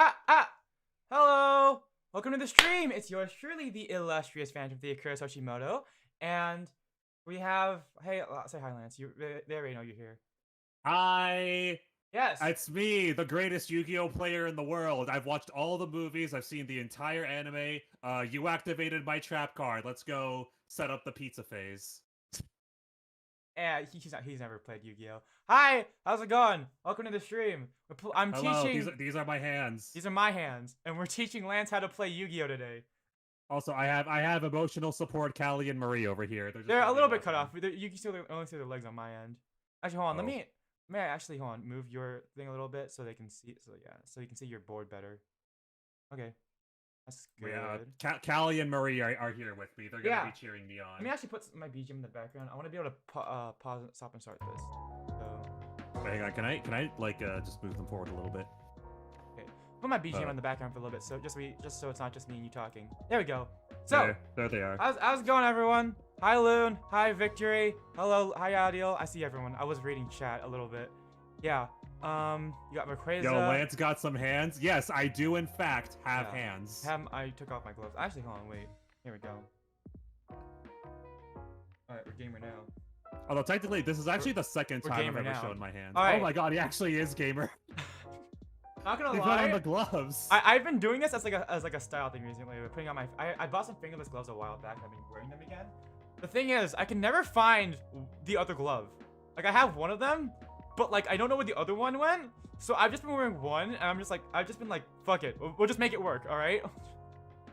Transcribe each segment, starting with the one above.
Ah! Hello! Welcome to the stream! It's yours truly, the illustrious Phantom Theokura Hashimoto. And we have... Hey, say hi, Lance. They already know you're here. Hi! Yes! It's me, the greatest Yu-Gi-Oh player in the world. I've watched all the movies, I've seen the entire anime. You activated my trap card. Let's go set up the pizza phase. He's never played Yu-Gi-Oh! Hi! How's it going? Welcome to the stream. I'm Hello, teaching... these are my hands. These are my hands. And we're teaching Lance how to play Yu-Gi-Oh! Today. Also, I have emotional support Callie and Marie over here. They're a little bit cut off. You can only see their legs on my end. Actually, hold on. May I actually, hold on, move your thing a little bit so they can see, so you can see your board better. Okay. That's good. Yeah, Callie and Marie are here with me. They're gonna be cheering me on. Let me actually put my BGM in the background. I want to be able to pause, stop, and start this. So. Wait, hang on. Can I like just move them forward a little bit? Okay. Put my BGM in the background for a little bit, so just so it's not just me and you talking. There we go. So there they are. How's it going, everyone? Hi, Loon. Hi, Victory. Hello. Hi, Adiel. I see everyone. I was reading chat a little bit. Yeah. You got Merqueza. Yo, Lance got some hands. Yes, I do in fact have hands. I took off my gloves. Actually, hold on, wait. Here we go. Alright, we're gamer now. Although technically, this is actually the second time I've ever shown my hands. Right. Oh my god, he actually is gamer. Not gonna lie. Put on the gloves. I've been doing this as like a style thing recently. Putting on my I bought some fingerless gloves a while back. I've been wearing them again. The thing is, I can never find the other glove. Like I have one of them, but like I don't know where the other one went. So I've just been wearing one, and I've just been like, fuck it, we'll just make it work. All right.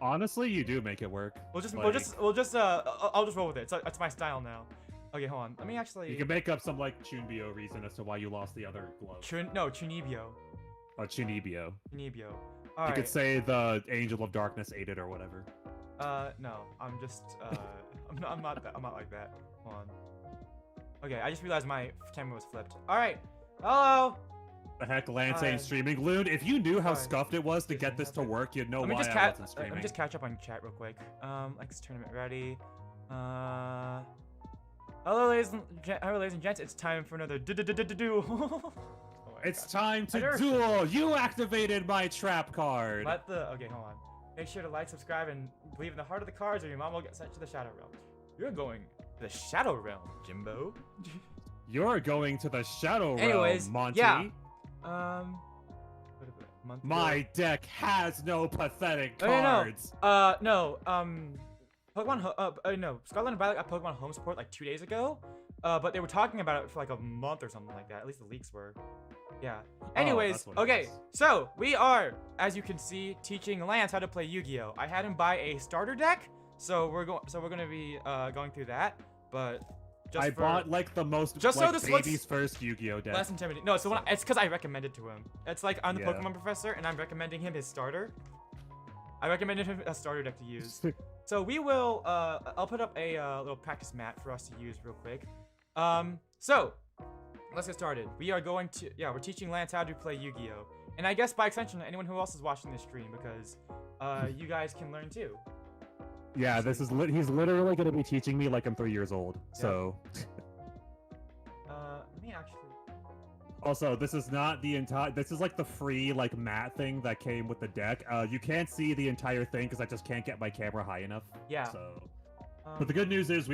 Honestly, you do make it work. I'll just roll with it. It's my style now. Okay, hold on. Let me actually. You can make up some like Chunbyo reason as to why you lost the other glove. Chunibyo. Oh, Chunibyo. Chunibyo. You could say the Angel of Darkness ate it or whatever. No. I'm just I'm not like that. Hold on. Okay, I just realized my camera was flipped. All right. Hello. The heck, Lance ain't streaming. Lewd, if you knew how scuffed it was to get this to work, you'd know why I wasn't streaming. Let me just catch up on chat real quick. Next tournament ready. Hello, ladies and gents. It's time for another duel. It's time to duel. You activated my trap card. Okay, hold on. Make sure to like, subscribe, and believe in the heart of the cards, or your mom will get sent to the Shadow Realm. You're going to the Shadow Realm, Jimbo. You're going to the Shadow Realm, Monty. Yeah. My deck has no pathetic cards. No. Scarlet and Violet got Pokemon Home Support like 2 days ago. But they were talking about it for like a month or something like that. At least the leaks were. Yeah. Anyways, okay. So we are, as you can see, teaching Lance how to play Yu-Gi-Oh. I had him buy a starter deck, so we're gonna be going through that. But I bought like the most baby's first Yu-Gi-Oh deck. Less intimidating. No, so it's because I recommended to him. It's like I'm the Pokemon professor, and I'm recommending him his starter. I recommended him a starter deck to use. So we will. I'll put up a little practice mat for us to use real quick. So let's get started. We are going to, we're teaching Lance how to play Yu-Gi-Oh! And I guess by extension, anyone who else is watching this stream, because you guys can learn too. Yeah, he's literally going to be teaching me like I'm 3 years old, so. Let me actually. Also, this is not the entire, this is like the free like mat thing that came with the deck. You can't see the entire thing because I just can't get my camera high enough. Yeah. So. But the good news is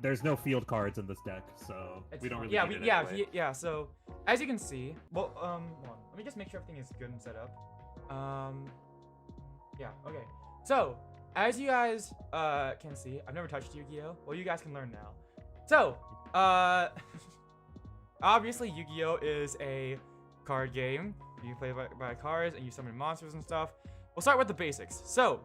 there's no field cards in this deck, so we don't really need it anyway. So as you can see, well, let me just make sure everything is good and set up. Okay. So as you guys can see, I've never touched Yu-Gi-Oh. Well, you guys can learn now. So obviously Yu-Gi-Oh is a card game. You play by cards and you summon monsters and stuff. We'll start with the basics. So.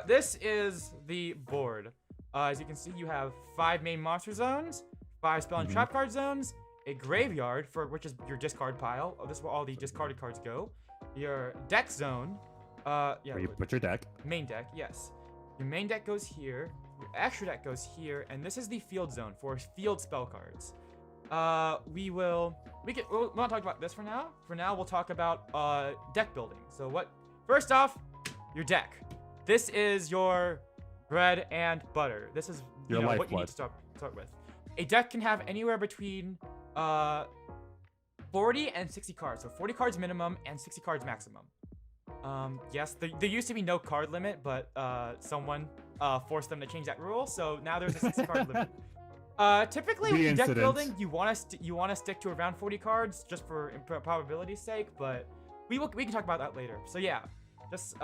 This is the board. As you can see, you have 5 main monster zones, 5 spell and trap card zones, a graveyard, which is your discard pile. This is where all the discarded cards go. Your deck zone. Where you put your deck. Main deck, yes. Your main deck goes here. Your extra deck goes here, and this is the field zone for field spell cards. We'll not talk about this for now. For now, we'll talk about deck building. So first off, your deck. This is your bread and butter. This is what you need to start with. A deck can have anywhere between 40 and 60 cards. So 40 cards minimum and 60 cards maximum. Yes, there used to be no card limit, but someone forced them to change that rule. So now there's a 60 card limit. Typically with deck building, you want to stick to around 40 cards just for probability's sake, but we can talk about that later. So yeah, just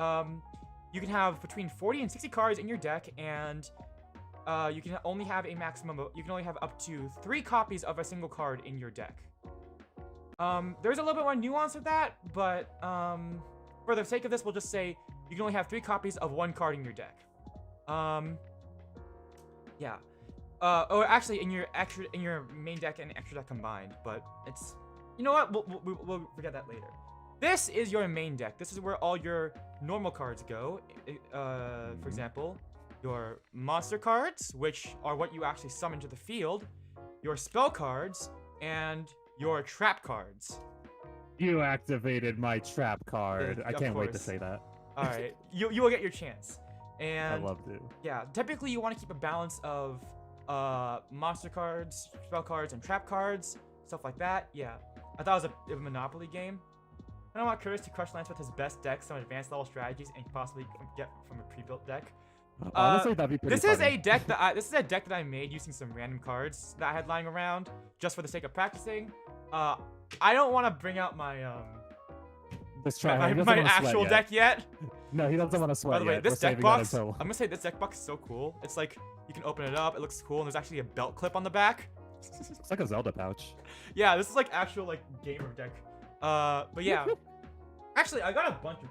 you can have between 40 and 60 cards in your deck, and you can only have up to 3 copies of a single card in your deck. There's a little bit more nuance of that, but for the sake of this, we'll just say you can only have 3 copies of 1 card in your deck. Yeah. Or actually, in your main deck and extra deck combined, but it's, you know what? We'll forget that later. This is your main deck. This is where all your normal cards go. For example, your monster cards, which are what you actually summon to the field, your spell cards, and your trap cards. You activated my trap card. I can't wait to say that. All right, you will get your chance. And I love to. Yeah, typically you want to keep a balance of monster cards, spell cards, and trap cards, stuff like that. Yeah, I thought it was a Monopoly game. I don't want Curtis to crush Lance with his best deck, some advanced level strategies, and possibly get from a pre-built deck. Honestly, that'd be pretty This is a deck that I made using some random cards that I had lying around just for the sake of practicing. I don't want to bring out my my actual deck yet. No, he doesn't want to sweat. By the way, this deck box, I'm gonna say this deck box is so cool. It's like you can open it up, it looks cool, and there's actually a belt clip on the back. It's like a Zelda pouch. Yeah, this is like actual like gamer deck. But yeah. Actually, I got a bunch of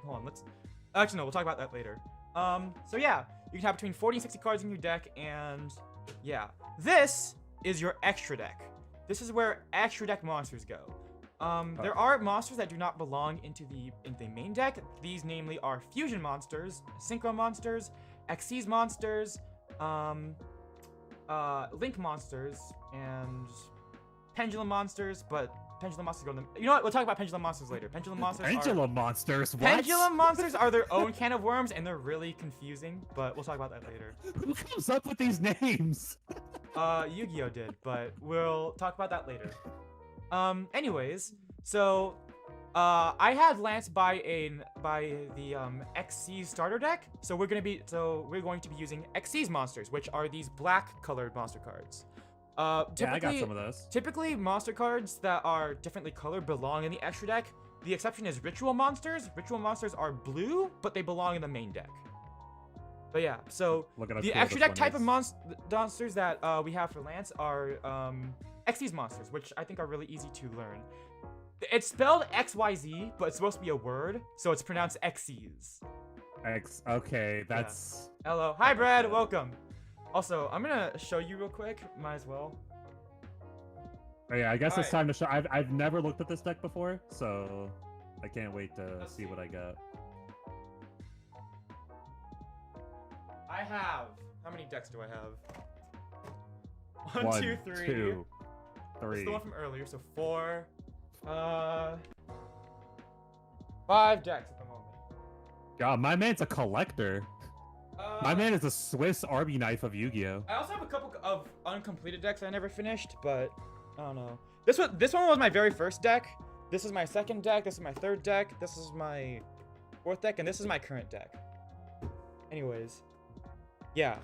actually no, we'll talk about that later. So yeah, you can have between 40 and 60 cards in your deck, and yeah. This is your extra deck. This is where extra deck monsters go. There are monsters that do not belong into the main deck. These namely are fusion monsters, synchro monsters, Xyz monsters, link monsters, and pendulum monsters, but pendulum monsters go to them. You know what? We'll talk about pendulum monsters later. Pendulum monsters are their own can of worms, and they're really confusing, but we'll talk about that later. Who comes up with these names? Yu-Gi-Oh did, but we'll talk about that later. Anyways, so I had Lance buy the Xyz starter deck. So we're going to be using Xyz monsters, which are these black colored monster cards. Yeah, I got some of those. Typically, monster cards that are differently colored belong in the extra deck. The exception is ritual monsters. Ritual monsters are blue, but they belong in the main deck. But yeah, so the extra deck type of monsters that we have for Lance are Xyz monsters, which I think are really easy to learn. It's spelled XYZ, but it's supposed to be a word, so it's pronounced Xyz. Okay, that's... Yeah. Hello. Hi, Brad. Welcome. Also, I'm gonna show you real quick. Might as well. Oh, yeah, I guess it's time to show. I've never looked at this deck before, so I can't wait to see what I got. I have... How many decks do I have? 1, 2, 3. 2, 3. That's the one from earlier, so 4. 5 decks at the moment. God, my man's a collector. My man is a Swiss Army knife of Yu-Gi-Oh. I also have a couple of uncompleted decks I never finished, but I don't know. This one was my very first deck. This is my second deck. This is my third deck. This is my fourth deck, and this is my current deck. Anyways, yeah.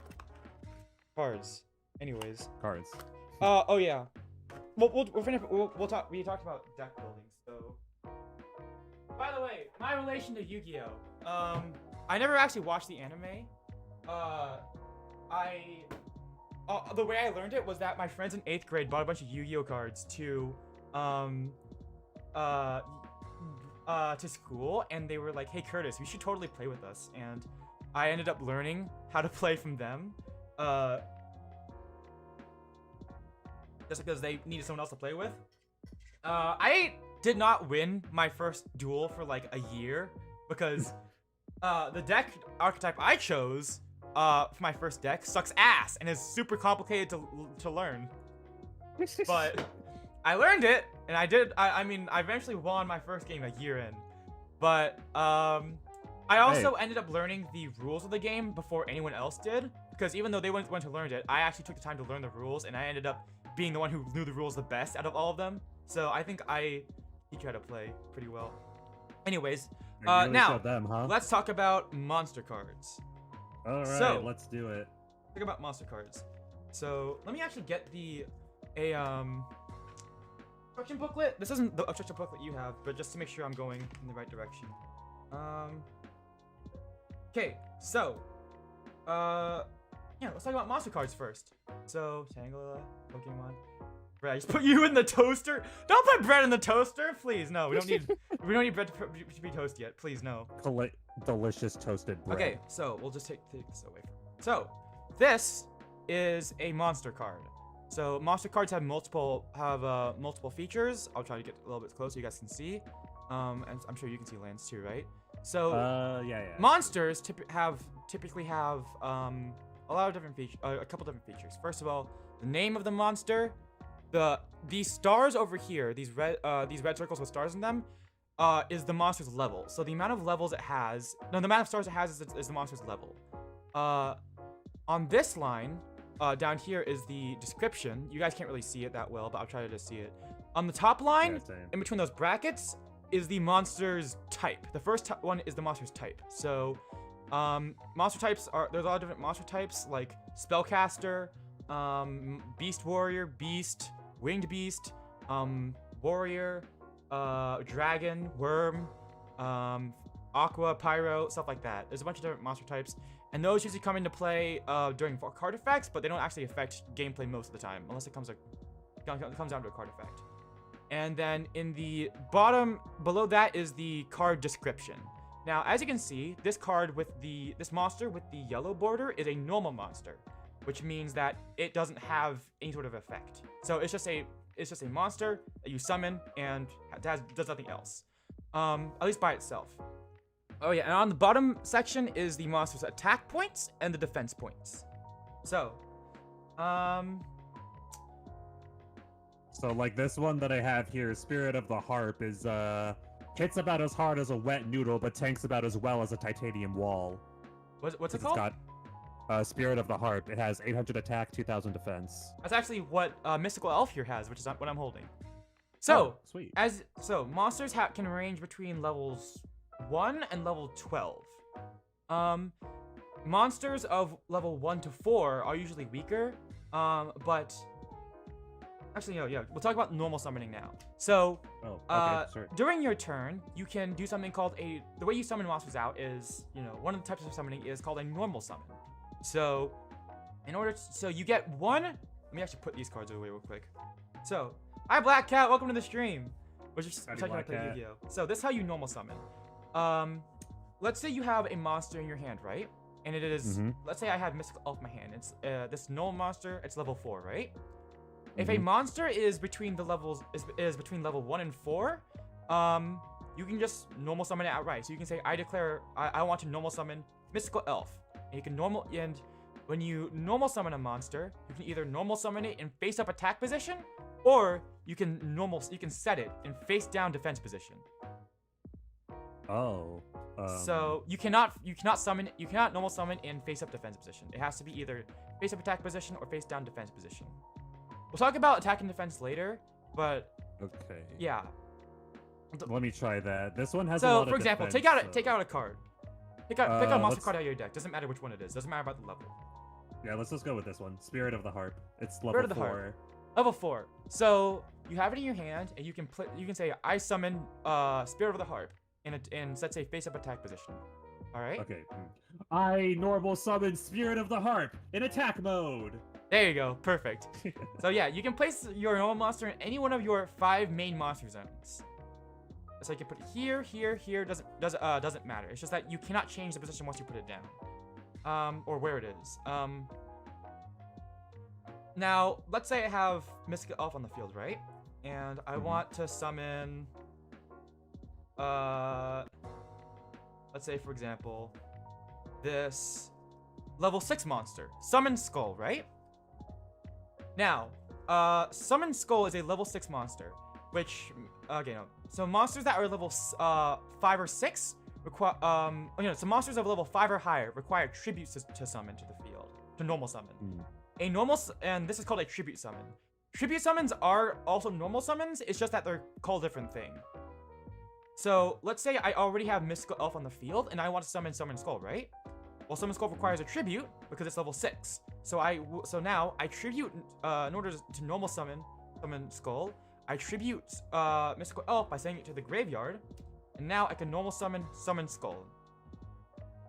Cards. Anyways. Cards. Oh yeah. We'll finish. We'll talk. We talked about deck building. So, by the way, my relation to Yu-Gi-Oh. I never actually watched the anime. The way I learned it was that my friends in 8th grade bought a bunch of Yu-Gi-Oh cards to school, and they were like, "Hey Curtis, you should totally play with us." And I ended up learning how to play from them. Just because they needed someone else to play with. I did not win my first duel for like a year because the deck archetype I chose for my first deck sucks ass and is super complicated to learn. But I learned it, and I mean, I eventually won my first game a year in. But I also ended up learning the rules of the game before anyone else did, because even though they went to learn it, I actually took the time to learn the rules, and I ended up being the one who knew the rules the best out of all of them. So I think I teach you how to play pretty well. Anyways, Really now them, huh? let's talk about monster cards. All right, so, let's do it. Talk about monster cards. So let me actually get instruction booklet. This isn't the instruction booklet you have, but just to make sure I'm going in the right direction. Okay, so yeah, let's talk about monster cards first. So Tangela, Pokemon. Brad, just put you in the toaster. Don't put bread in the toaster, please. No, we don't need bread to be toasted yet. Please, no. Delicious toasted bread. Okay, so we'll just take this away. So this is a monster card. So monster cards have multiple features. I'll try to get a little bit closer so you guys can see. And I'm sure you can see Lance too, right? So yeah. Monsters typically have a lot of different features, a couple different features. First of all, the name of the monster, these stars over here, these red circles with stars in them, is the monster's level. So the amount of levels it has, no, the amount of stars it has is the monster's level. On this line, down here is the description. You guys can't really see it that well, but I'll try to just see it. On the top line, in between those brackets, is the monster's type. The first one is the monster's type. So, monster types there's a lot of different monster types, like Spellcaster, Beast Warrior, Beast, Winged Beast, Warrior, Dragon, Worm, Aqua, Pyro, stuff like that. There's a bunch of different monster types, and those usually come into play during card effects, but they don't actually affect gameplay most of the time, unless it comes down to a card effect. And then in the bottom, below that is the card description. Now, as you can see, this card with this monster with the yellow border is a normal monster, which means that it doesn't have any sort of effect. So it's just a monster that you summon and does nothing else, at least by itself. Oh yeah, and on the bottom section is the monster's attack points and the defense points. So, So like this one that I have here, Spirit of the Harp, is hits about as hard as a wet noodle, but tanks about as well as a titanium wall. What's it called? It's got Spirit of the Harp. It has 800 attack, 2000 defense. That's actually what Mystical Elf here has, which is what I'm holding. So, sweet. Monsters can range between levels 1 and level 12. Monsters of level 1 to 4 are usually weaker, but actually, no, yeah, we'll talk about normal summoning now. So, sure. During your turn, you can do something called the way you summon monsters out is, one of the types of summoning is called a normal summon. So, you get one, let me actually put these cards away real quick. So, hi Black Cat, welcome to the stream. We're just talking about play Yu-Gi-Oh. So, this is how you normal summon. Let's say you have a monster in your hand, right? And it is, let's say I have Mystical Elf in my hand. It's this normal monster, it's level 4, right? If a monster is between the levels is between level 1 and 4, you can just normal summon it outright. So you can say, I want to normal summon Mystical Elf. And you can when you normal summon a monster, you can either normal summon it in face up attack position, or you can set it in face down defense position. So you cannot normal summon in face up defense position. It has to be either face up attack position or face down defense position. We'll talk about attack and defense later, but okay. Yeah. Let me try that. This one has a lot of defense. So, for example, take out a card. Pick out a monster card out of your deck. Doesn't matter which one it is. Doesn't matter about the level. Yeah, let's just go with this one. Spirit of the Harp. It's level 4. Level 4. So you have it in your hand, and you can say, I summon Spirit of the Harp in let's say face up attack position. All right. Okay. I normal summon Spirit of the Harp in attack mode. There you go. Perfect. So yeah, you can place your normal monster in any one of your 5 main monster zones. So you can put it here, here, here. Doesn't matter. It's just that you cannot change the position once you put it down, or where it is. Now let's say I have Mystical Elf on the field, right? And I want to summon, let's say for example, this level 6 monster, Summon Skull, right? Now, Summon Skull is a level 6 monster, which, so monsters that are level 5 or 6 require, so monsters of level 5 or higher require tributes to summon to the field, to normal summon. And this is called a tribute summon. Tribute summons are also normal summons, it's just that they're called a different thing. So let's say I already have Mystical Elf on the field, and I want to summon Summon Skull, right? Well, Summon Skull requires a tribute because it's level 6. So now I tribute in order to normal summon Skull. I tribute Mystical Elf by sending it to the graveyard, and now I can normal summon Skull.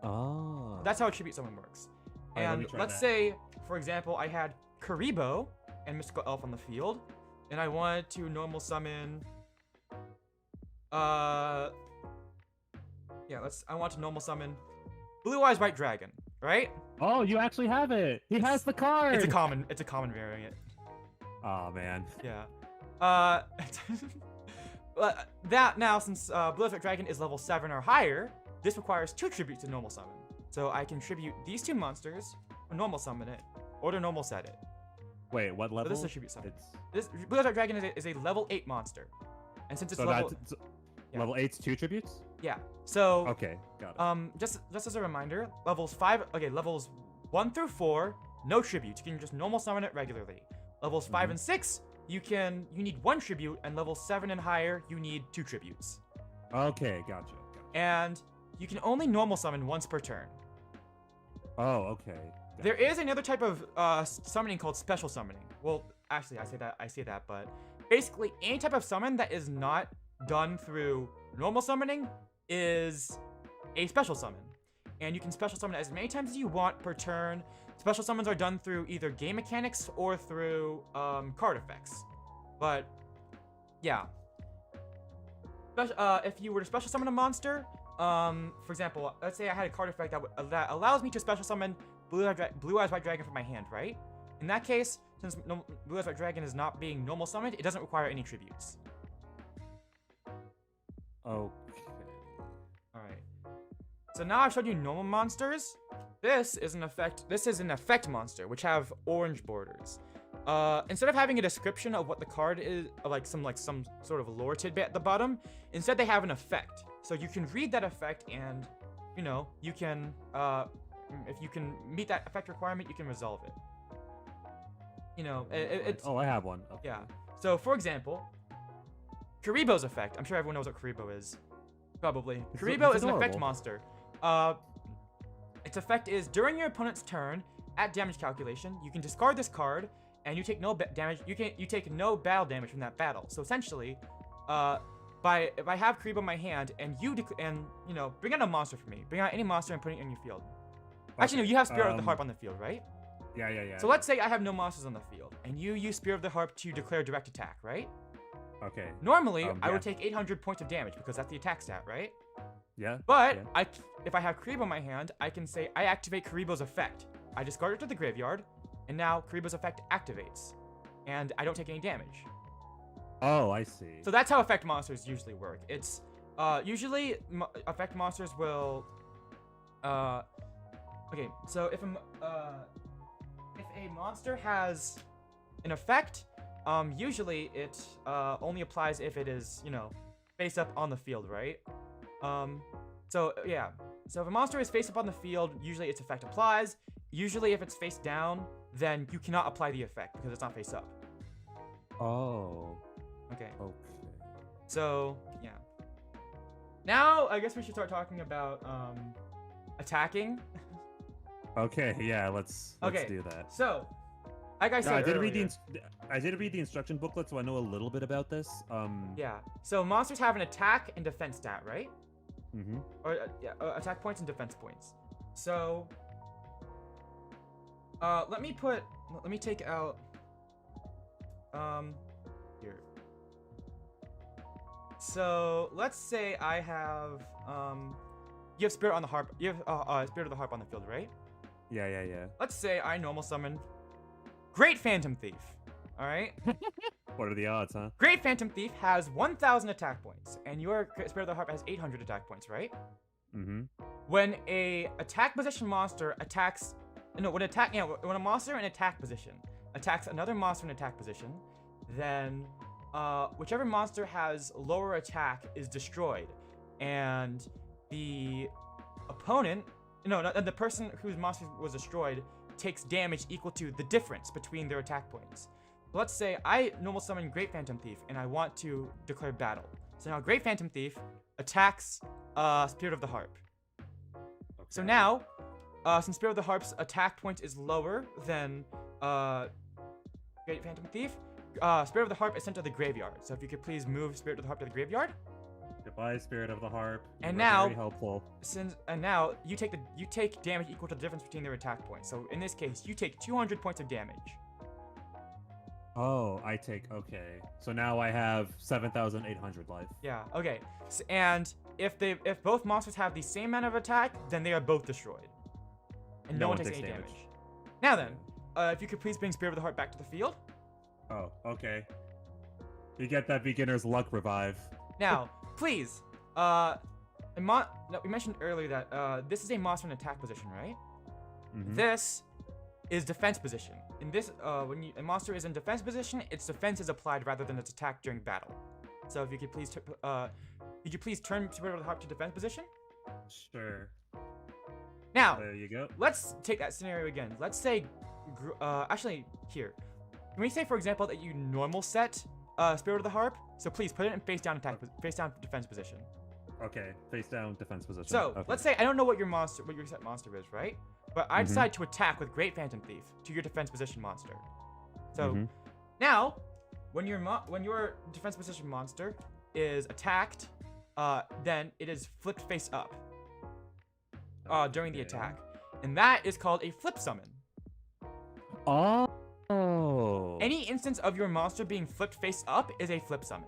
Oh. That's how a tribute summon works. Right, and let's say, for example, I had Karibo and Mystical Elf on the field, and I wanted to normal summon. I want to normal summon Blue Eyes White Dragon, right? Oh, you actually have it. He has the card. It's a common variant. Oh man. Yeah. That now, since Blue Eyes White Dragon is level 7 or higher, this requires 2 tributes to normal summon. So I can tribute these 2 monsters, or normal summon it, or to normal set it. Wait, what level? So this is a tribute summon. This Blue Eyes White Dragon is a level 8 monster, and since it's level. Yeah. Level 8's 2 tributes? Yeah. So okay, got it. Just as a reminder, levels 1 through 4, no tributes. You can just normal summon it regularly. Levels 5 and 6, you need 1 tribute, and level 7 and higher, you need 2 tributes. Okay, gotcha. And you can only normal summon once per turn. Oh, okay. There is another type of summoning called special summoning. Well, actually, I say that, but basically any type of summon that is not done through normal summoning is a special summon, and you can special summon as many times as you want per turn. Special summons are done through either game mechanics or through card effects, but yeah. If you were to special summon a monster, for example, let's say I had a card effect that allows me to special summon Blue Eyes White Dragon from my hand, right? In that case, since Blue Eyes White Dragon is not being normal summoned, it doesn't require any tributes. Okay. Alright. So now I've showed you normal monsters. This is an effect monster, which have orange borders. Instead of having a description of what the card is, like some sort of lore tidbit at the bottom, instead they have an effect. So you can read that effect, and you can if you can meet that effect requirement, you can resolve it. It's I have one. Okay. Yeah. So for example, Karibo's effect. I'm sure everyone knows what Karibo is. Probably. Karibo is an effect monster. Its effect is during your opponent's turn, at damage calculation, you can discard this card, and you take no damage. You take no battle damage from that battle. So essentially, if I have Karibo in my hand, and bring out a monster for me. Bring out any monster and put it in your field. Okay. Actually, no, you have Spirit of the Harp on the field, right? Yeah. So let's say I have no monsters on the field, and you use Spirit of the Harp to declare direct attack, right? Okay. Normally, I would take 800 points of damage because that's the attack stat, right? Yeah. But if I have Karibo in my hand, I can say I activate Karibo's effect. I discard it to the graveyard, and now Karibo's effect activates, and I don't take any damage. Oh, I see. So that's how effect monsters usually work. It's usually effect monsters will. Okay, so if a monster has an effect, usually it only applies if it is face up on the field, right? So yeah. So if a monster is face up on the field, usually its effect applies. Usually if it's face down, then you cannot apply the effect because it's not face up. Oh. Okay. Okay. So, yeah. Now, I guess we should start talking about attacking. Okay, yeah, let's do that. So, like I said I did earlier, read the instruction booklet, so I know a little bit about this. Yeah. So monsters have an attack and defense stat, right? Mm-hmm. Or attack points and defense points. So, let me take out here. So let's say I have you have Spirit on the Harp. You have Spirit of the Harp on the field, right? Yeah. Let's say I normal summon Great Phantom Thief. All right. What are the odds, huh? Great Phantom Thief has 1,000 attack points, and your Spirit of the Harp has 800 attack points, right? Mm-hmm. When a attack position monster attacks, when a monster in attack position attacks another monster in attack position, then whichever monster has lower attack is destroyed, and the opponent, the person whose monster was destroyed takes damage equal to the difference between their attack points. Let's say I normal summon Great Phantom Thief and I want to declare battle. So now Great Phantom Thief attacks Spirit of the Harp. Okay. So now, since Spirit of the Harp's attack point is lower than Great Phantom Thief, Spirit of the Harp is sent to the graveyard. So if you could please move Spirit of the Harp to the graveyard. Goodbye, Spirit of the Harp. And now, very helpful. Now you take damage equal to the difference between their attack points. So in this case, you take 200 points of damage. Oh, I take, okay. So now I have 7,800 life. Yeah, okay. And if both monsters have the same amount of attack, then they are both destroyed. And no one takes any damage. Now then, if you could please bring Spirit of the Heart back to the field. Oh, okay. You get that beginner's luck revive. Now, please, we mentioned earlier that this is a monster in attack position, right? Mm-hmm. This is defense position. In this, when a monster is in defense position, its defense is applied rather than its attack during battle. So if you could please, turn Spirit of the Heart to defense position? Sure. Now, there you go. Let's take that scenario again. Let's say, actually, here. Can we say, for example, that you normal set Spirit of the Harp? So please put it in face down defense position. Okay, face down defense position. So okay. let's say I don't know what your set monster is, right? But I decide to attack with Great Phantom Thief to your defense position monster. So now, when your defense position monster is attacked, then it is flipped face up during the attack, and that is called a flip summon. Oh. Any instance of your monster being flipped face up is a flip summon.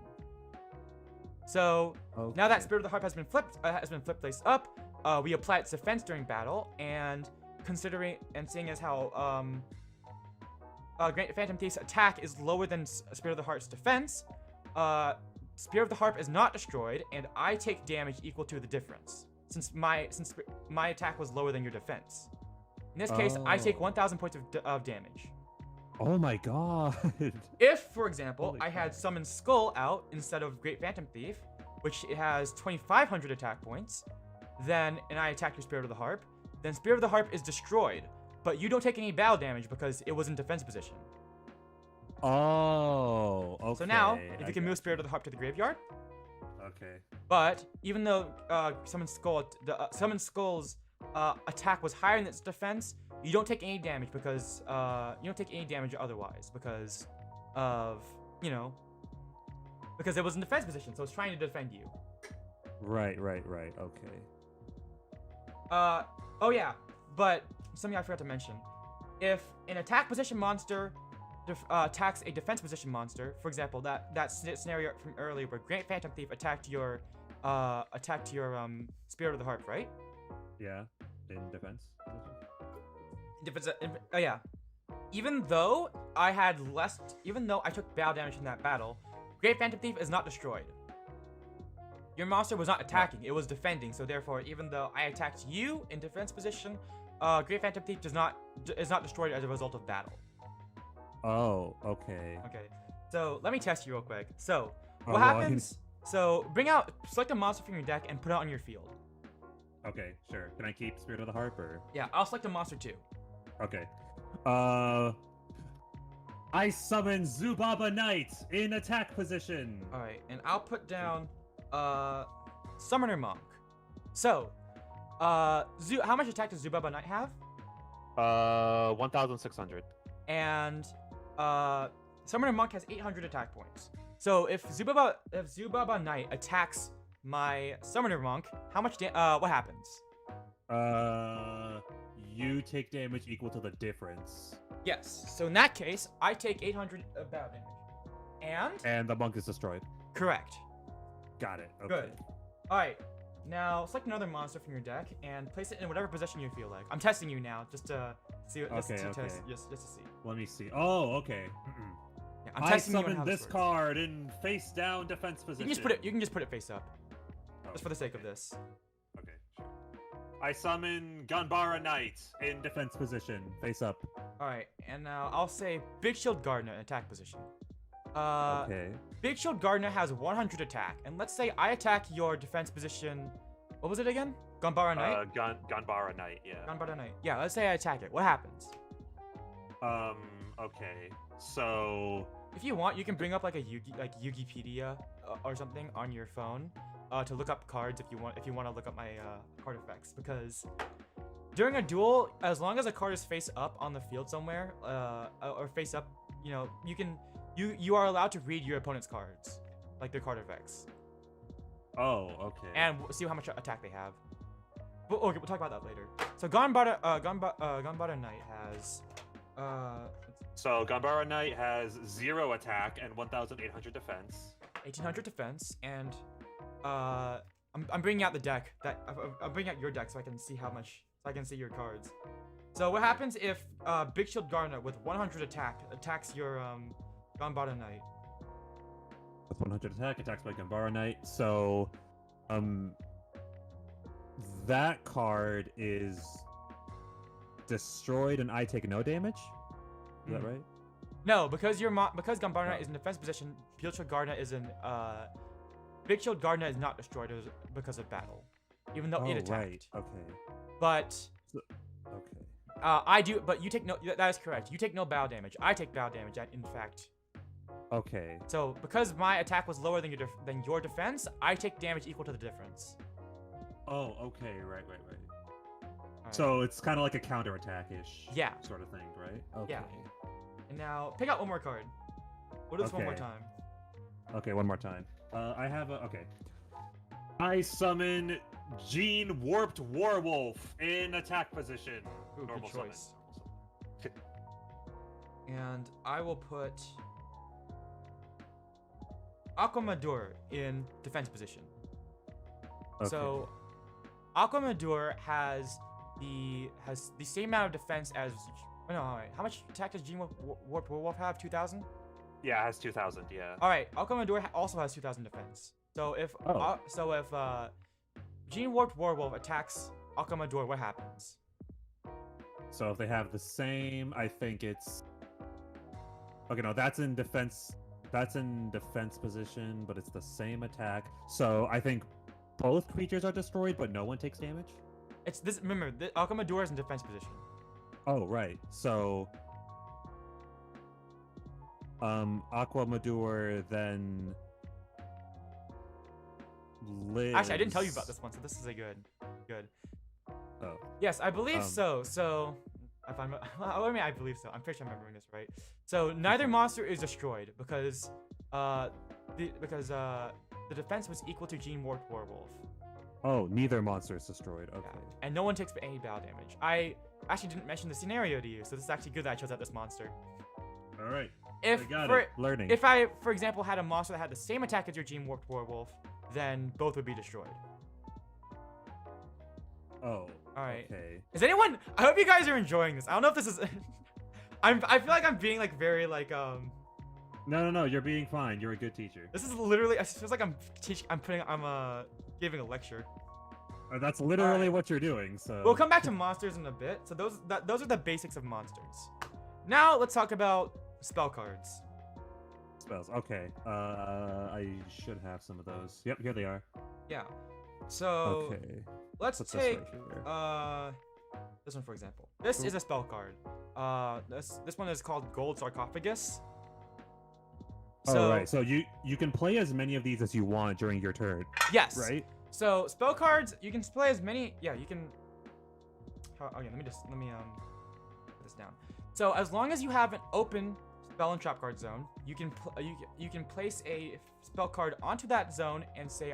So now that Spirit of the Harp has been flipped face up, we apply its defense during battle, and seeing as how Great Phantom Thief's attack is lower than Spirit of the Harp's defense, Spirit of the Harp is not destroyed, and I take damage equal to the difference, since my attack was lower than your defense. In this case, I take 1,000 points of damage. Oh my god. If, for example, I had Summon Skull out instead of Great Phantom Thief, which it has 2,500 attack points, and I attack your Spirit of the Harp, then Spirit of the Harp is destroyed, but you don't take any battle damage because it was in defense position. Oh, okay. So now, if you can move Spirit of the Harp to the graveyard. Okay. But even though Summon Skull's attack was higher than its defense, you don't take any damage because you don't take any damage otherwise because of because it was in defense position, so it's trying to defend you. Right. Okay. Oh yeah, but something I forgot to mention. If an attack position monster attacks a defense position monster, for example, that scenario from earlier where Great Phantom Thief attacked your Spirit of the Harp, right? Yeah, in defense. Yeah. Even though I took battle damage in that battle, Great Phantom Thief is not destroyed. Your monster was not attacking, it was defending, so therefore, even though I attacked you in defense position, Great Phantom Thief is not destroyed as a result of battle. Oh, okay. Okay, so let me test you real quick. So, what happens? So, select a monster from your deck and put it on your field. Okay, sure. Can I keep Spirit of the Harp, or? Yeah, I'll select a monster too. Okay. I summon Zubaba Knight in attack position. Alright, and I'll put down Summoner Monk. So, how much attack does Zubaba Knight have? 1,600. And Summoner Monk has 800 attack points. So if Zubaba Knight attacks my Summoner Monk, how much what happens? You take damage equal to the difference. Yes. So in that case, I take 800 of battle damage. And the monk is destroyed. Correct. Got it. Okay. Good. Alright. Now select another monster from your deck and place it in whatever position you feel like. I'm testing you now just to see just to see. Let me see. Oh, okay. Yeah, I'm testing you on how summon this card in face down defense position. You can just put it face up. Just for the sake of this. Okay, sure. I summon Ganbara Knight in defense position, face up. Alright, and now I'll say Big Shield Gardener in attack position. Okay. Big Shield Gardener has 100 attack, and let's say I attack your defense position. What was it again? Ganbara Knight? Ganbara Knight, yeah. Ganbara Knight. Yeah, let's say I attack it. What happens? Okay. So if you want, you can bring up like a Yugipedia or something on your phone to look up cards if you want to look up my card effects, because during a duel, as long as a card is face up on the field somewhere or face up, you know, you are allowed to read your opponent's cards, like their card effects. Oh, okay. And see how much attack they have. But, okay, we'll talk about that later. So Ganbara Knight has So Ganbara Knight has 0 attack and 1,800 defense. 1,800 defense, and I'm bringing out the deck. I'm bringing out your deck so I can see how much. So I can see your cards. So what happens if Big Shield Gardener with 100 attack attacks your Ganbara Knight? With 100 attack, attacks by Ganbara Knight. So, that card is destroyed and I take no damage? Is that right? No, because because Ganbara Knight is in defense position, Big Shield Gardener is in Big Shield Gardener is not destroyed because of battle, even though it attacked. Right. Okay. But okay. I do, but you take no. That is correct. You take no battle damage. I take battle damage. In fact. Okay. So because my attack was lower than your defense, I take damage equal to the difference. Oh, okay. Right. So it's kind of like a counterattack-ish. Yeah. Sort of thing, right? Okay. Yeah. And now pick out one more card. We'll do this one more time. Okay, one more time. I have a okay. I summon Gene Warped Warwolf in attack position. Ooh, Normal good choice. And I will put Aquamadur in defense position. Okay. So Aquamadur has the same amount of defense as. Oh, no, all right. How much attack does Gene Warped Werewolf have? 2,000? Yeah, it has 2,000. Yeah. All right. Aquamadur also has 2,000 defense. So if Gene Warped Werewolf attacks Aquamadur, what happens? So if they have the same, I think it's. Okay, no, that's in defense. That's in defense position, but it's the same attack. So I think both creatures are destroyed, but no one takes damage. It's this. Remember, Aquamadur is in defense position. Oh, right. So, Aquamadur then lives. Actually, I didn't tell you about this one, so this is a good. Oh. Yes, I believe so. So, if I'm, I believe so. I'm pretty sure I'm remembering this right. So neither monster is destroyed because, the defense was equal to Gene Warped Werewolf. Oh, neither monster is destroyed. Okay. Yeah. And no one takes any battle damage. I actually didn't mention the scenario to you, so this is actually good that I chose out this monster. All right. Learning. If I, for example, had a monster that had the same attack as your Gene Warped Werewolf, then both would be destroyed. Oh. All right. Okay. Is anyone? I hope you guys are enjoying this. I don't know if this is. I feel like I'm being like very like No. You're being fine. You're a good teacher. This is literally. It feels like I'm giving a lecture. That's literally what you're doing. So we'll come back to monsters in a bit. So those are the basics of monsters. Now let's talk about spell cards. Spells. Okay. I should have some of those. Yep, here they are. Yeah. So okay. Let's take this one for example. This is a spell card. This one is called Gold Sarcophagus. So, right. So you can play as many of these as you want during your turn. Yes. Right. So spell cards, you can play as many. Yeah, you can. Okay, let me put this down. So as long as you have an open spell and trap card zone, you can place a spell card onto that zone and say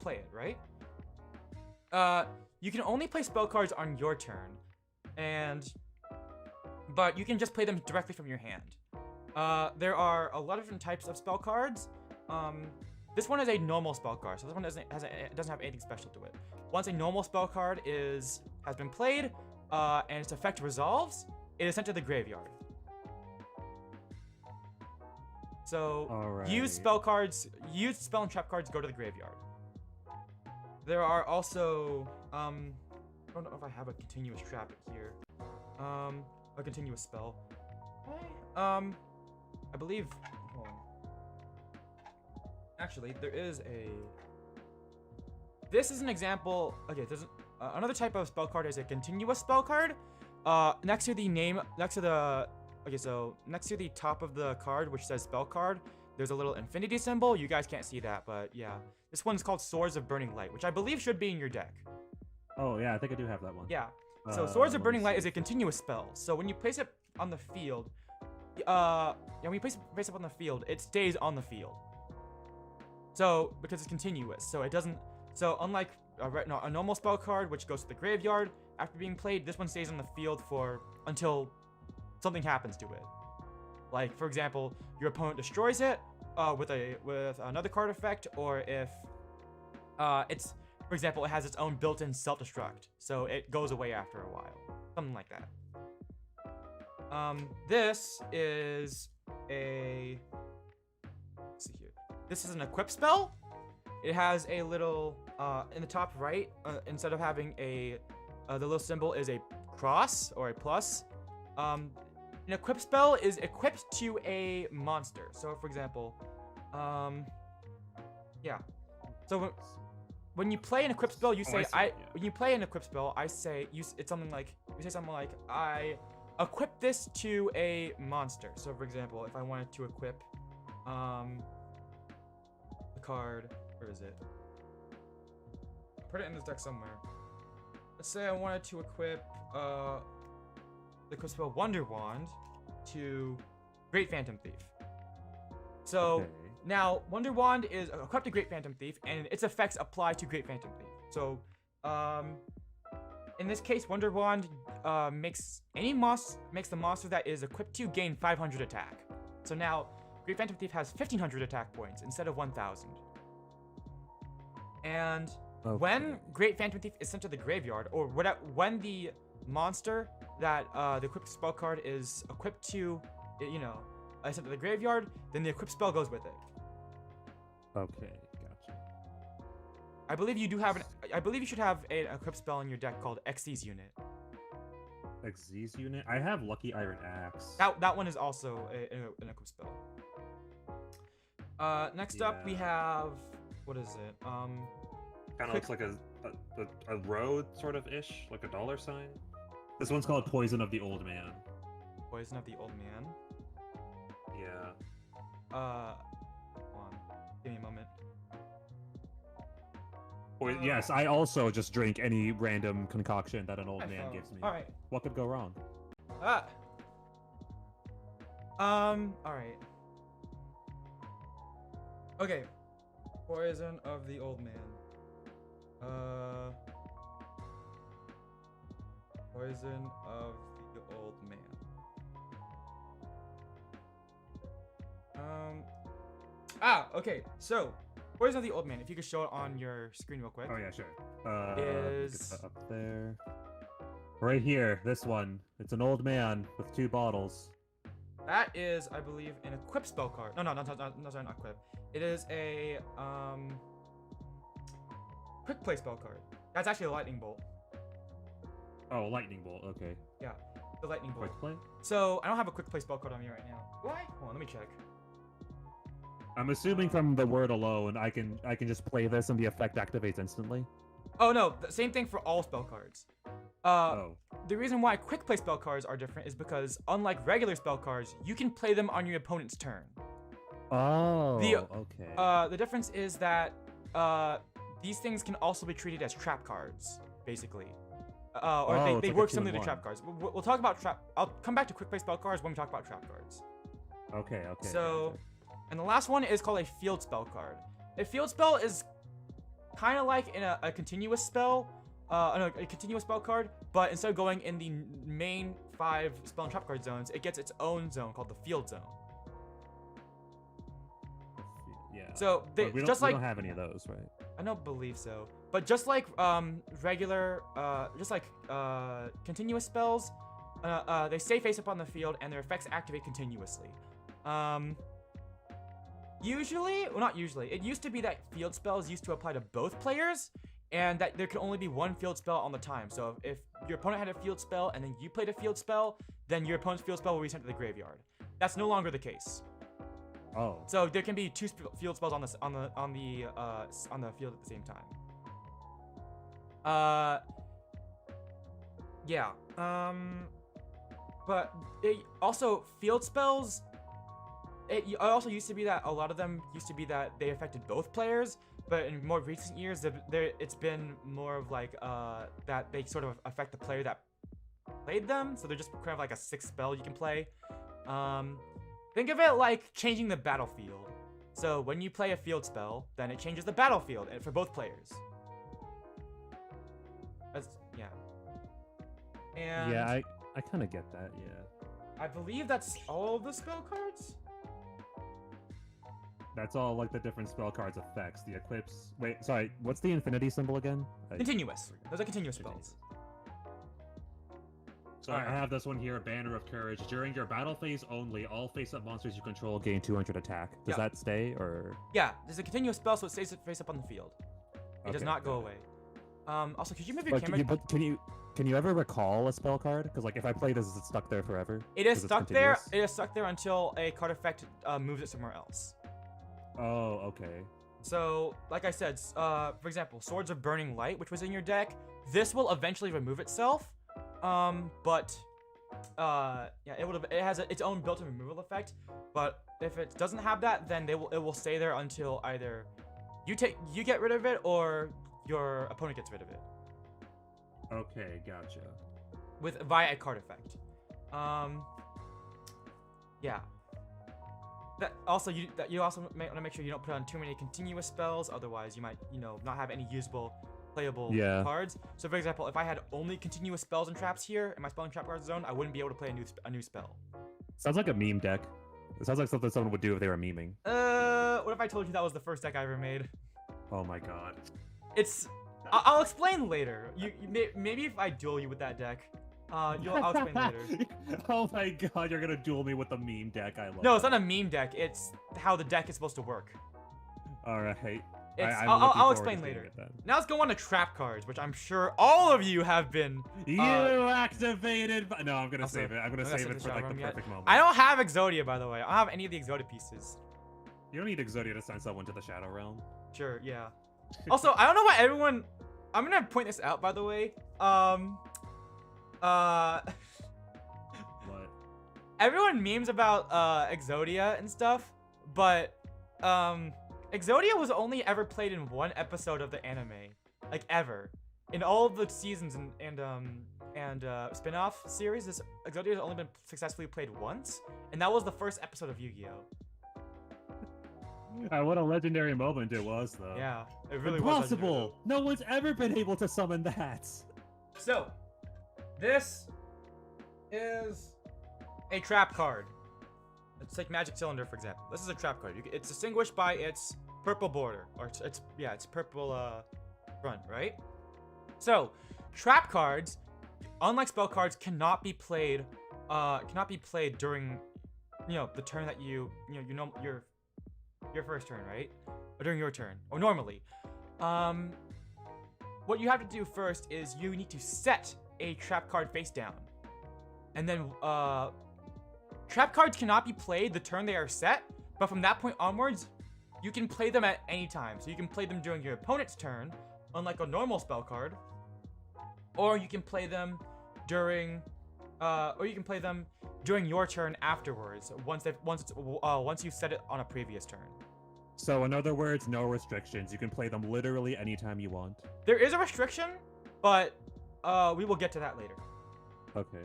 play it, right? You can only play spell cards on your turn, but you can just play them directly from your hand. There are a lot of different types of spell cards. This one is a normal spell card, so this one doesn't have anything special to it. Once a normal spell card has been played, and its effect resolves, it is sent to the graveyard. So used spell and trap cards go to the graveyard. There are also I don't know if I have a continuous trap here. A continuous spell. I believe. Hold on. Actually, there is a. This is an example. Okay, there's another type of spell card is a continuous spell card. Next to the Okay, so next to the top of the card, which says spell card, there's a little infinity symbol. You guys can't see that, but yeah. This one's called Swords of Burning Light, which I believe should be in your deck. Oh, yeah, I think I do have that one. Yeah. So Swords of Burning Light is a continuous spell. So when you place it on the field, when you place it on the field, it stays on the field. So, because it's continuous. So it doesn't, so unlike a normal spell card, which goes to the graveyard after being played, this one stays on the field until something happens to it. Like, for example, your opponent destroys it with another card effect, or if for example, it has its own built-in self-destruct, so it goes away after a while. Something like that. This is let's see here. This is an equip spell. It has a little, in the top right, instead of having the little symbol is a cross or a plus. An equip spell is equipped to a monster. So, for example, yeah. So when you play an equip spell, you say when you play an equip spell, it's something like I equip this to a monster. So, for example, if I wanted to equip the card, where is it? Put it in this deck somewhere. Let's say I wanted to equip the equip spell Wonder Wand to Great Phantom Thief. So now Wonder Wand is equipped to Great Phantom Thief, and its effects apply to Great Phantom Thief. So in this case, Wonder Wand makes the monster that is equipped to gain 500 attack. So now Great Phantom Thief has 1500 attack points instead of 1000. And when Great Phantom Thief is sent to the graveyard, or when the monster that the equipped spell card is equipped to, sent to the graveyard, then the equipped spell goes with it. Okay, gotcha. I believe you should have an equipped spell in your deck called Xyz Unit. Xyz Unit? I have Lucky Iron Axe. That one is also an equipped spell. Next up we have, what is it? Kind of looks like a road sort of ish, like a dollar sign. This one's called Poison of the Old Man. Poison of the Old Man. Yeah. Hold on. Give me a moment. Yes, I also just drink any random concoction that an old man gives me. Alright. What could go wrong? Alright. Okay. Poison of the Old Man. Poison of the Old Man. Okay, so Poison of the Old Man, if you could show it on your screen real quick. Oh yeah, sure. Is up there. Right here, this one. It's an old man with 2 bottles. That is, I believe, an equip spell card. No, not equip. It is a quick play spell card. That's actually a lightning bolt. Oh, lightning bolt. Okay. Yeah, the lightning bolt. Quick play. So I don't have a quick play spell card on me right now. Why? Hold on, let me check. I'm assuming from the word alone, I can just play this and the effect activates instantly. Oh no, the same thing for all spell cards. The reason why quick play spell cards are different is because unlike regular spell cards, you can play them on your opponent's turn. Oh, okay. The difference is that these things can also be treated as trap cards, basically. They work similar to trap cards. We'll talk about trap. I'll come back to quick play spell cards when we talk about trap cards. Okay. So, and the last one is called a field spell card. A field spell is kind of like in a continuous spell, a continuous spell card, but instead of going in the main 5 spell and trap card zones, it gets its own zone called the field zone. Yeah. So we don't have any of those, right? I don't believe so. But just like continuous spells, they stay face up on the field and their effects activate continuously. Usually, well, not usually. It used to be that field spells used to apply to both players, and that there could only be one field spell on the time. So if your opponent had a field spell and then you played a field spell, then your opponent's field spell will be sent to the graveyard. That's no longer the case. Oh. So there can be 2 field spells on the field at the same time. Yeah. But it also field spells. It also used to be that a lot of them used to be that they affected both players, but in more recent years, it's been more of like that they sort of affect the player that played them. So they're just kind of like a 6th spell you can play. Think of it like changing the battlefield. So when you play a field spell, then it changes the battlefield for both players. Yeah. And yeah, I kind of get that. Yeah. I believe that's all of the spell cards. That's all like the different spell cards effects. The Eclipse. Wait, sorry. What's the infinity symbol again? Continuous. Those are continuous spells. So I have this one here, Banner of Courage. During your battle phase only, all face-up monsters you control gain 200 attack. Does that stay, or? Yeah, there's a continuous spell, so it stays face-up on the field. It does not go away. Also, could you move your camera? Can you ever recall a spell card? Because like if I play this, is it stuck there forever? It is stuck there. It is stuck there until a card effect moves it somewhere else. Oh, okay. So, like I said, for example, Swords of Burning Light, which was in your deck, this will eventually remove itself. But yeah, it has its own built-in removal effect. But if it doesn't have that, then it will stay there until either you get rid of it or your opponent gets rid of it. Okay, gotcha. Via a card effect. Yeah. You also want to make sure you don't put on too many continuous spells, otherwise you might, not have any usable, playable cards. So for example, if I had only continuous spells and traps here in my spell and trap card zone, I wouldn't be able to play a new spell. Sounds like a meme deck. It sounds like something someone would do if they were memeing. What if I told you that was the first deck I ever made? Oh my god. I'll explain later. Maybe if I duel you with that deck. I'll explain later. Oh my god, you're gonna duel me with the meme deck. I love No, it's not a meme deck. It's how the deck is supposed to work. Alright. I'll explain later. Now let's go on to trap cards, which I'm sure all of you have been. You activated. No, I'm gonna save it. I'm gonna save it for like the perfect moment. I don't have Exodia, by the way. I don't have any of the Exodia pieces. You don't need Exodia to send someone to the Shadow Realm. Sure, yeah. Also, I don't know why everyone. I'm gonna point this out, by the way. What? Everyone memes about Exodia and stuff, but Exodia was only ever played in one episode of the anime, like ever. In all of the seasons and spin-off series, Exodia has only been successfully played once, and that was the first episode of Yu-Gi-Oh! What a legendary moment it was, though. Yeah, it really was. Impossible! No one's ever been able to summon that. So, this is a trap card. Let's take Magic Cylinder, for example. This is a trap card. It's distinguished by its purple border, or its purple front, right? So, trap cards, unlike spell cards, cannot be played during, the turn that your first turn, right? Or during your turn, or normally. What you have to do first is you need to set a trap card face down, and then trap cards cannot be played the turn they are set, but from that point onwards, you can play them at any time. So you can play them during your opponent's turn, unlike a normal spell card, or you can play them during your turn afterwards. Once you set it on a previous turn. So in other words, no restrictions. You can play them literally anytime you want. There is a restriction, but we will get to that later. Okay.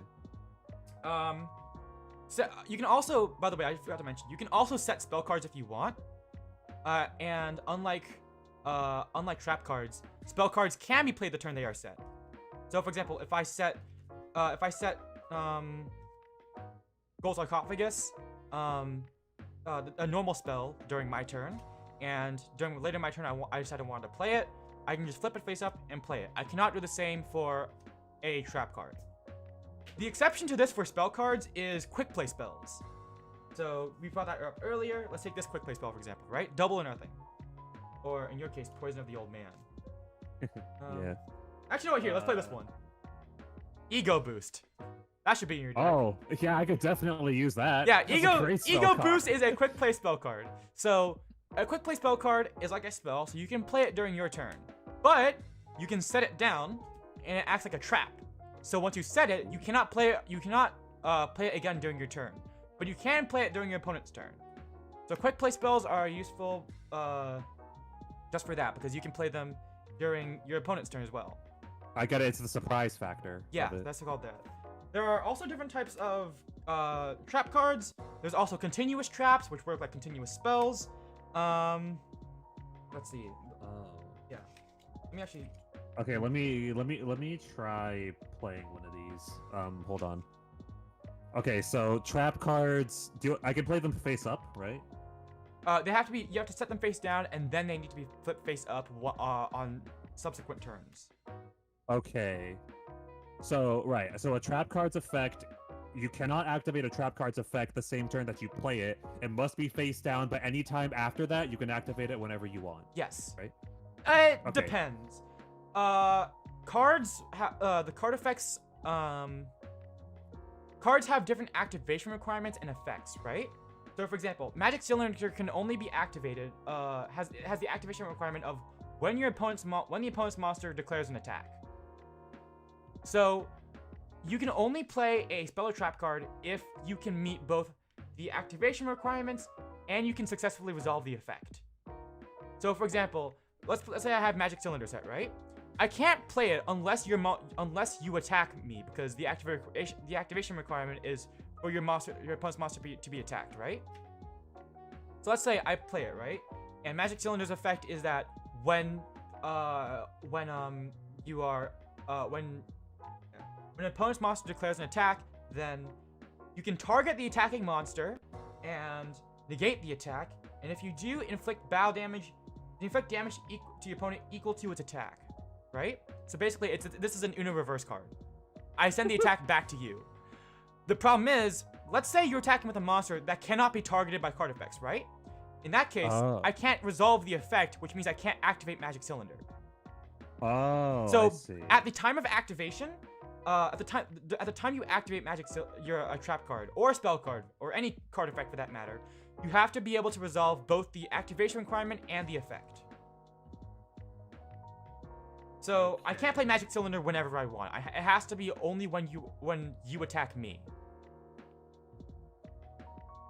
So you can also, by the way, I forgot to mention, you can also set spell cards if you want. And unlike trap cards, spell cards can be played the turn they are set. So for example, if I set Gold Sarcophagus, a normal spell during my turn, and later in my turn I decided I wanted to play it, I can just flip it face up and play it. I cannot do the same for a trap card. The exception to this for spell cards is quick play spells. So we brought that up earlier. Let's take this quick play spell, for example, right? Double or nothing. Or in your case, Poison of the Old Man. Yeah. Actually, no, here, let's play this one. Ego Boost. That should be in your deck. Oh, yeah, I could definitely use that. Yeah, Ego Boost is a quick play spell card. So a quick play spell card is like a spell, so you can play it during your turn. But you can set it down, and it acts like a trap. So once you set it, you cannot play it. You cannot play it again during your turn, but you can play it during your opponent's turn. So quick play spells are useful just for that, because you can play them during your opponent's turn as well. I get it. It's the surprise factor. Yeah, that's called that. There are also different types of trap cards. There's also continuous traps, which work like continuous spells. Let's see. Yeah. Let me actually. Okay, let me try playing one of these. Hold on. Okay, so trap cards. I can play them face up, right? They have to be. You have to set them face down, and then they need to be flipped face up on subsequent turns. Okay. So right. So a trap card's effect. You cannot activate a trap card's effect the same turn that you play it. It must be face down, but anytime after that, you can activate it whenever you want. Yes. Right? It depends. Cards the card effects cards have different activation requirements and effects, right? So for example, Magic Cylinder can only be activated has the activation requirement of when the opponent's monster declares an attack. So you can only play a spell or trap card if you can meet both the activation requirements and you can successfully resolve the effect. So for example, let's say I have Magic Cylinder set, right? I can't play it unless you attack me, because the activation requirement is for your opponent's monster to be attacked, right? So let's say I play it, right? And Magic Cylinder's effect is that when an opponent's monster declares an attack, then you can target the attacking monster and negate the attack, and if you do, inflict damage to your opponent equal to its attack, right? So basically, this is an Uno reverse card. I send the attack back to you. The problem is, let's say you're attacking with a monster that cannot be targeted by card effects, right? In that case, I can't resolve the effect, which means I can't activate Magic Cylinder. Oh, so I see. At the time of activation, at the time you activate a trap card or a spell card or any card effect for that matter, you have to be able to resolve both the activation requirement and the effect. So I can't play Magic Cylinder whenever I want. It has to be only when you attack me.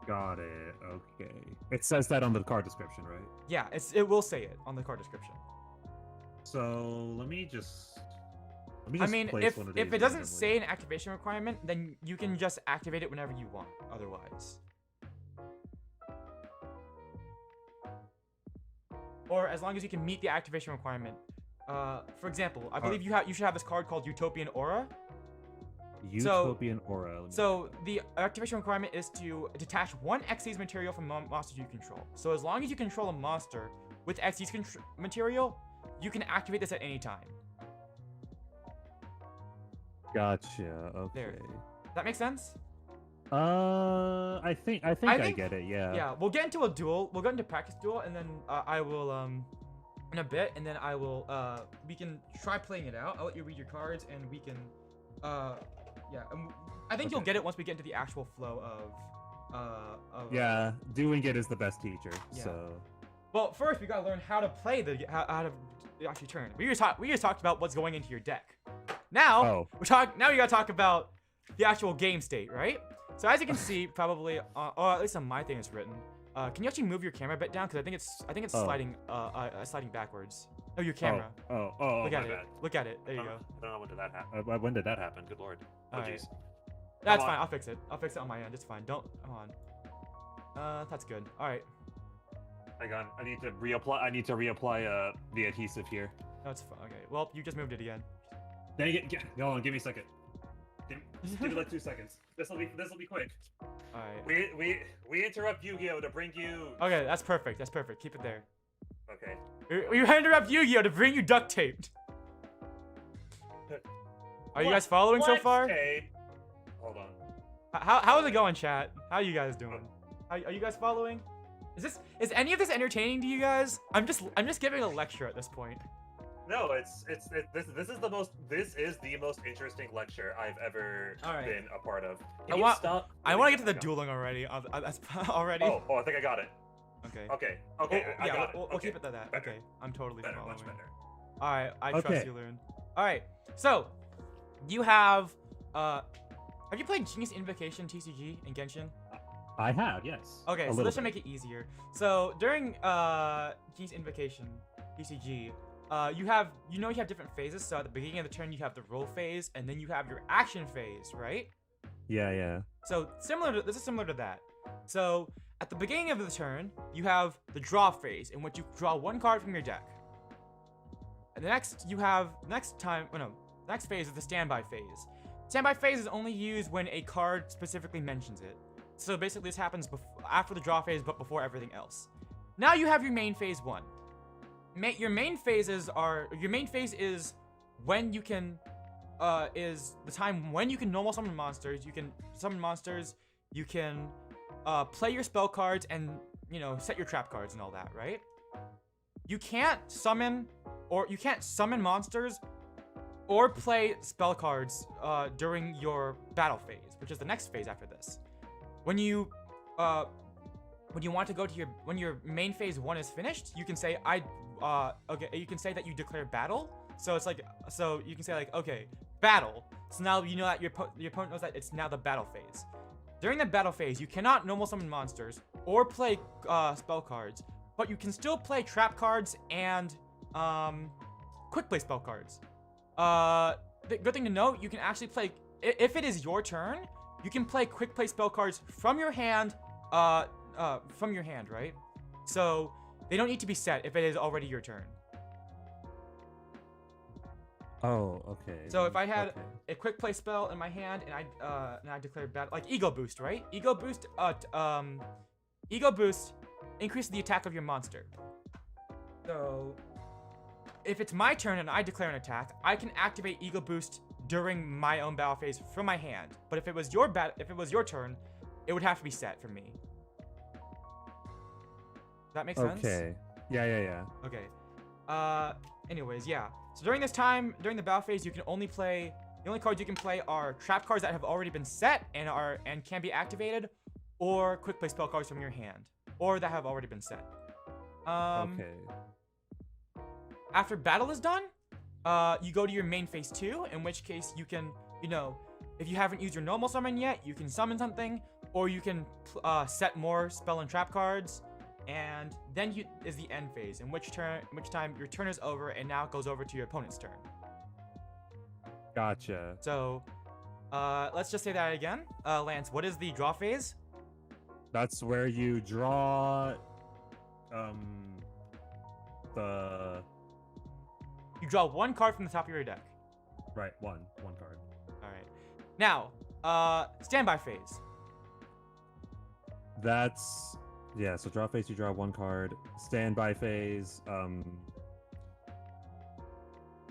Got it. Okay. It says that on the card description, right? Yeah, it will say it on the card description. So let me just I mean, if it doesn't say an activation requirement, then you can just activate it whenever you want. Otherwise, or as long as you can meet the activation requirement. For example, I believe you should have this card called Utopian Aura. Utopian Aura. So the activation requirement is to detach one Xyz material from monsters you control. So as long as you control a monster with Xyz material, you can activate this at any time. Gotcha. Okay. There. Does that make sense? I think I get it. Yeah. Yeah. We'll get into a duel. We'll get into practice duel, and then I will in a bit, and then I will we can try playing it out. I'll let you read your cards, and we can yeah. I think you'll get it once we get into the actual flow of yeah. Doing it is the best teacher. Yeah. So. Well, first we gotta learn how to play how to actually turn. We just talked about what's going into your deck. Now now we gotta talk about the actual game state, right? So as you can see, probably, or at least on my thing it's written. Can you actually move your camera a bit down? Because I think it's sliding sliding backwards. Oh, your camera. Look at it. Bad. Look at it. There you go. I don't know when did that happen. When did that happen? Good lord. Oh jeez. That's fine. I'll fix it. I'll fix it on my end. It's fine. Come on. That's good. All right. Hang on. I need to reapply the adhesive here. That's fine. Okay. Well, you just moved it again. Dang it! Hold on. Give me a second. Just give me like 2 seconds. This will be quick. All right. We interrupt Yu-Gi-Oh to bring you. Okay, that's perfect. That's perfect. Keep it there. Okay. We interrupt Yu-Gi-Oh to bring you duct taped. Are you guys following so far? Hold on. How is it going, chat? How are you guys doing? Are you guys following? Is any of this entertaining to you guys? I'm just giving a lecture at this point. No, this is the most interesting lecture I've ever been a part of. I want to get to the dueling already. Already. Oh, I think I got it. Okay. I got it. We'll keep it to that. Better. Okay, I'm totally following. Much better. All right, I trust you, Loon. All right, so you have Have you played Genius Invocation TCG in Genshin? I have, yes. Okay, so this should make it easier. So during Genius Invocation TCG, you have different phases. So at the beginning of the turn, you have the roll phase, and then you have your action phase, right? Yeah. So this is similar to that. So at the beginning of the turn, you have the draw phase, in which you draw one card from your deck. And the next phase is the standby phase. Standby phase is only used when a card specifically mentions it. So basically, this happens after the draw phase, but before everything else. Now you have your main phase 1. Your main phase is when you can, is the time when you can normal summon monsters. You can summon monsters. You can play your spell cards and set your trap cards and all that, right? You can't summon monsters or play spell cards during your battle phase, which is the next phase after this. When you want to go to when your main phase 1 is finished, you can say you can say that you declare battle. So it's like, so you can say like, okay, battle. So now you know that your opponent knows that it's now the battle phase. During the battle phase, you cannot normal summon monsters or play spell cards, but you can still play trap cards and quick play spell cards. The good thing to note, you can actually play, if it is your turn, you can play quick play spell cards from your hand, right? So they don't need to be set if it is already your turn. Oh, okay. So if I had a quick play spell in my hand and I declared battle, like Ego Boost, right? Ego Boost increases the attack of your monster. So if it's my turn and I declare an attack, I can activate Ego Boost during my own battle phase from my hand. But if it was your turn, it would have to be set for me. Does that make sense? Okay. Yeah. Okay. Anyways, yeah. So during this time, during the battle phase, the only cards you can play are trap cards that have already been set and can be activated, or quick play spell cards from your hand, or that have already been set. Okay. After battle is done, you go to your main phase 2, in which case you can, if you haven't used your normal summon yet, you can summon something, or you can set more spell and trap cards, and then is the end phase, in which time your turn is over, and now it goes over to your opponent's turn. Gotcha. So, let's just say that again. Lance, what is the draw phase? That's where you draw, You draw one card from the top of your deck. Right, one card. All right. Now, standby phase. That's, yeah, so draw phase, you draw one card. Standby phase,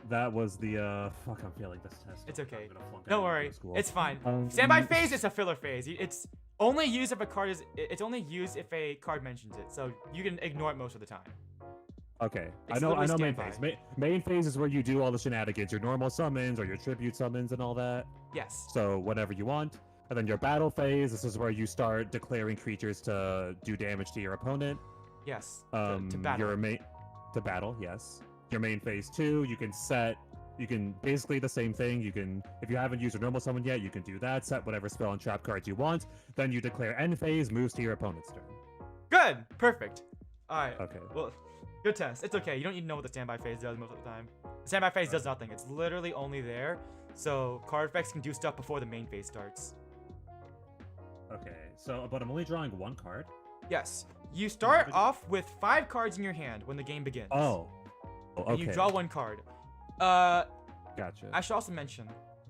that was the, fuck, I'm failing this test. It's okay. Don't worry. It's fine. Standby phase is a filler phase. It's only used if it's only used if a card mentions it, so you can ignore it most of the time. Okay, I know main phase. Main phase is where you do all the shenanigans, your normal summons or your tribute summons and all that. Yes. So whatever you want. And then your battle phase, this is where you start declaring creatures to do damage to your opponent. Yes. To battle. To battle, yes. Your main phase 2, you can basically the same thing. You can, if you haven't used your normal summon yet, you can do that, set whatever spell and trap cards you want. Then you declare end phase, moves to your opponent's turn. Good. Perfect. All right. Okay. Well, good test. It's okay. You don't need to know what the standby phase does most of the time. The standby phase does nothing. It's literally only there, so card effects can do stuff before the main phase starts. Okay. So, but I'm only drawing one card? Yes. You start off with 5 cards in your hand when the game begins. Oh. Okay. And you draw one card. Gotcha. I should also mention,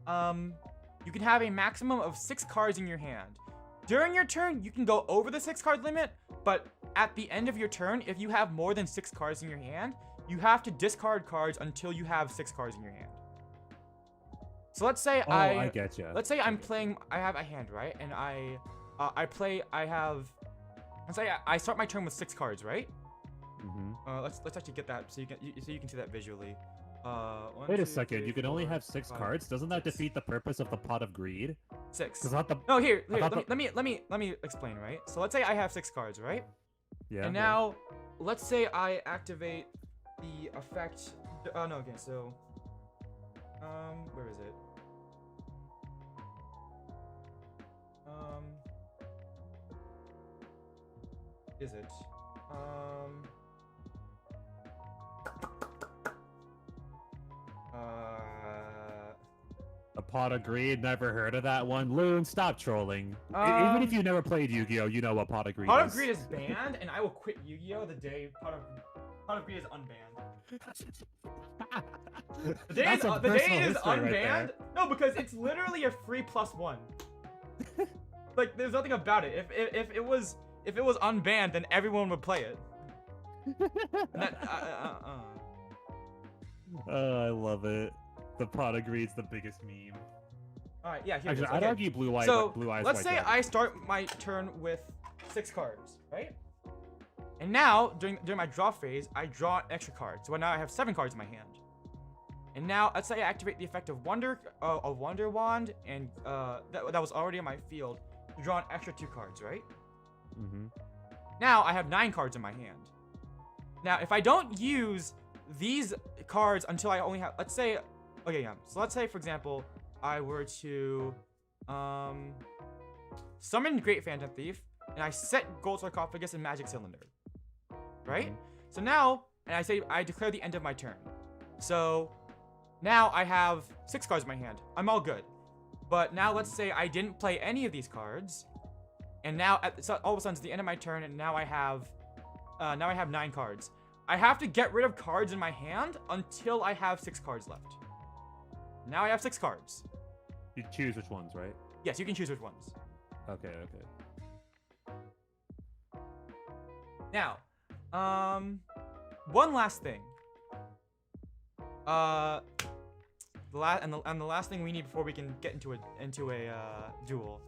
you can have a maximum of 6 cards in your hand. During your turn, you can go over the 6 card limit, but at the end of your turn, if you have more than 6 cards in your hand, you have to discard cards until you have 6 cards in your hand. So let's say I get you. Let's say I'm playing, I have a hand, right? And let's say I start my turn with 6 cards, right? Mm-hmm. Let's actually get that so you can see that visually. Wait a second, you can only have 6 cards? Doesn't that defeat the purpose of the Pot of Greed? 6. No, here, let me explain, right? So let's say I have 6 cards, right? Yeah. And now, let's say I activate the effect. No, okay, so, where is it? is it? A pot of greed, never heard of that one. Loon, stop trolling. Even if you never played Yu-Gi-Oh, you know what pot of greed is. Pot of greed is banned, and I will quit Yu-Gi-Oh the day pot of greed is unbanned. The day it is unbanned? Right, no, because it's literally a free +1. Like, there's nothing about it. If it was unbanned, then everyone would play it. I love it. The pot of greed's the biggest meme. All right, yeah. Actually, I'd argue blue eyes. So blue eyes. Let's say I start my turn with 6 cards, right? And now during my draw phase, I draw an extra card. So now I have 7 cards in my hand. And now let's say I activate the effect of Wonder Wand, and that was already in my field to draw an extra 2 cards, right? Mm-hmm. Now I have 9 cards in my hand. Now if I don't use these cards until I only have, let's say, okay, yeah. So let's say, for example, I were to summon Great Phantom Thief, and I set Gold Sarcophagus and Magic Cylinder, right? Mm-hmm. So now, and I declare the end of my turn. So now I have 6 cards in my hand. I'm all good. But now let's say I didn't play any of these cards, and now so all of a sudden it's the end of my turn, and now I have 9 cards. I have to get rid of cards in my hand until I have 6 cards left. Now I have 6 cards. You choose which ones, right? Yes, you can choose which ones. Okay. Now, one last thing. The last thing we need before we can get into a duel.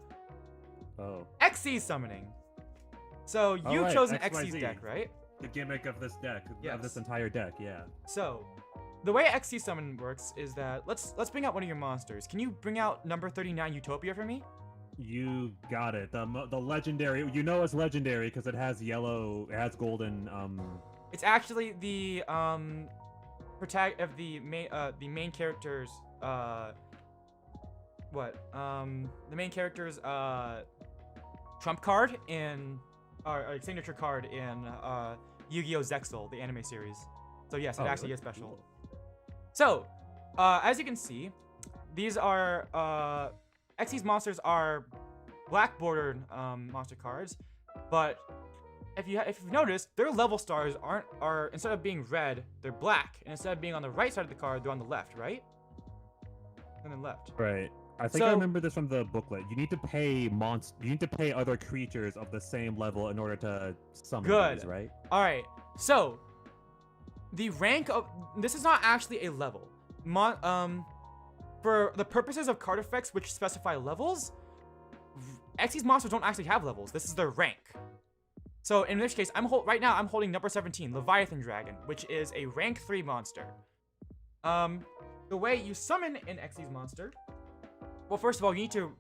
Oh. Xyz summoning. So you chose an Xyz deck, right? The gimmick of this deck, yes. Of this entire deck, yeah. So, the way Xyz summon works is that let's bring out one of your monsters. Can you bring out number 39 Utopia for me? You got it. The legendary. You know it's legendary because it has yellow. It has golden. It's actually the the main character's the main character's trump card in or signature card in Yu-Gi-Oh! Zexal, the anime series. So yes, it actually is special. Cool. So, as you can see, these are Xyz monsters are black bordered monster cards, but if you've noticed, their level stars are instead of being red, they're black, and instead of being on the right side of the card, they're on the left, right? And then left. Right. I think I remember this from the booklet. You need to pay other creatures of the same level in order to summon these, right? All right. So, the rank of this is not actually a level. For the purposes of card effects which specify levels, Xyz monsters don't actually have levels. This is their rank. So in this case, right now I'm holding number 17, Leviathan Dragon, which is a rank 3 monster. The way you summon an Xyz monster, well, first of all, you need to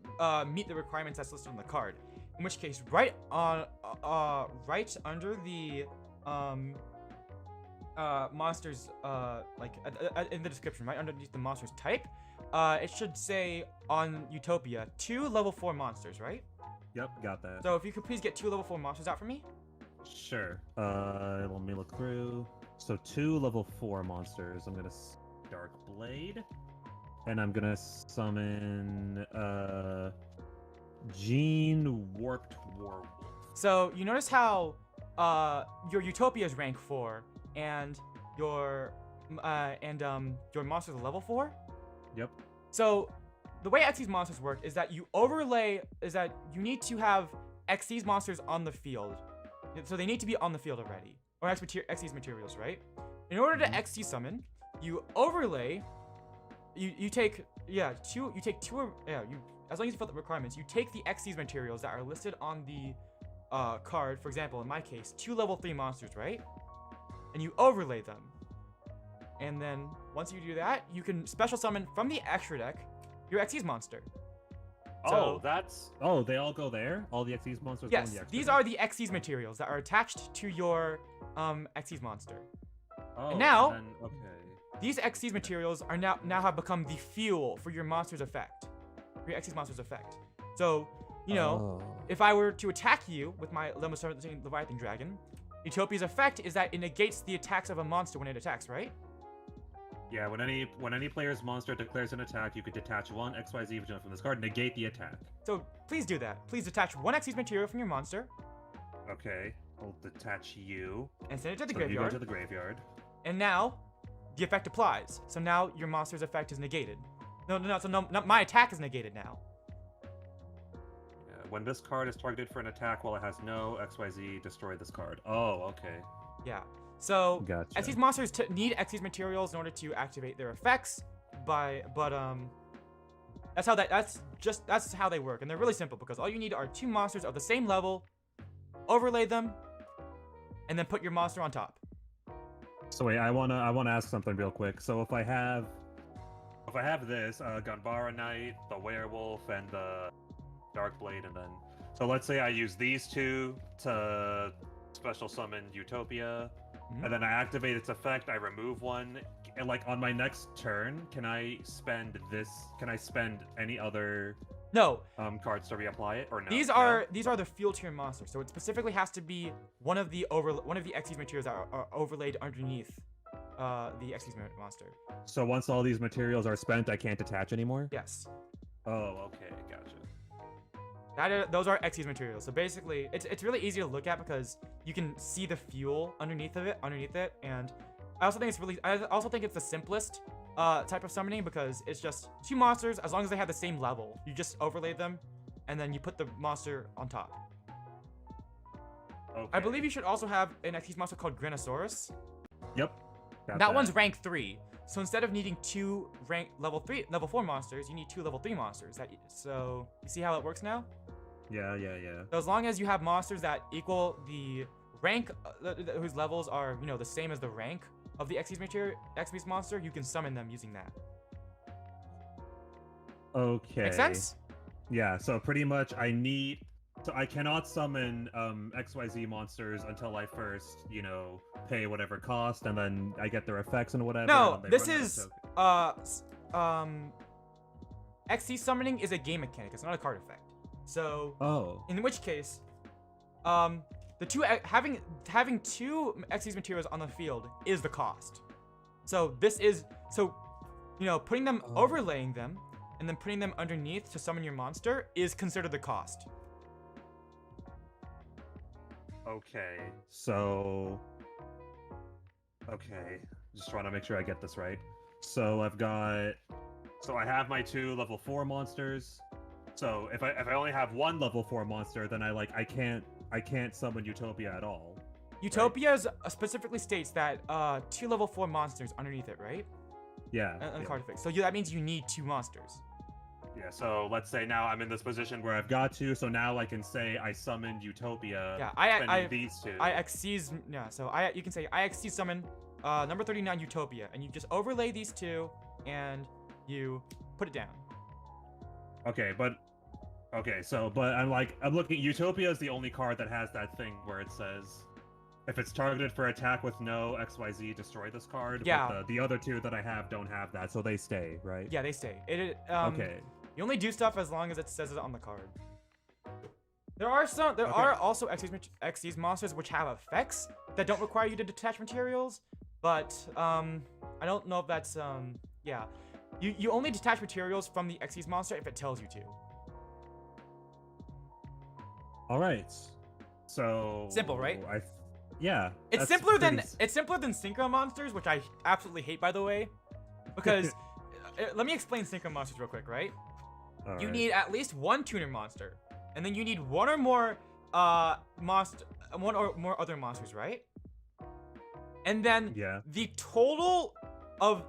meet the requirements that's listed on the card. In which case, right under the monsters, in the description, right underneath the monster's type, it should say on Utopia 2 level 4 monsters, right? Yep, got that. So if you could please get 2 level 4 monsters out for me. Sure. Let me look through. So 2 level 4 monsters. I'm gonna Dark Blade, and I'm gonna summon Gene Warped Warwolf. So you notice how your Utopia is rank 4, and your monsters are level 4. Yep. So the way Xyz monsters work is that you need to have Xyz monsters on the field. So they need to be on the field already, or Xyz materials, right? In order to Xyz summon, you overlay. You take two. As long as you fill the requirements, you take the Xyz materials that are listed on the card. For example, in my case, 2 level 3 monsters, right? And you overlay them. And then once you do that, you can special summon from the extra deck your Xyz monster. They all go there? All the Xyz monsters go in the extra these deck? are the Xyz materials that are attached to your Xyz monster. Oh, and now, okay. These Xyz materials are now have become the fuel for your monster's effect. For your Xyz monster's effect. So you know, if I were to attack you with my level 17 Leviathan Dragon, Utopia's effect is that it negates the attacks of a monster when it attacks, right? Yeah, when any player's monster declares an attack, you can detach one XYZ vigilance from this card, negate the attack. So please do that. Please detach one XYZ material from your monster. Okay, I'll detach you. And send it to the so graveyard. You go to the graveyard. And now, the effect applies. So now your monster's effect is negated. No, my attack is negated now. When this card is targeted for an attack while it has no XYZ, destroy this card. Oh, okay. Yeah. So, gotcha. Xyz monsters need Xyz materials in order to activate their effects, that's how they work, and they're really simple because all you need are two monsters of the same level, overlay them, and then put your monster on top. So wait, I wanna ask something real quick. So if I have this Ganbara Knight, the Werewolf, and the Darkblade, and then let's say I use these two to special summon Utopia. And then I activate its effect, I remove one, and like on my next turn, can I spend any other cards to reapply it, or no? These are the fuel tier monsters, so it specifically has to be one of the Xyz materials that are overlaid underneath the Xyz monster. So once all these materials are spent, I can't attach anymore? Yes. Oh, okay, gotcha. Those are Xyz materials. So basically, it's really easy to look at because you can see the fuel underneath it, and I also think it's the simplest type of summoning because it's just two monsters as long as they have the same level. You just overlay them, and then you put the monster on top. Okay. I believe you should also have an Xyz monster called Granosaurus. Yep. That one's rank 3. So instead of needing two level 4 monsters, you need two level 3 monsters. So you see how it works now? Yeah. So as long as you have monsters that equal the rank, whose levels are, the same as the rank of the Xyz monster, you can summon them using that. Okay. Make sense? Yeah, so pretty much I cannot summon XYZ monsters until I first, pay whatever cost, and then I get their effects and whatever. No, this is XC summoning is a game mechanic. It's not a card effect. So, in which case, having two Xyz materials on the field is the cost. So putting them, overlaying them, and then putting them underneath to summon your monster is considered the cost. Okay, just trying to make sure I get this right. So I have my two level 4 monsters. So if I only have one level 4 monster, then I can't summon Utopia at all. Utopia specifically states that two level 4 monsters underneath it, right? Yeah. And card effect. So that means you need two monsters. Yeah, so let's say now I'm in this position where I've got to, so now I can say I summoned Utopia. Yeah, these two. You can say I XC summon number 39 Utopia, and you just overlay these two, and you put it down. But I'm looking. Utopia is the only card that has that thing where it says, if it's targeted for attack with no XYZ, destroy this card. Yeah. But the other two that I have don't have that, so they stay, right? Yeah, they stay. Okay. You only do stuff as long as it says it on the card. There are also Xyz monsters which have effects that don't require you to detach materials, but I don't know if that's yeah. You only detach materials from the Xyz monster if it tells you to. All right. So simple, right? Yeah. It's simpler than synchro monsters, which I absolutely hate, by the way, because let me explain synchro monsters real quick, right? You need at least one tuner monster, and then you need one or more other monsters, right? And then the total of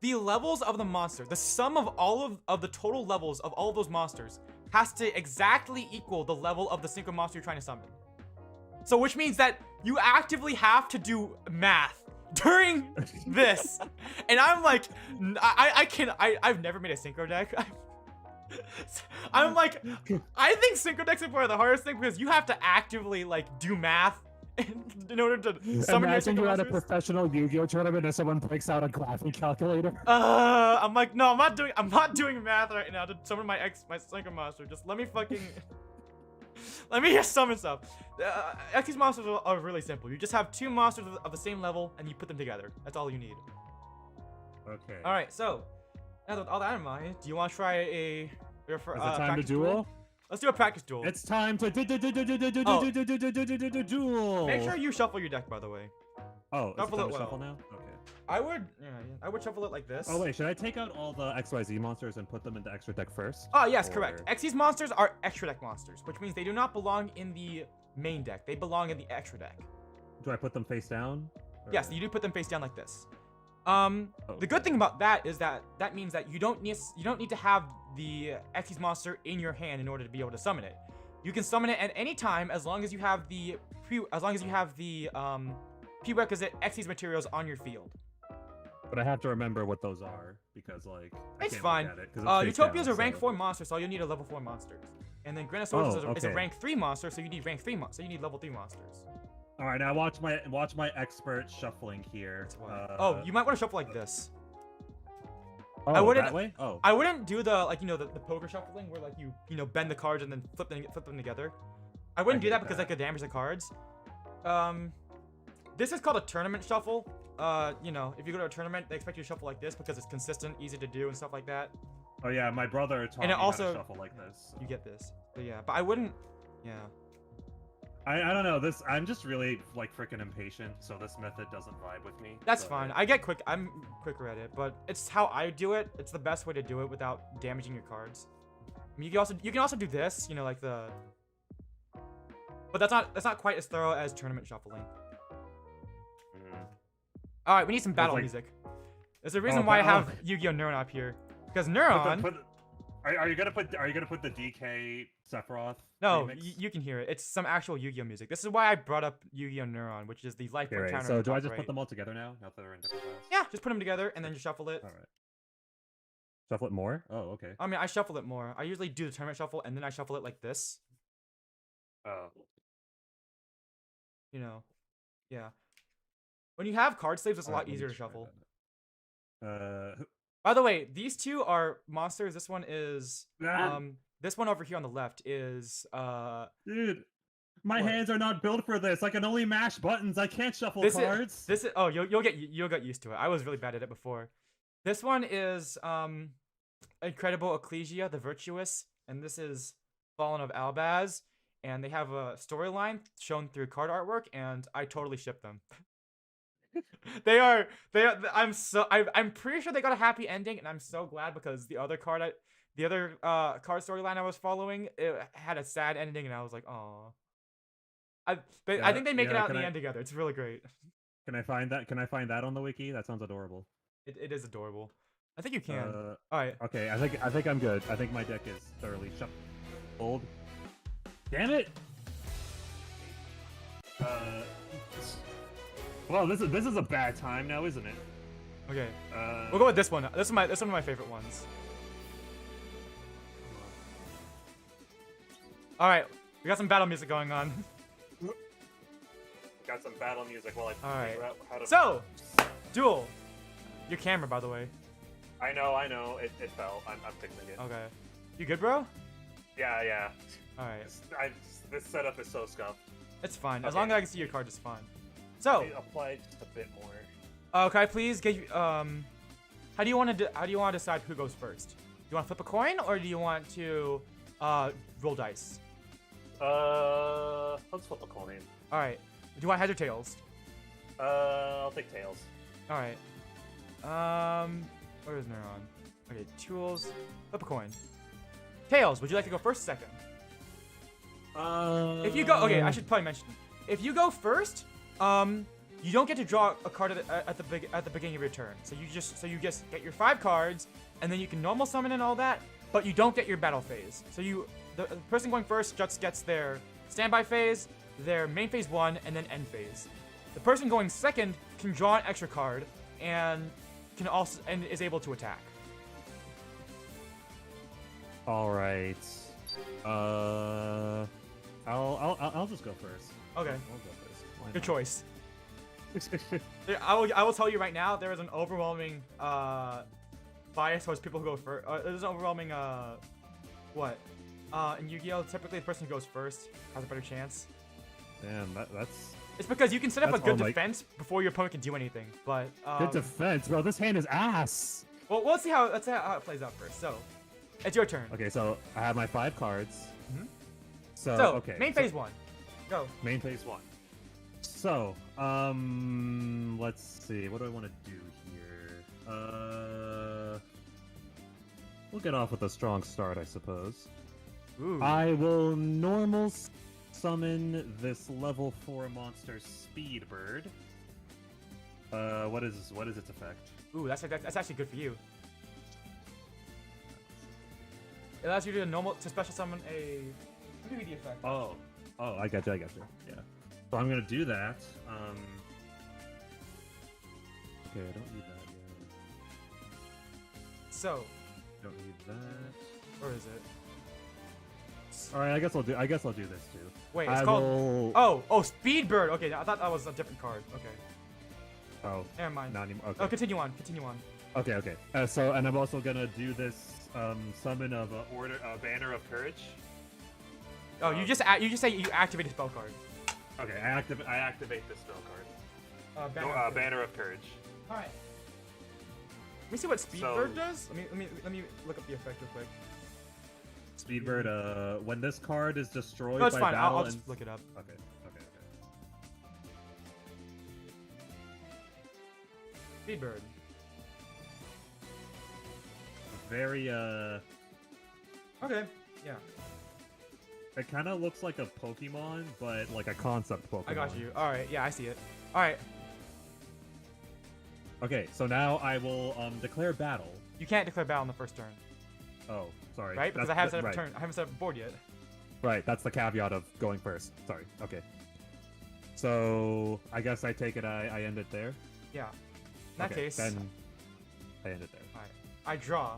the levels of the monster, the sum of all of the total levels of all of those monsters has to exactly equal the level of the synchro monster you're trying to summon. So which means that you actively have to do math during this. And I'm like, I've never made a synchro deck. I'm like, I think synchro decks are probably the hardest thing because you have to actively do math in order to summon your Imagine second you're at a monsters. professional Yu-Gi-Oh tournament and someone breaks out a graphing calculator. I'm like, no, I'm not doing math right now to summon my second monster. Just let me fucking let me just summon stuff. Xyz monsters are really simple. You just have 2 monsters of the same level and you put them together. That's all you need. Okay. All right, so now with all that in mind, do you want to try a? Is it time to duel? Let's do a practice duel. It's time to duel. Make sure you shuffle your deck, by the way. Oh, shuffle it well. Shuffle now? Okay. I would shuffle it like this. Oh wait, should I take out all the XYZ monsters and put them into extra deck first? Oh yes, correct. Xyz monsters are extra deck monsters, which means they do not belong in the main deck. They belong in the extra deck. Do I put them face down? Or... Yes, you do put them face down like this. The good thing about that is that means that you don't need to have the Xyz monster in your hand in order to be able to summon it. You can summon it at any time as long as you have the prerequisite Xyz materials on your field. But I have to remember what those are because like it's fine. Utopia's a rank 4 monster, so you'll need a level 4 monsters. And then Granosaurus is a rank 3 monster, so you need rank 3 so you need level 3 monsters. All right, now watch my expert shuffling here. Oh, you might want to shuffle like this. Oh, I wouldn't. That way? Oh. I wouldn't do the the poker shuffling where like you bend the cards and then flip them together. I wouldn't do that because that could damage the cards. This is called a tournament shuffle. If you go to a tournament, they expect you to shuffle like this because it's consistent, easy to do, and stuff like that. Oh yeah, my brother taught me how to shuffle like this. So. You get this. But yeah, but I wouldn't. Yeah. I don't know, I'm just really like freaking impatient, so this method doesn't vibe with me. That's fine. I'm quicker at it, but it's how I do it. It's the best way to do it without damaging your cards. I mean, you can also do this, like the. But that's not quite as thorough as tournament shuffling. All right, we need some battle music. There's a reason why I have Yu-Gi-Oh! Neuron up here, because Neuron. Are you gonna put the DK Sephiroth? No, you can hear it. It's some actual Yu-Gi-Oh music. This is why I brought up Yu-Gi-Oh Neuron, which is the life point counter. So do I just put them all together now? Now that they're in different files? Yeah, just put them together and then just shuffle it. All right. Shuffle it more? Oh, okay. I mean, I shuffle it more. I usually do the tournament shuffle and then I shuffle it like this. Oh. Yeah. When you have card slaves, it's a lot easier to shuffle. By the way, these two are monsters. This one is this one over here on the left is Dude, my hands are not built for this. I can only mash buttons. I can't shuffle cards. You'll get used to it. I was really bad at it before. This one is Incredible Ecclesia, the Virtuous, and this is Fallen of Albaz, and they have a storyline shown through card artwork, and I totally ship them. I'm pretty sure they got a happy ending, and I'm so glad because the other card storyline I was following, it had a sad ending, and I was like, oh. I think they make it out in the end together. It's really great. Can I find that? Can I find that on the wiki? That sounds adorable. It is adorable. I think you can. All right. Okay. I think I'm good. I think my deck is thoroughly shuffled. Damn it. Well, this is a bad time now, isn't it? Okay. We'll go with this one. This is one of my favorite ones. All right, we got some battle music going on. Got some battle music while I figure out how to. So, Duel. Your camera, by the way. I know. It fell. I'm fixing it. Okay. You good, bro? Yeah. All right. This setup is so scuffed. It's fine. As long as I can see your card, it's fine. So. Apply just a bit more. Can I please get you? How do you want to decide who goes first? Do you want to flip a coin, or do you want to roll dice? Let's flip a coin. All right. Do you want heads or tails? I'll take tails. All right. Where is Neuron? Okay, tools. Flip a coin. Tails. Would you like to go first, or second? If you go, okay, I should probably mention. If you go first, you don't get to draw a card at the beginning of your turn. So you just get your 5 cards, and then you can normal summon and all that, but you don't get your battle phase. So the person going first just gets their standby phase, their main phase 1, and then end phase. The person going second can draw an extra card and is able to attack. All right. I'll just go first. Okay. I'll go first. Good choice. I will tell you right now, there is an overwhelming bias towards people who go first. There's an overwhelming what? In Yu-Gi-Oh, typically the person who goes first has a better chance. Damn, that's. It's because you can set up a good defense before your opponent can do anything. But good defense, bro. This hand is ass. Well, let's see how it plays out first. So, it's your turn. Okay, so I have my 5 cards. Mm-hmm. So okay. Main phase 1. Go. Main phase 1. So, let's see. What do I want to do here? We'll get off with a strong start, I suppose. Ooh. I will normal summon this level 4 monster Speedbird. What is its effect? Ooh, that's actually good for you. It allows you to special summon a D-D-D effect. Oh, I got you. Yeah. So I'm gonna do that. Okay, I don't need that yet. So. Don't need that. Or is it? All right, I guess I'll do this too. Wait, it's called. Oh, Speedbird. Okay, I thought that was a different card. Okay. Oh. Never mind. Not anymore. Okay. Oh, continue on. Okay. So, and I'm also gonna do this summon of Banner of Courage. Oh, you just say you activate a spell card. Okay, I activate the spell card. Banner of Courage. All right. Let me see what Speedbird does. Let me look up the effect real quick. Speedbird. When this card is destroyed no, it's by fine. battle, I'll just look it up. Okay. Speedbird. Very Okay. Yeah. It kind of looks like a Pokemon, but like a concept Pokemon. I got you. All right. Yeah, I see it. All right. Okay, so now I will declare battle. You can't declare battle on the first turn. Oh, sorry. Right? Because I haven't set up a turn. I haven't set up a board yet. Right, that's the caveat of going first. Sorry. Okay. So I guess I take it I end it there. Yeah. In that case, then I end it there. All right. I draw.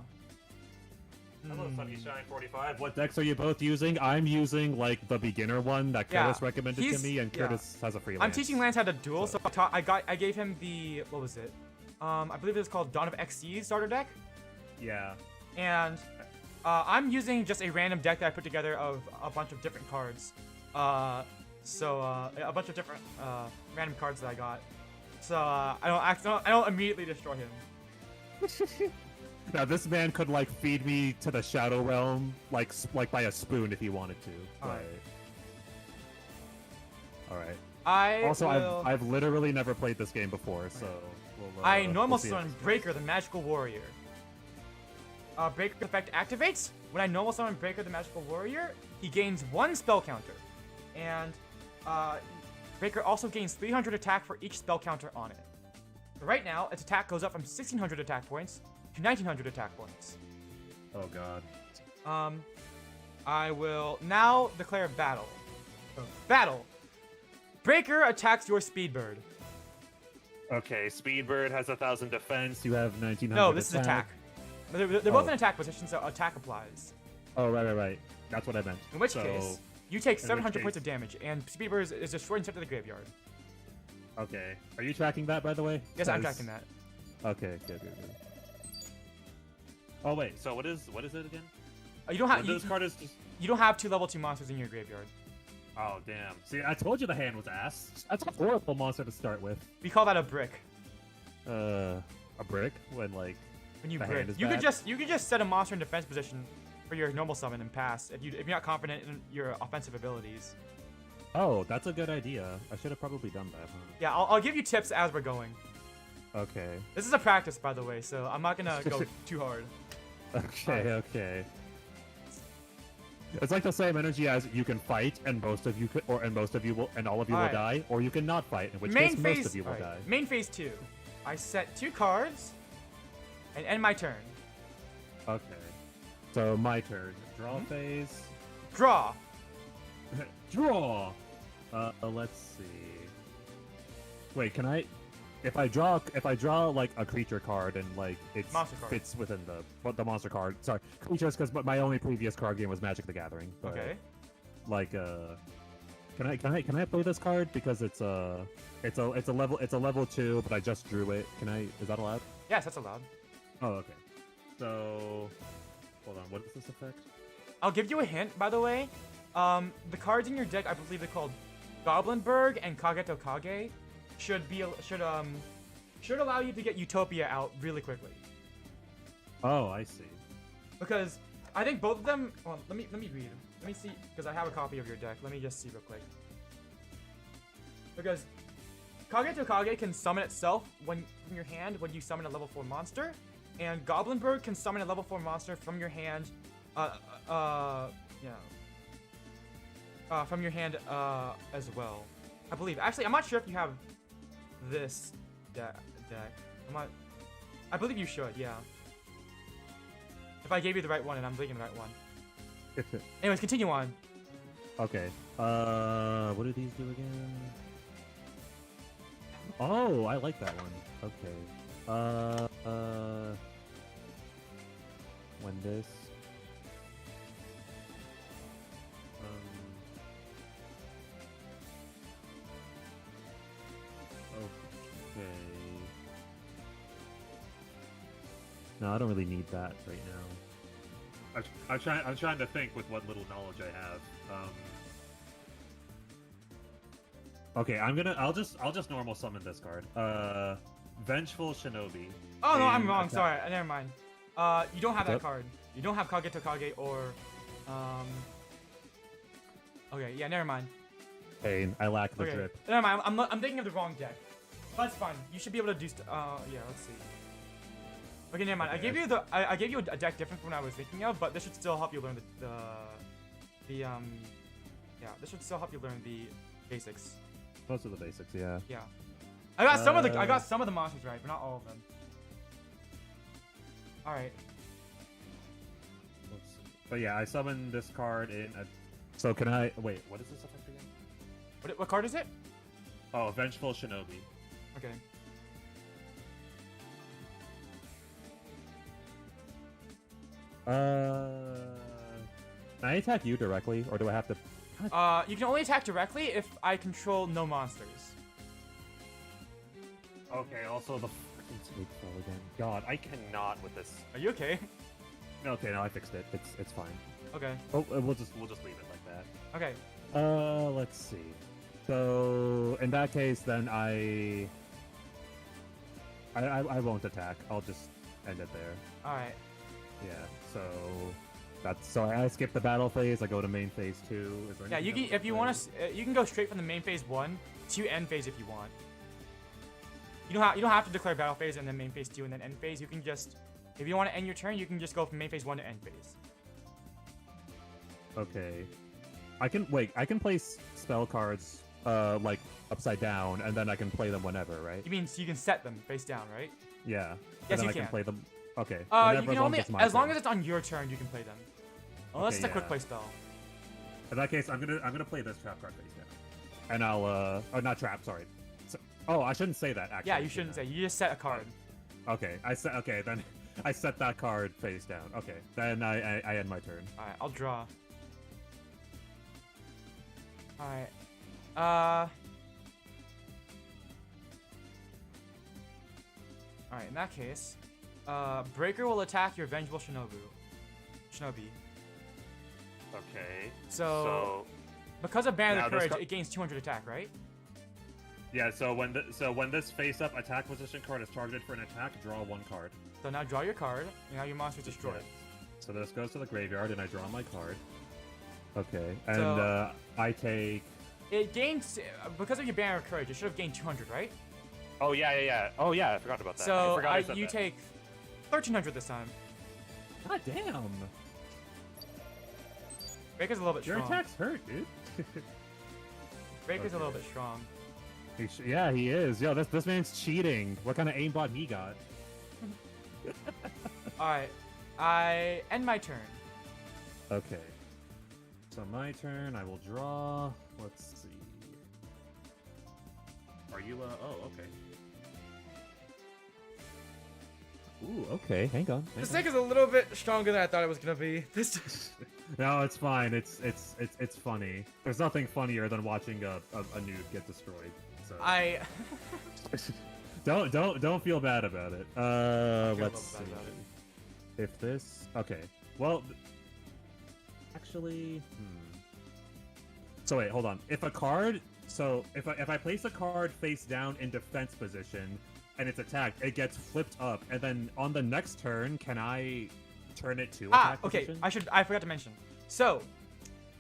Hello, Sunshine 45. What decks are you both using? I'm using like the beginner one that Curtis recommended to me, and Curtis has a freelance. I'm teaching Lance how to duel, so I gave him the what was it? I believe it was called Dawn of Xyz starter deck. Yeah. And I'm using just a random deck that I put together of a bunch of different cards. A bunch of different random cards that I got. So I don't immediately destroy him. Now this man could like feed me to the Shadow Realm like by a spoon if he wanted to. All right. I've literally never played this game before, so I normal summon Breaker, the Magical Warrior. Breaker effect activates. When I normal summon Breaker, the Magical Warrior, he gains 1 spell counter, and Breaker also gains 300 attack for each spell counter on it. So right now, its attack goes up from 1600 attack points to 1900 attack points. Oh god. I will now declare battle. Battle! Breaker attacks your Speedbird. Okay, Speedbird has 1000 defense, you have 1900 No, this is attack. They're both in attack position, so attack applies. Oh, right. That's what I meant. In which case, you take 700 points of damage, and Speedbird is destroyed and sent to the graveyard. Okay. Are you tracking that, by the way? Yes, I'm tracking that. Okay, good. Oh wait, so what is it again? You don't have this card is just... You don't have 2 level 2 monsters in your graveyard. Oh damn! See, I told you the hand was ass. That's a horrible monster to start with. We call that a brick. A brick when you brick. You could just set a monster in defense position for your normal summon and pass if you're not confident in your offensive abilities. Oh, that's a good idea. I should have probably done that. Huh? Yeah, I'll give you tips as we're going. Okay. This is a practice, by the way, so I'm not gonna go too hard. Okay. It's like the same energy as you can fight, and most of you will die, or you can not fight, in which case most of you will die. Main phase 2. I set 2 cards and end my turn. Okay. So my turn. Draw phase. Draw. Draw. Let's see. Wait, can I? If I draw like a creature card and like it fits within the monster card. Sorry, creatures, because my only previous card game was Magic the Gathering. But, okay. Like Can I play this card because it's a level 2, but I just drew it. Is that allowed? Yes, that's allowed. Oh, okay. So, hold on. What is this effect? I'll give you a hint, by the way. The cards in your deck, I believe they're called Goblinberg and Kageto Kage, should allow you to get Utopia out really quickly. Oh, I see. Because I think both of them. Well, let me read. Let me see, because I have a copy of your deck. Let me just see real quick. Because Kageto Kage can summon itself from your hand when you summon a level 4 monster, and Goblinberg can summon a level 4 monster from your hand. From your hand as well. I believe. Actually, I'm not sure if you have this deck. I believe you should. Yeah. If I gave you the right one, and I'm thinking the right one. Anyways, continue on. Okay. What do these do again? Oh, I like that one. Okay. When this. Okay. No, I don't really need that right now. I'm trying to think with what little knowledge I have. Okay, I'll just normal summon this card. Vengeful Shinobi. Oh no, I'm wrong. Sorry, never mind. You don't have that card. You don't have Kageto Kage or Okay, yeah, never mind. Pain. I lack the drip. Never mind. I'm thinking of the wrong deck. That's fine. You should be able to do. Yeah, let's see. Okay, never mind. Okay. I gave you a deck different from what I was thinking of, but this should still help you learn yeah, this should still help you learn the basics. Most of the basics, yeah. Yeah. I got some of the monsters right, but not all of them. All right. Let's see. But yeah, I summoned this card in a. So can I wait? What is this effect again? What card is it? Oh, Vengeful Shinobi. Okay. Can I attack you directly, or do I have to? You can only attack directly if I control no monsters. Okay. Also the fucking snake fell again. God, I cannot with this. Are you okay? Okay, no, I fixed it. It's fine. Okay. Oh, we'll just leave it like that. Okay. Let's see. So in that case, then I won't attack. I'll just end it there. All right. Yeah. So I skip the battle phase. I go to main phase 2. Is there yeah, you can if you want to. You can go straight from the main phase 1 to end phase if you want. You don't have to declare battle phase and then main phase 2 and then end phase. You can just, if you want to end your turn, you can just go from main phase 1 to end phase. Okay. I can place spell cards like upside down, and then I can play them whenever, right? You mean so you can set them face down, right? Yeah. Yes, and then you I can play them. Okay. You can only as long as it's on your turn, you can play them. Unless it's a quick play spell. In that case, I'm gonna play this trap card face down, and I'll oh, not trap, sorry. So, oh, I shouldn't say that actually. Yeah, you shouldn't say. You just set a card. Okay, then I set that card face down. Okay, then I end my turn. All right, I'll draw. All right. All right. In that case, Breaker will attack your Vengeful Shinobi. Okay. So because of Band of Courage, it gains 200 attack, right? Yeah. So when this face-up attack position card is targeted for an attack, draw 1 card. So now draw your card, and now your monster's destroyed. Yeah. So this goes to the graveyard, and I draw my card. Okay. And so, I take. It gains because of your Banner of Courage. It should have gained 200, right? Oh yeah. Oh yeah, I forgot about that. So you take 1,300 this time. God damn. Breaker's a little bit strong. Your attacks hurt, dude. Breaker's a little bit strong. Yeah, he is. Yo, this man's cheating. What kind of aimbot he got? Alright. I end my turn. Okay. So my turn, I will draw. Let's see. Are you, oh, okay. Ooh, okay. Hang on. This deck is a little bit stronger than I thought it was gonna be. This. No, it's fine. It's funny. There's nothing funnier than watching a nude get destroyed. So. Don't feel bad about it. Let's see. If this. Okay. Well. Actually. So wait, hold on. If a card. So if I place a card face down in defense position, and it's attacked, it gets flipped up, and then on the next turn, can I turn it to attack position? I forgot to mention. So,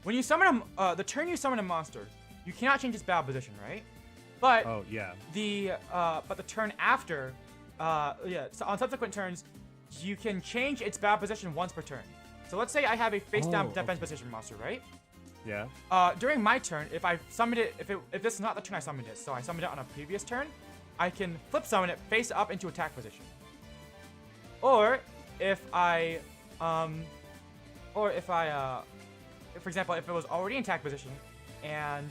when you summon the turn you summon a monster, you cannot change its battle position, right? But oh yeah. But the turn after, so on subsequent turns, you can change its battle position once per turn. So let's say I have a face down defense position monster, right? Yeah. During my turn, if I summoned it, if this is not the turn I summoned it, so I summoned it on a previous turn, I can flip summon it face up into attack position. Or if I, for example, if it was already in attack position and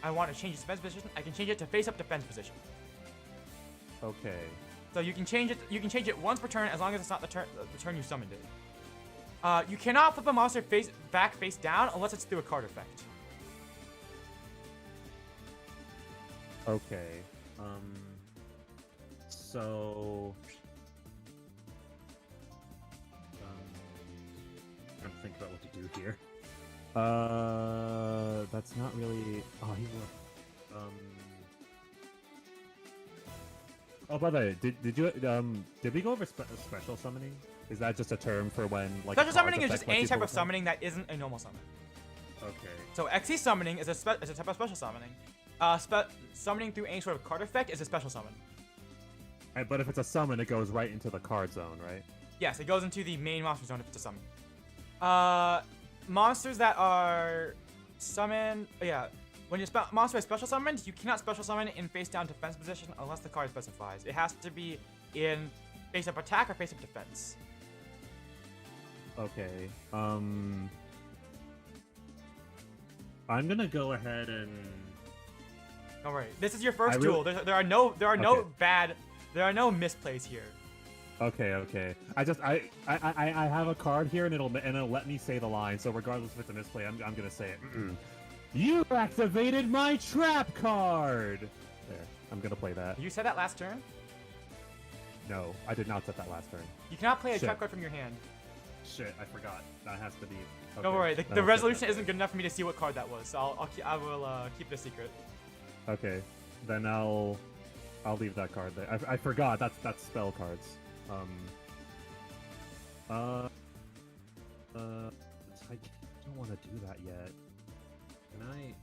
I want to change its defense position, I can change it to face up defense position. Okay. So you can change it. You can change it once per turn as long as it's not the turn you summoned it. You cannot flip a monster face down unless it's through a card effect. Okay. So. I'm thinking about what to do here. That's not really. Oh, he will. Oh, by the way, did we go over special summoning? Is that just a term for when like special summoning is just any type of summoning that isn't a normal summon? Okay. So XC summoning is a type of special summoning. Summoning through any sort of card effect is a special summon. But if it's a summon, it goes right into the card zone, right? Yes, it goes into the main monster zone if it's a summon. Monsters that are summoned, when your monster is special summoned, you cannot special summon in face down defense position unless the card specifies. It has to be in face up attack or face up defense. Okay. I'm gonna go ahead and. Don't worry. This is your first duel. There are no misplays here. Okay. I have a card here and it'll let me say the line. So regardless if it's a misplay, I'm gonna say it. You activated my trap card. There. I'm gonna play that. You said that last turn? No, I did not set that last turn. You cannot play a trap card from your hand. Shit, I forgot. That has to be. Okay. Don't worry. The resolution isn't good enough for me to see what card that was. So I will keep it a secret. Okay, then I'll leave that card there. I forgot. That's spell cards. I don't want to do that yet. Can I?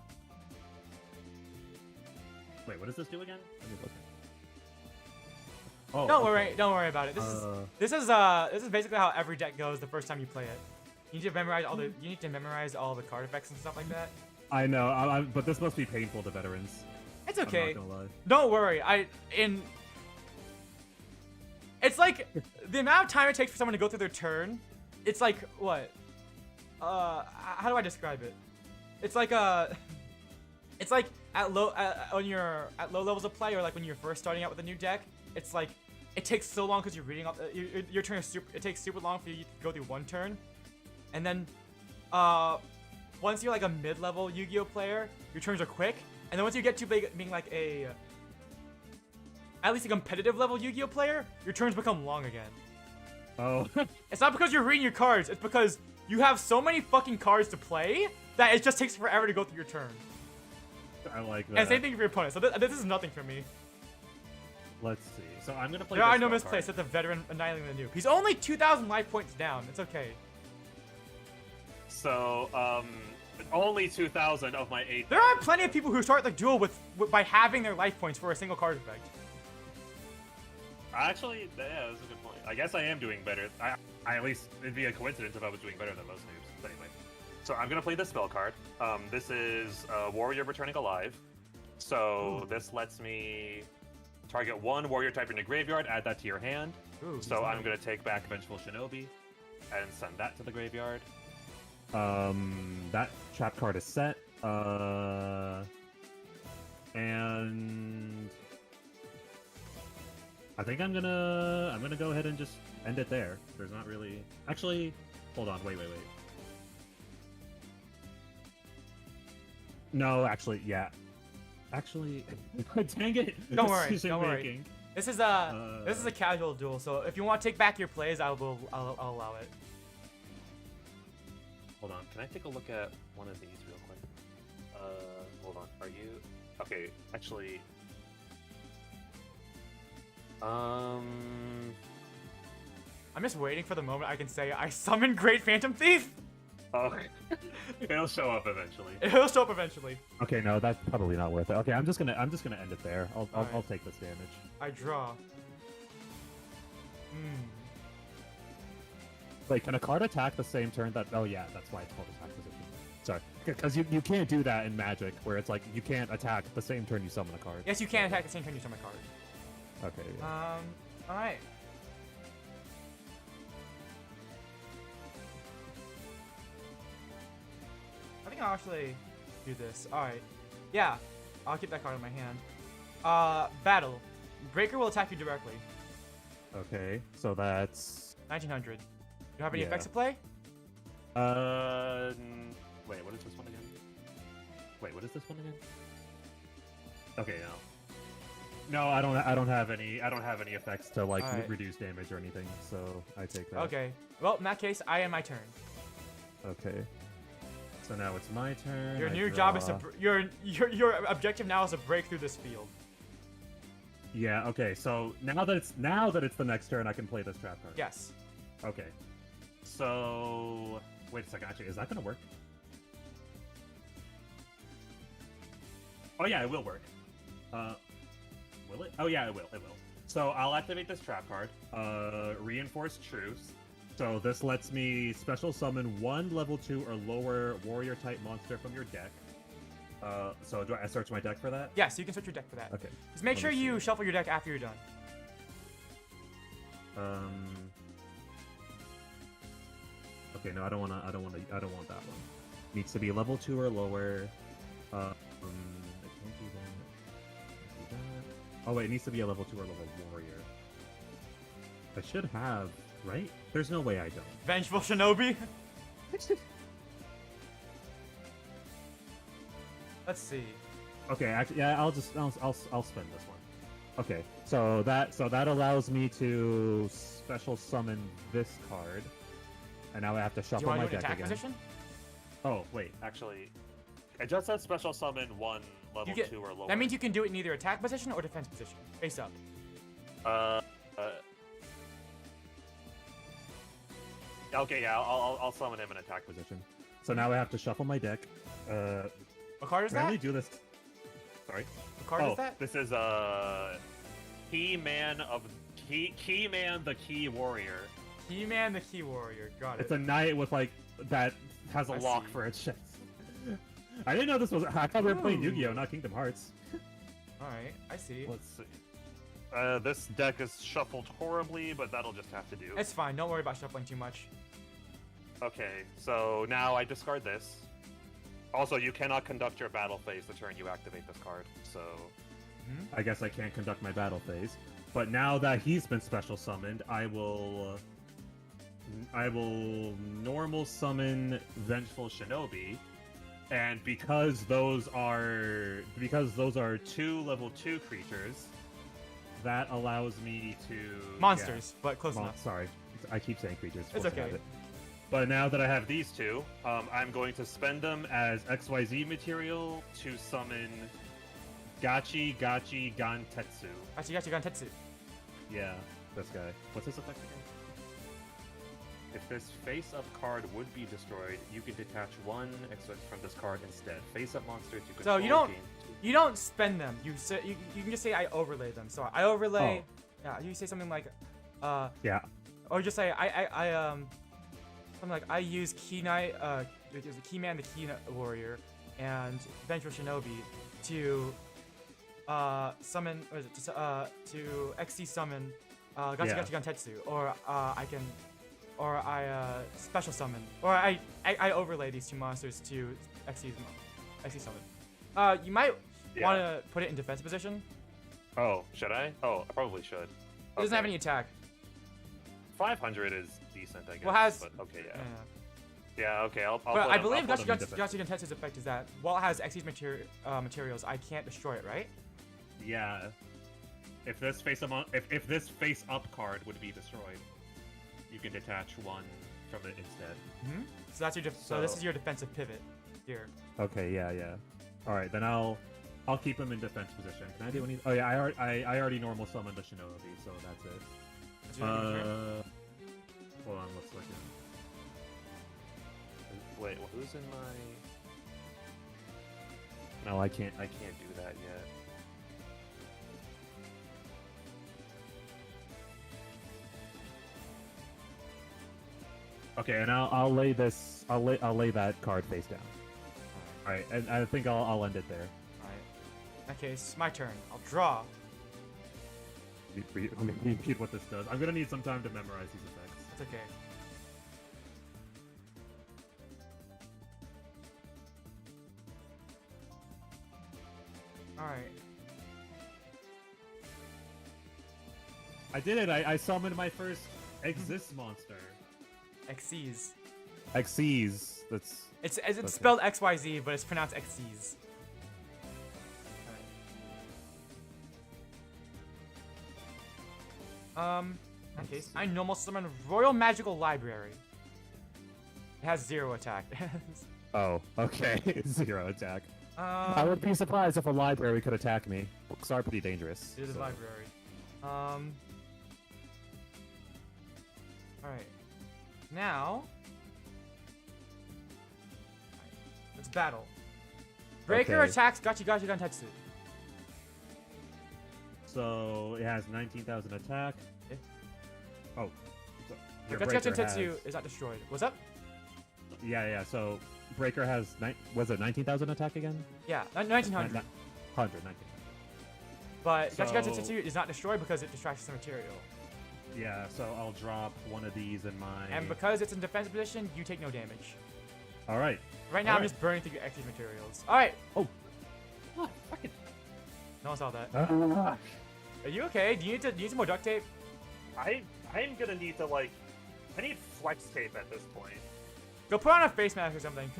Wait, what does this do again? Let me look. Oh, don't worry about it. This is basically how every deck goes the first time you play it. You need to memorize all the card effects and stuff like that. I know, but this must be painful to veterans. It's okay. I'm not gonna lie. Don't worry. It's like the amount of time it takes for someone to go through their turn. It's like what? How do I describe it? It's like it's like at low levels of play, or like when you're first starting out with a new deck. It's like it takes so long because you're reading up. Your turn is it takes super long for you to go through one turn, and then once you're like a mid-level Yu-Gi-Oh player, your turns are quick. And then once you get to being like at least a competitive level Yu-Gi-Oh player, your turns become long again. Oh. It's not because you're reading your cards. It's because you have so many fucking cards to play that it just takes forever to go through your turn. I like that. And same thing for your opponent. So this is nothing for me. Let's see. So I'm gonna play. There are no misplays. It's the veteran annihilating the noob. He's only 2,000 life points down. It's okay. So only 2,000 of my 8. There are plenty of people who start the duel by having their life points for a single card effect. Actually, yeah, that's a good point. I guess I am doing better. I at least it'd be a coincidence if I was doing better than most noobs. But anyway, so I'm gonna play this spell card. This is Warrior Returning Alive. So this lets me target one warrior type in your graveyard, add that to your hand. Ooh, so I'm gonna take back Vengeful Shinobi and send that to the graveyard. That trap card is set. And I think I'm gonna go ahead and just end it there. There's not really... Actually, hold on, wait. No, actually, yeah. Actually, dang it. Don't worry. This is a casual duel, so if you want to take back your plays, I'll allow it. Hold on, can I take a look at one of these real quick? Hold on, are you... Okay, actually... I'm just waiting for the moment I can say, I summon Great Phantom Thief! Oh, it'll show up eventually. It'll show up eventually. Okay, no, that's probably not worth it. Okay, I'm just gonna end it there. I'll take this damage. I draw. Wait, can a card attack the same turn that... Oh yeah, that's why it's called attack position. Sorry, because you can't do that in Magic, where it's like you can't attack the same turn you summon a card. Yes, you can attack the same turn you summon a card. Okay. Yeah. All right. I think I'll actually do this. All right. Yeah, I'll keep that card in my hand. Battle. Breaker will attack you directly. Okay, so that's 1900. You have any effects to play? Wait, what is this one again? Wait, what is this one again? Okay, no. No, I don't have any effects to like reduce damage or anything, so I take that. Okay. Well, in that case, I end my turn. Okay. So now it's my turn. Your new job is to your objective now is to break through this field. Yeah. Okay. So now that it's the next turn, I can play this trap card. Yes. Okay. So wait a second. Actually, is that gonna work? Oh yeah, it will work. Will it? Oh yeah, it will. It will. So I'll activate this trap card. Reinforced Truce. So this lets me special summon one level 2 or lower warrior type monster from your deck. So do I search my deck for that? Yes, you can search your deck for that. Okay. Just make sure you shuffle your deck after you're done. Okay, no, I don't want that one. Needs to be level 2 or lower. I can't do that. Oh wait, it needs to be a level 2 or level warrior. I should have, right? There's no way I don't. Vengeful Shinobi? Let's see. Okay, actually, yeah, I'll spend this one. Okay, so that allows me to special summon this card, and now I have to shuffle my deck again. Position? Oh wait, actually, it just says special summon one level 2 or lower. That means you can do it in either attack position or defense position, face up. Okay, yeah, I'll summon him in attack position. So now I have to shuffle my deck. What card is that? Can I do this? Sorry. What card is that? This is Keyman the Key Warrior. Keyman the Key Warrior. Got it. It's a knight with like that has a lock for its chest. I didn't know this was. I thought we were playing Yu-Gi-Oh, not Kingdom Hearts. All right, I see. Let's see. This deck is shuffled horribly, but that'll just have to do. It's fine. Don't worry about shuffling too much. Okay, so now I discard this. Also, you cannot conduct your battle phase the turn you activate this card, so... I guess I can't conduct my battle phase. But now that he's been special summoned, I will normal summon Vengeful Shinobi, and because those are 2 level 2 creatures, that allows me to... Monsters, but close enough. Sorry, I keep saying creatures. It's okay. But now that I have these two, I'm going to spend them as XYZ material to summon Gachi Gachi Gantetsu. Gachi Gachi Gantetsu. Yeah, this guy. What's his effect again? If this face-up card would be destroyed, you can detach one XYZ from this card instead. Face-up monsters you control. So you don't spend them. You can just say I overlay them. So I overlay. Oh. Yeah, you say something like, Yeah. Or just say something like I use Key Knight, Keyman the Key Warrior, and Vengeful Shinobi to summon. What is it? To XC summon Gachi Gachi Gantetsu, or I special summon, or I overlay these two monsters to XC summon. You might want to put it in defense position. Oh, should I? Oh, I probably should. It doesn't have any attack. 500 is decent, I guess. Well, has... But okay, yeah. Yeah, okay, I'll but I believe Gachi Gentetsu's effect is that while it has Xyz materials, I can't destroy it, right? Yeah. If this if this face up card would be destroyed, you can detach one from it instead. Mm-hmm. So that's your so this is your defensive pivot here. Okay, yeah. All right, then I'll keep him in defense position. Can I do any? Oh yeah, I already normal summoned the Shinobi, so that's it. Hold on, let's look at. Wait, who's in my? No, I can't do that yet. Okay, and I'll lay this. I'll lay that card face down. All right, and I think I'll end it there. All right. In that case, my turn. I'll draw. Let me repeat what this does. I'm gonna need some time to memorize these effects. It's okay. All right. I did it. I summoned my first Exist monster. Xyz. Xyz. That's. It's okay. spelled XYZ, but it's pronounced Xyz. In that case, I normal summon Royal Magical Library. It has 0 attack. Oh, okay. 0 attack. I would be surprised if a library could attack me. Books are pretty dangerous. It is a library. Alright. Now... let's battle. Breaker attacks Gachi Gentetsu. So, it has 19,000 attack. Yeah. Oh. So Gachi Gentetsu is not destroyed. What's up? Yeah, so... Breaker has... was it 19,000 attack again? Yeah, 1900. 1900. But Gachi Gentetsu is not destroyed because it distracts the material. Yeah, so I'll drop one of these in my... And because it's in defense position, you take no damage. Alright. Right now, I'm just burning through your Xyz materials. Alright! Oh! Oh, fucking... No one saw that. Are you okay? Do you need some more duct tape? I'm gonna need to, like... I need flex tape at this point. Go put on a face mask or something.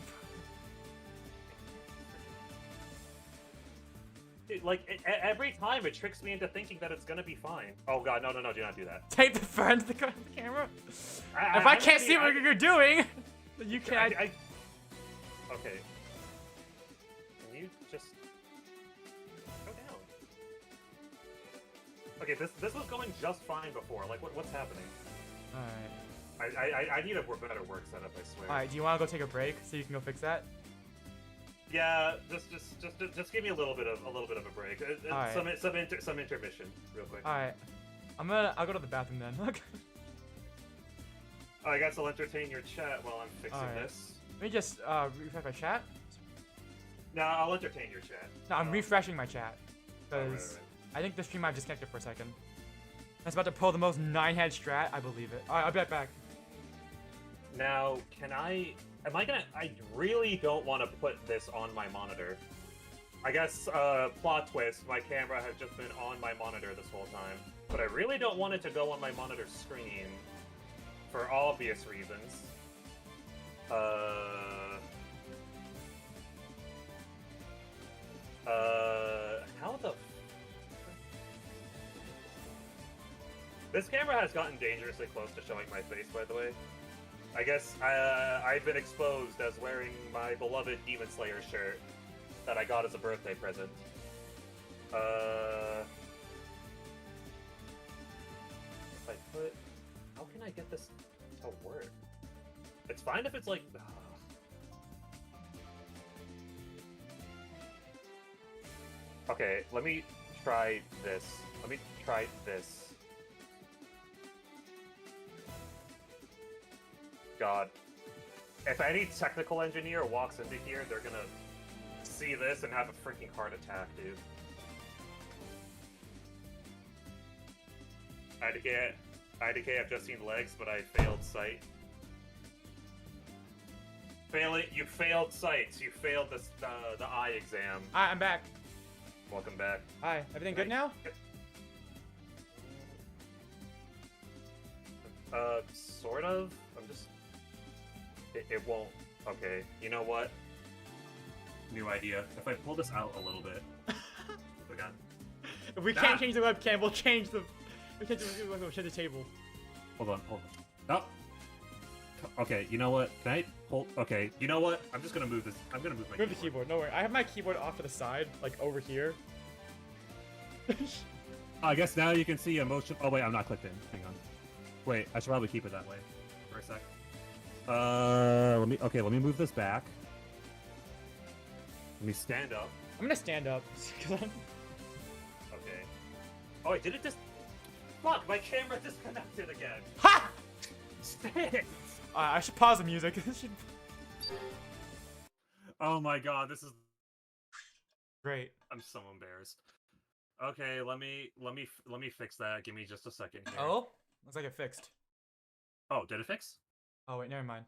Every time it tricks me into thinking that it's gonna be fine. Oh god, no, do not do that. Tape the front of the camera? If I can't see what you're doing, then you can't. Okay. Can you just go down? Okay, this was going just fine before. Like, what's happening? Alright. I need a better work setup, I swear. Alright, do you want to go take a break so you can go fix that? Yeah, just give me a little bit of a break. Right. Some intermission, real quick. Alright. I'll go to the bathroom then. I guess I'll entertain your chat while I'm fixing this. Let me just refresh my chat. No, I'll entertain your chat. No, I'm refreshing my chat. Because right. I think the stream might have disconnected for a second. I was about to pull the most 9-head strat, I believe it. Alright, I'll be right back. Now, I really don't want to put this on my monitor. I guess, plot twist, my camera has just been on my monitor this whole time. But I really don't want it to go on my monitor screen. For obvious reasons. How the... This camera has gotten dangerously close to showing my face, by the way. I guess I've been exposed as wearing my beloved Demon Slayer shirt that I got as a birthday present. If I put... How can I get this to work? It's fine if it's like... Okay, let me try this. God. If any technical engineer walks into here, they're gonna see this and have a freaking heart attack, dude. IDK, I've just seen legs, but I failed sight. You failed sights. You failed the eye exam. Alright, I'm back. Welcome back. Hi, everything good now? Sort of. I'm just... It won't... Okay, you know what? New idea. If I pull this out a little bit... Again. If we can't change the webcam, we'll change the... We'll change the table. Hold on. Oh! Okay, you know what? Can I pull... Okay, you know what? I'm just gonna move this. I'm gonna move my keyboard. Move the keyboard. No worry. I have my keyboard off to the side, like over here. I guess now you can see emotion... Oh, wait, I'm not clicked in. Hang on. Wait, I should probably keep it that way for a sec. Let me move this back. Let me stand up. I'm gonna stand up. Okay. Oh, wait, did it just... Fuck, my camera disconnected again. Ha! Stand! I should pause the music. Oh my god, this is... Great. I'm so embarrassed. Okay, let me fix that. Give me just a second here. Oh? Looks like it fixed. Oh, did it fix? Oh wait, never mind.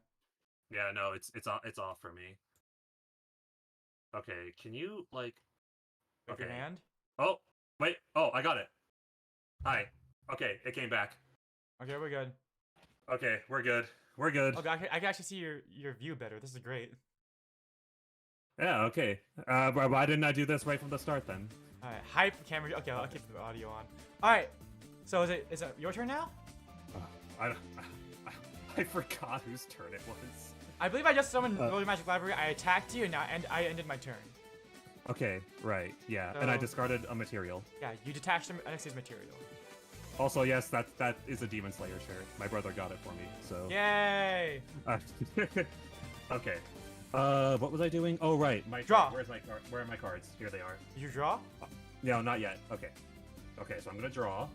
Yeah, no, it's off for me. Okay, can you like? Okay. Your hand? Oh, wait. Oh, I got it. Hi. Okay, it came back. Okay, we're good. Okay, we're good. We're good. Okay, I can actually see your view better. This is great. Yeah. Okay. Why didn't I do this right from the start then? All right, hype camera. Okay, I'll keep the audio on. All right. So is it your turn now? I forgot whose turn it was. I believe I just summoned Roller Magic Library. I attacked you, and I ended my turn. Okay, right, yeah, so, and I discarded a material. Yeah, you detached an Xyz material. Also, yes, that is a Demon Slayer shirt. My brother got it for me, so. Yay! Okay. What was I doing? Oh, right. My draw. Where's my card? Where are my cards? Here they are. Did you draw? No, not yet. Okay. Okay, so I'm gonna draw.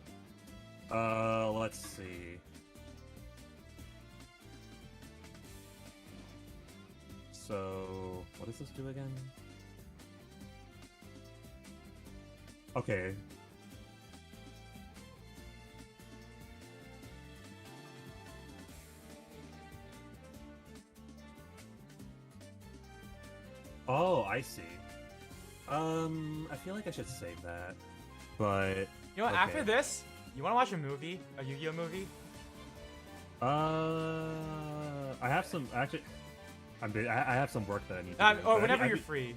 Let's see. So, what does this do again? Okay. Oh, I see. I feel like I should save that, but... You know what, after this, you want to watch a movie? A Yu-Gi-Oh movie? I have some, actually... I have some work that I need to do. Or whenever you're free.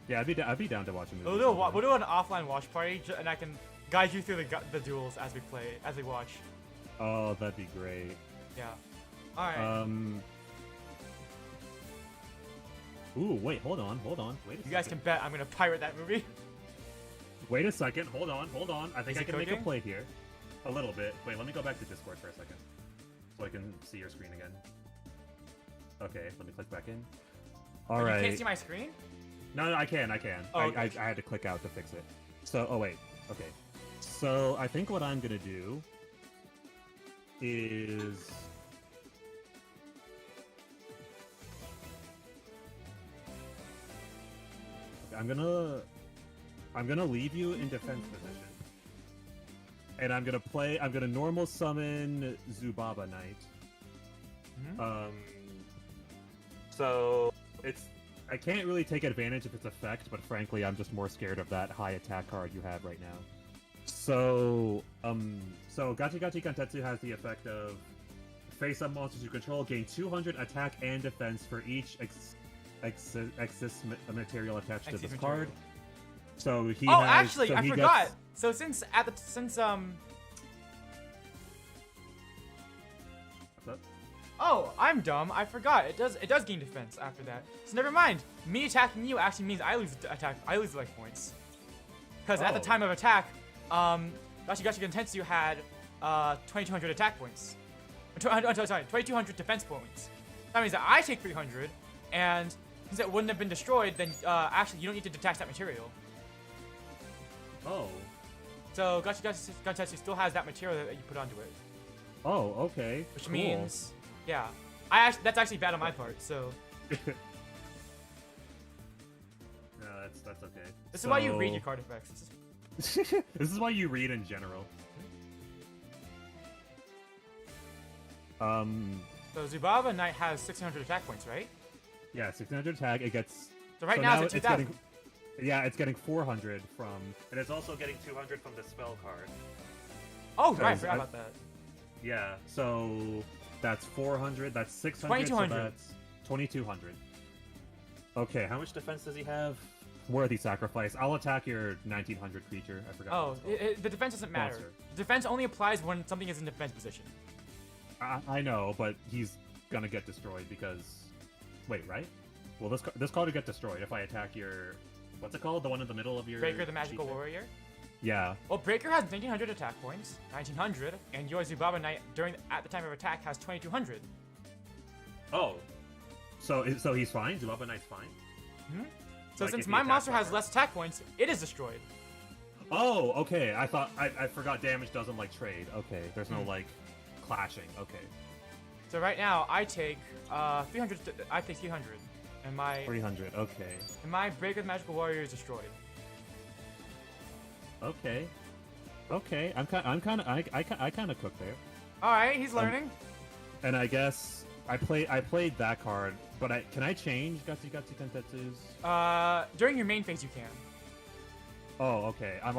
Yeah, I'd be down to watch a movie. We'll do an offline watch party, and I can guide you through the duels as we watch. Oh, that'd be great. Yeah. All right. Ooh, wait, hold on. Wait a second. You guys can bet I'm gonna pirate that movie. Wait a second. Hold on. I think I can cooking? make a play here. A little bit. Wait, let me go back to Discord for a second, so I can see your screen again. Okay, let me click back in. All right. You can't see my screen? No, I can. Oh, okay. I had to click out to fix it. So, oh wait. Okay. So I think what I'm gonna do is I'm gonna leave you in defense position, and I'm gonna normal summon Zubaba Knight. Mm-hmm. So I can't really take advantage of its effect, but frankly, I'm just more scared of that high attack card you have right now. So Gachi Gachi Kantetsu has the effect of face-up monsters you control gain 200 attack and defense for each Exis material attached to this card. So he Oh, has, actually, so I he forgot. Gets... So since What's up? Oh, I'm dumb. I forgot. It does gain defense after that. So never mind. Me attacking you actually means I lose life points. Because at the time of attack, Gachi Gachi Kantetsu had 2,200 attack points. Sorry, 2,200 defense points. That means that I take 300, and since it wouldn't have been destroyed, then actually you don't need to detach that material. Oh. So Gachi Gachi Kantetsu still has that material that you put onto it. Oh, okay. Which cool. means, yeah, that's actually bad on my part. So. No, that's okay. This is why you read your card effects. This is why you read in general. So Zubaba Knight has 600 attack points, right? Yeah, 600 attack. It gets. So right now it's at 2,000. Yeah, it's getting 400 from, and it's also getting 200 from the spell card. Oh, right, I forgot about that. Yeah, so that's 400, that's 600, 2200. so that's 2200. Okay, how much defense does he have? Worthy sacrifice. I'll attack your 1900 creature. I forgot. Oh, the defense doesn't matter. Monster. Defense only applies when something is in defense position. I know, but he's gonna get destroyed because... Wait, right? Well, this card will get destroyed if I attack your... What's it called? The one in the middle of your... Breaker the Magical Warrior? Yeah. Well, Breaker has 1900 attack points, 1900, and your Zubaba Knight at the time of attack has 2200. Oh. So he's fine? Zubaba Knight's fine? Hmm? So since my monster has less attack points, it is destroyed. Oh, okay. I thought... I forgot damage doesn't, like, trade. Okay. There's no, like, clashing. Okay. So right now, I take 300. I take 300, and my 300. Okay. And my Breaker the Magical Warrior is destroyed. Okay. Okay. I kind of cooked there. All right, he's learning. And I guess I played that card, but can I change Gatsu Kentetsu's? During your main phase, you can. Oh, okay. I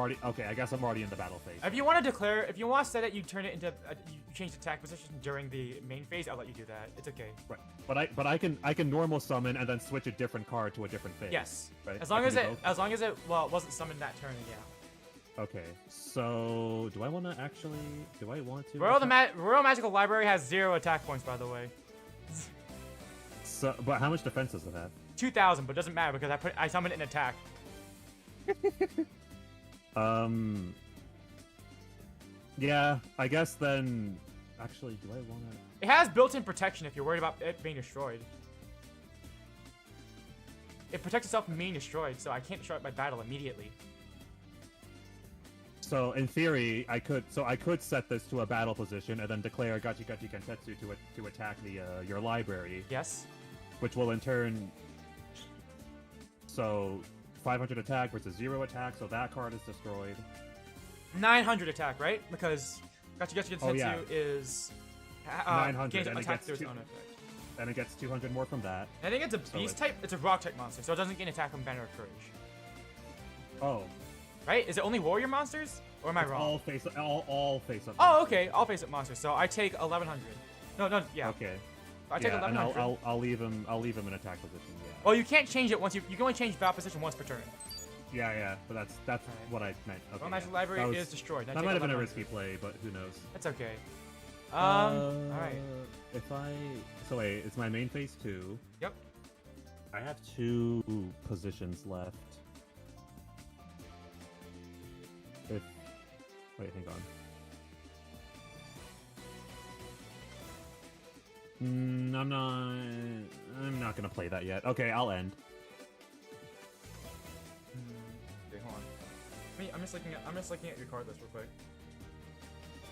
guess I'm already in the battle phase. If you want to declare, if you want to set it, you turn it into, you change the attack position during the main phase. I'll let you do that. It's okay. Right. But I can normal summon and then switch a different card to a different phase. Yes. Right. As long as it wasn't summoned that turn, yeah. Okay. So do I want to? Royal Magical Library has 0 attack points, by the way. So, but how much defense does it have? 2,000, but it doesn't matter because I summoned it in attack. Yeah, I guess then... Actually, do I want to... It has built-in protection if you're worried about it being destroyed. It protects itself from being destroyed, so I can't destroy it by battle immediately. So, in theory, I could set this to a battle position and then declare Gachi Kentetsu to attack your library. Yes. Which will in turn... So... 500 attack versus 0 attack, so that card is destroyed. 900 attack, right? Because Gachi Kentetsu is 900 and attack through its own effect. And it gets 200 more from that. I think it's a beast type. It's a rock type monster, so it doesn't get an attack from Banner of Courage. Oh. Right? Is it only warrior monsters, or am I wrong? All face up. Oh, okay. All face up monsters. So I take 1100. No, yeah. Okay. I take 1100. And I'll leave him in attack position. Yeah. Well, you can't change it once you can only change battle position once per turn. Yeah, but that's right. What I meant. Okay, Royal Magic Library is destroyed. That might have been a risky play, but who knows? That's okay. All right. So wait, it's my main phase 2. Yep. I have 2 positions left. Wait, hang on. I'm not gonna play that yet. Okay, I'll end. Okay, hold on. I'm just looking at your card list real quick,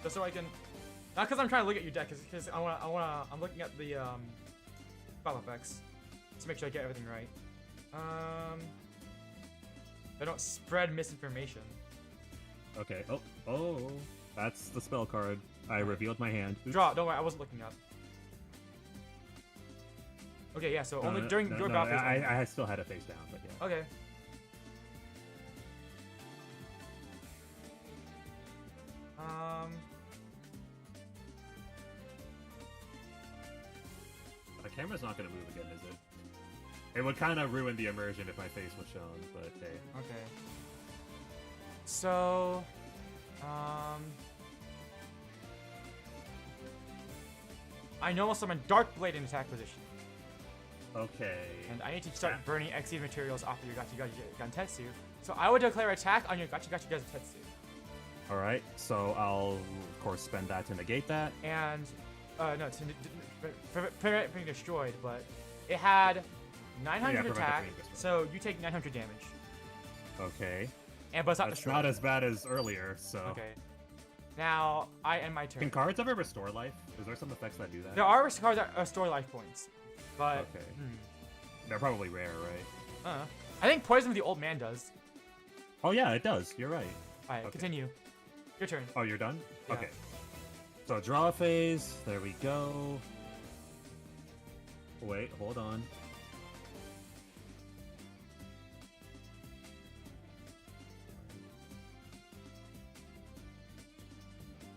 just so I can. Not because I'm trying to look at your deck, because I'm looking at the battle effects to make sure I get everything right. I don't spread misinformation. Okay. Oh, that's the spell card. I revealed my hand. Oops. Draw. Don't worry, I wasn't looking up. Okay, yeah. So only during your battle phase. I still had it face down, but yeah. Okay. The camera's not gonna move again, is it? It would kind of ruin the immersion if my face was shown, but hey. Okay. So, I normal summon Dark Blade in attack position. Okay. And I need to start burning Exceed materials off of your Gachi Gantetsu. So I would declare attack on your Gachi Gantetsu. Alright, so I'll, of course, spend that to negate that. And, no, to prevent it being destroyed, but it had 900 attack, so you take 900 damage. Okay. But it's not That's destroyed. not as bad as earlier, so... Okay. Now, I end my turn. Can cards ever restore life? Is there some effects that do that? There are cards that restore life points, but... Okay. They're probably rare, right? I think Poison of the Old Man does. Oh yeah, it does. You're right. Alright, continue. Your turn. Oh, you're done? Yeah. Okay. So draw phase. There we go. Wait, hold on.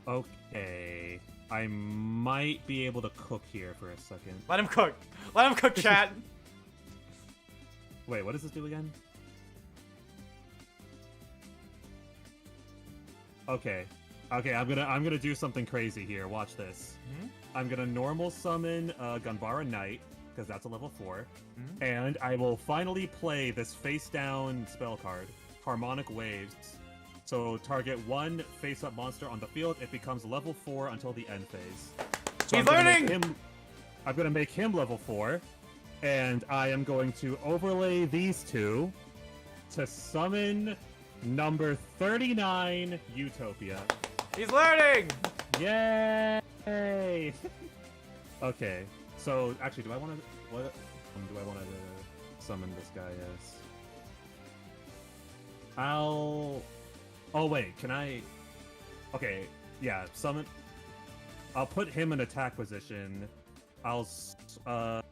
Okay. I might be able to cook here for a second. Let him cook. Let him cook, chat. Wait, what does this do again? Okay. Okay, I'm gonna do something crazy here. Watch this. I'm gonna normal summon Gunbara Knight, because that's a level 4. And I will finally play this face-down spell card, Harmonic Waves. So target one face-up monster on the field. It becomes level 4 until the end phase. So He's learning! I'm gonna make him level 4. And I am going to overlay these two to summon number 39, Utopia. He's learning! Yay! Okay, so actually, do I want to summon this guy as? Oh wait, can I? Okay, yeah, summon. I'll put him in attack position. Hang on.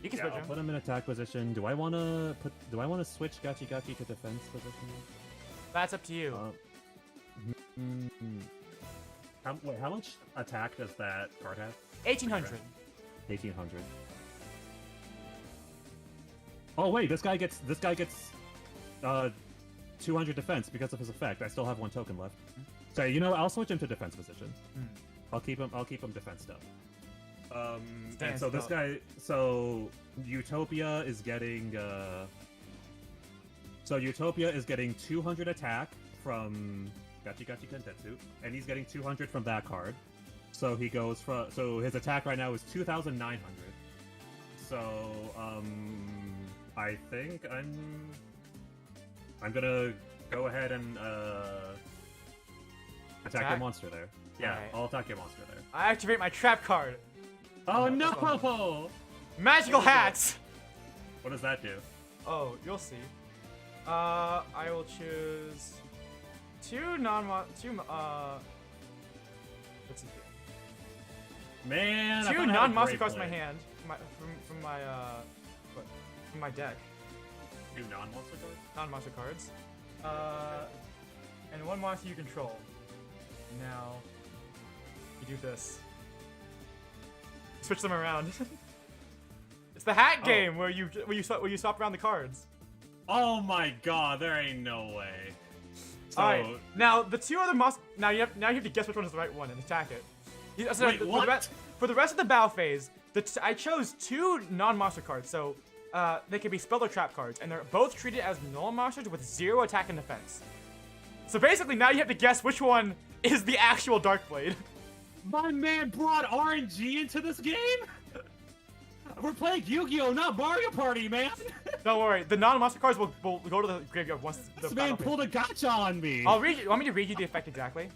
You can switch I'll him. put him in attack position. Do I want to switch Gachi Gachi to defense position? That's up to you. How much attack does that card have? 1800. 1800. Oh wait, this guy gets 200 defense because of his effect. I still have 1 token left. So you know, I'll switch him to defense position. I'll keep him defensed up. And so this guy, so Utopia is getting 200 attack from Gachi Gachi Kentetsu, and he's getting 200 from that card. So he goes from, so his attack right now is 2,900. So I think I'm gonna go ahead and attack your monster there. Yeah, right. I'll attack your monster there. I activate my trap card. Oh no! Magical hats! What does that do? Oh, you'll see. I will choose let's see here. Man, 2 non-monster cards in my hand from my deck. 2 non-monster cards? Non-monster cards. And 1 monster you control. Now you do this. Switch them around. It's the hat game where you swap around the cards. Oh my god, there ain't no way. So... Alright, now the 2 other monsters. Now you have to guess which one is the right one and attack it. Wait, what? For the rest of the battle phase, I chose 2 non-monster cards, so they can be spell or trap cards, and they're both treated as normal monsters with 0 attack and defense. So basically, now you have to guess which one is the actual Darkblade. My man brought RNG into this game? We're playing Yu-Gi-Oh, not Mario Party, man! Don't worry, the non-monster cards will go to the graveyard once the This man pulled a gotcha on me! I'll read you. Want me to read you the effect exactly?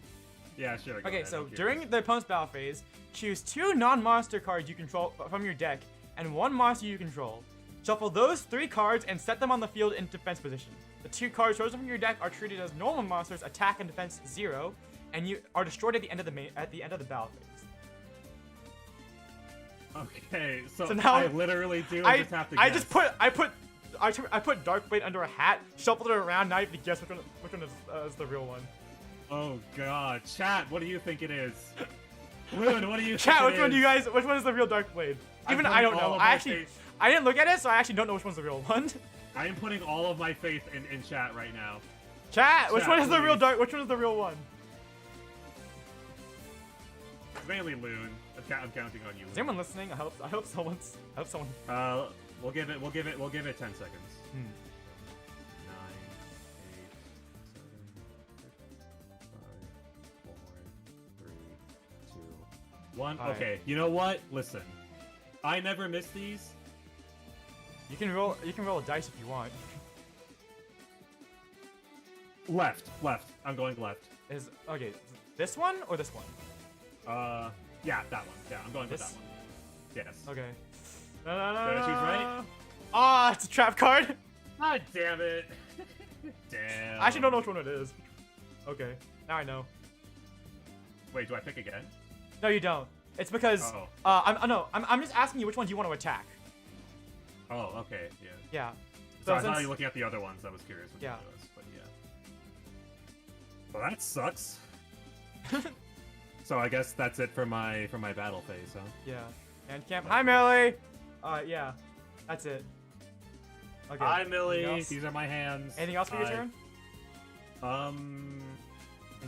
Yeah, sure. Okay, so during the opponent's battle phase, choose 2 non-monster cards you control from your deck and 1 monster you control. Shuffle those 3 cards and set them on the field in defense position. The 2 cards chosen from your deck are treated as normal monsters, attack and defense 0, and you are destroyed at the end of the battle phase. Okay, so now I literally just have to guess. I put Darkblade under a hat, shuffled it around. Now you have to guess which one is the real one. Oh god, chat, what do you think it is? Lewd, what do you chat? think Which one is the real Darkblade? Even I don't know. I didn't look at it, so I actually don't know which one's the real one. I am putting all of my faith in chat right now. Chat, which one is the real Which one is the real one? It's mainly Lewd. I'm counting on you. Is anyone listening? I hope someone. We'll give it 10 seconds. 9, 8, 7, 5, 4, 3, 2, 1. All okay, right. You know what? Listen, I never miss these. You can roll a dice if you want. Left. I'm going left. Okay, this one or this one? Yeah, that one. Yeah, I'm going with that one. Yes. Okay. Did I choose right? Ah, it's a trap card. God damn it. Damn. I actually don't know which one it is. Okay, now I know. Wait, do I pick again? No, you don't. It's because I'm just asking you which one do you want to attack. Oh, okay, yeah. Yeah. So I was not looking at the other ones. I was curious which one it was, but Well, that sucks. So I guess that's it for my battle phase, huh? Yeah. And camp. Hi, Millie. Yeah. That's it. Okay. Hi, Millie. These are my hands. Anything else for your turn? And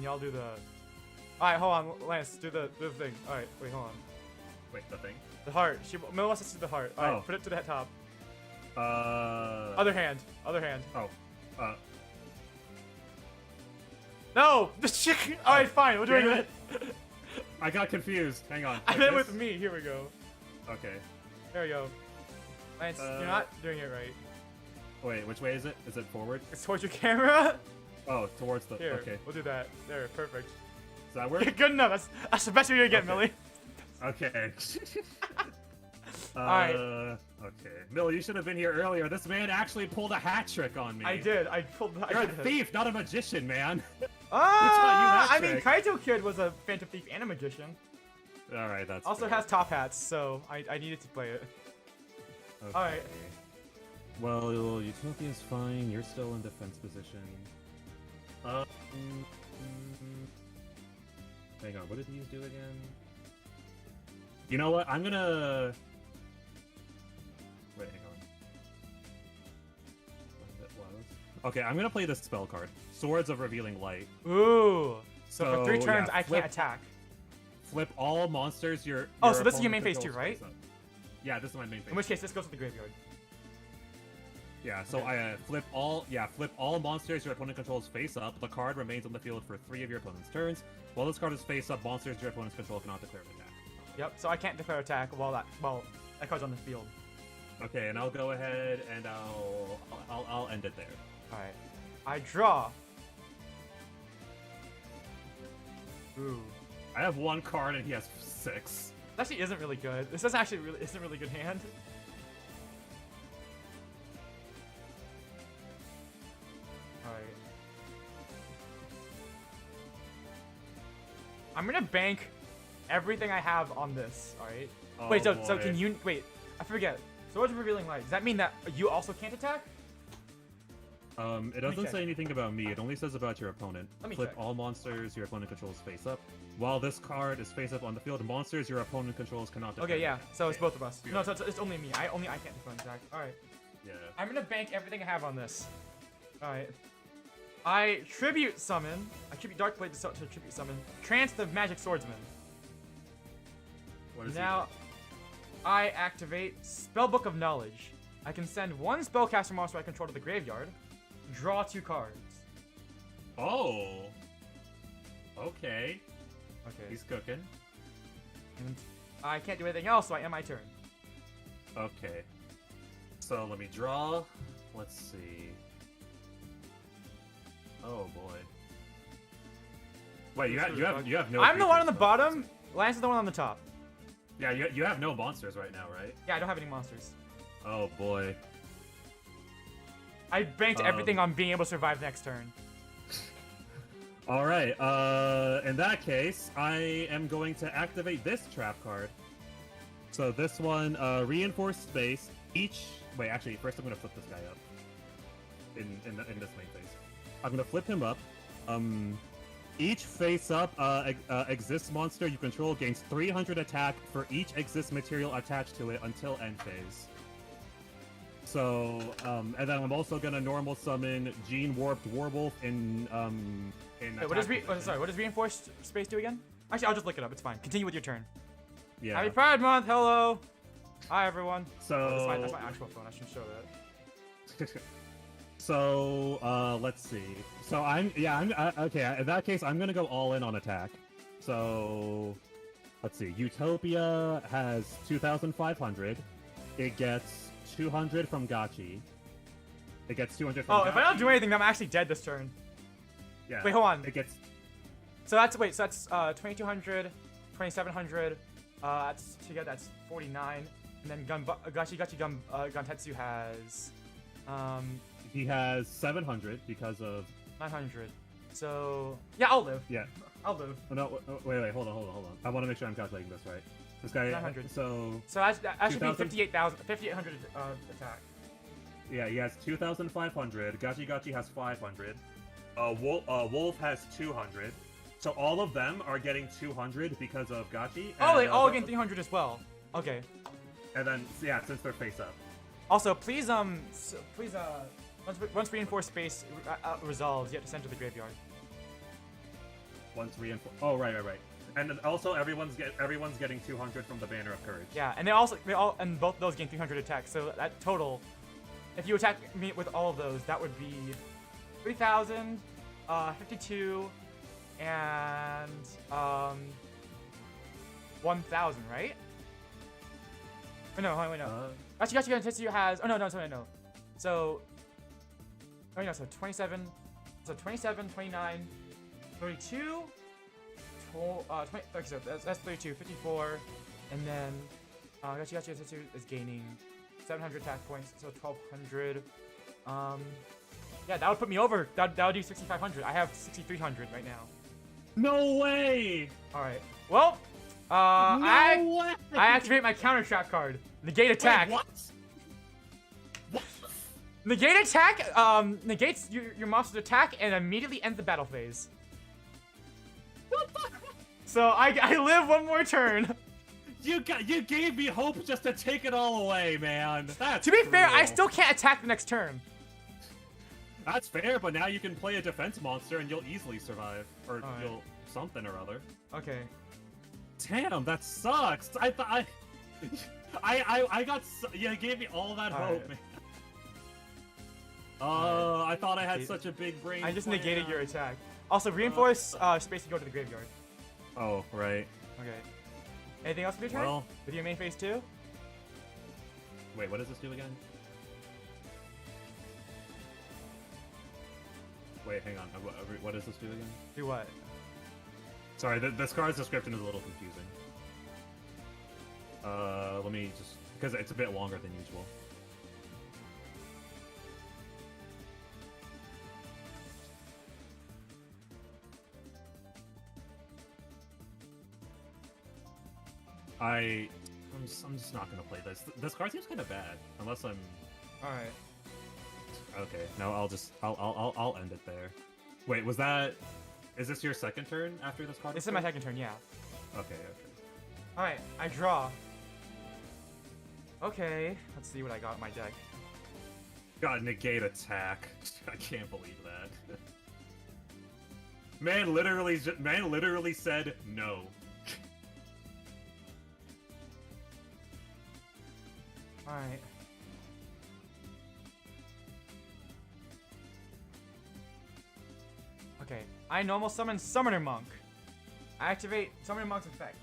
y'all do the. All right, hold on, Lance. Do the thing. All right, wait, hold on. Wait, the thing. The heart. Millie wants to see the heart. All right, put it to the top. Other hand. Other hand. Oh. No! The chick! Alright, fine, we're doing it. I got confused. Hang on. I did it with me. Here we go. Okay. There we go. Lance, you're not doing it right. Wait, which way is it? Is it forward? It's towards your camera. Oh, towards the. Here, okay. We'll do that. There, perfect. Does that work? Good enough. That's the best you're gonna get, Millie. Okay. Alright. Okay. Millie, you should have been here earlier. This man actually pulled a hat trick on me. I did. You're a thief, not a magician, man. I mean, Kaito Kid was a Phantom Thief and a magician. Alright, that's also fair. has top hats, so I needed to play it. Okay. Alright. Well, Utopia's fine. You're still in defense position. Hang on, what did these do again? You know what? I'm gonna... Wait, hang on. Okay, I'm gonna play this spell card. Swords of Revealing Light. Ooh! So for 3 turns, yeah, I can't attack. Flip all monsters your Oh, so this is your main phase too, right? Yeah, this is my main phase. In which case, this goes to the graveyard. Yeah, so I flip all monsters your opponent controls face up. The card remains on the field for 3 of your opponent's turns. While this card is face up, monsters your opponent's control cannot declare an attack. Yep, so I can't declare attack while that card's on the field. Okay, and I'll go ahead and I'll end it there. Alright. I draw. Ooh. I have 1 card and he has 6. That actually isn't really good. This isn't really good hand. Alright. I'm gonna bank everything I have on this, alright? Oh, wait, so can you wait, I forget. Swords of Revealing Light. Does that mean that you also can't attack? It doesn't say anything about me. It only says about your opponent. Let me Flip check. all monsters your opponent controls face up. While this card is face up on the field, monsters your opponent controls cannot declare. Okay, yeah. attack. So it's both of us. No, so it's only me. I can't declare an attack. All right. Yeah. I'm gonna bank everything I have on this. All right. I tribute summon. I tribute Darkblade to tribute summon. Trance the Magic Swordsman. What is now, I activate Spellbook of Knowledge. I can send 1 spellcaster monster I control to the graveyard. Draw 2 cards. Oh. Okay. Okay. He's cooking. And I can't do anything else, so I end my turn. Okay. So let me draw. Let's see. Oh boy. Wait, you have no. I'm the one on the creatures, bottom. Lance is the one on the top. Yeah, you have no monsters right now, right? Yeah, I don't have any monsters. Oh boy. I banked everything on being able to survive next turn. All right. In that case, I am going to activate this trap card. So this one, reinforced space. Wait, actually, first I'm gonna flip this guy up. In this main phase, I'm gonna flip him up. Each face-up exists monster you control gains 300 attack for each exists material attached to it until end phase. So, and then I'm also gonna normal summon Gene Warped Warwolf in Wait, what does reinforced space do again? Actually, I'll just look it up. It's fine. Continue with your turn. Yeah. Happy Pride Month. Hello. Hi everyone. So that's my actual phone. I shouldn't show that. So, let's see. So okay. In that case, I'm gonna go all in on attack. So, let's see. Utopia has 2,500. It gets 200 from Gachi. It gets 200 from Gachi. If I don't do anything, then I'm actually dead this turn. Yeah. Wait, hold on. It gets. So that's 2,200, 2,700. That's together. That's 49. And then Guntetsu has. He has 700 because of 900. So yeah, I'll live. Yeah. I'll live. Oh, no, wait, hold on. I want to make sure I'm calculating this right. This guy. 900. So that should be 5,800 attack. Yeah, he has 2,500. Gachi has 500. Wolf has 200. So all of them are getting 200 because of Gachi. Oh, they all get 300 as well. Okay. And then, yeah, since they're face up. Also, please, once reinforced space resolves, you have to send to the graveyard. Once reinforced. Oh, right. And then also, everyone's getting 200 from the Banner of Courage. Yeah, and and both those gain 300 attacks. So that total, if you attack me with all of those, that would be 3,000, 52, and 1,000, right? Oh, no, wait, no. Actually, Tetsuya has. Oh no, sorry, no. So, oh no, so 27, 29, 32. 20, okay, so that's 32, 54, and then Gachi Tetsu is gaining 700 attack points, so 1,200. Yeah, that would put me over. That would do 6,500. I have 6,300 right now. No way! All right. Well, I activate my counter trap card. Negate attack. Wait, what? Negate attack negates your monster's attack and immediately ends the battle phase. What the? So I live one more turn. You gave me hope just to take it all away, man. That's to be fair, cruel. I still can't attack the next turn. That's fair, but now you can play a defense monster and you'll easily survive, or you'll something or other. Okay. Damn, that sucks. I thought I got you gave me all that hope, man. Oh, I thought I had such a big brain. I just negated your attack. Also, reinforce space to go to the graveyard. Oh, right. Okay. Anything else for your turn? Well, with your main phase 2? Wait, what does this do again? Wait, hang on. What does this do again? Do what? Sorry, this card's description is a little confusing. Let me just... because it's a bit longer than usual. I'm just not gonna play this. This card seems kind of bad, unless I'm... Alright. Okay, no, I'll end it there. Wait, was that... Is this your second turn after this card? This is my second turn, yeah. Okay. Alright, I draw. Okay, let's see what I got in my deck. Got negate attack. I can't believe that. Man literally said no. Alright. Okay, I normal summon Summoner Monk. I activate Summoner Monk's effect.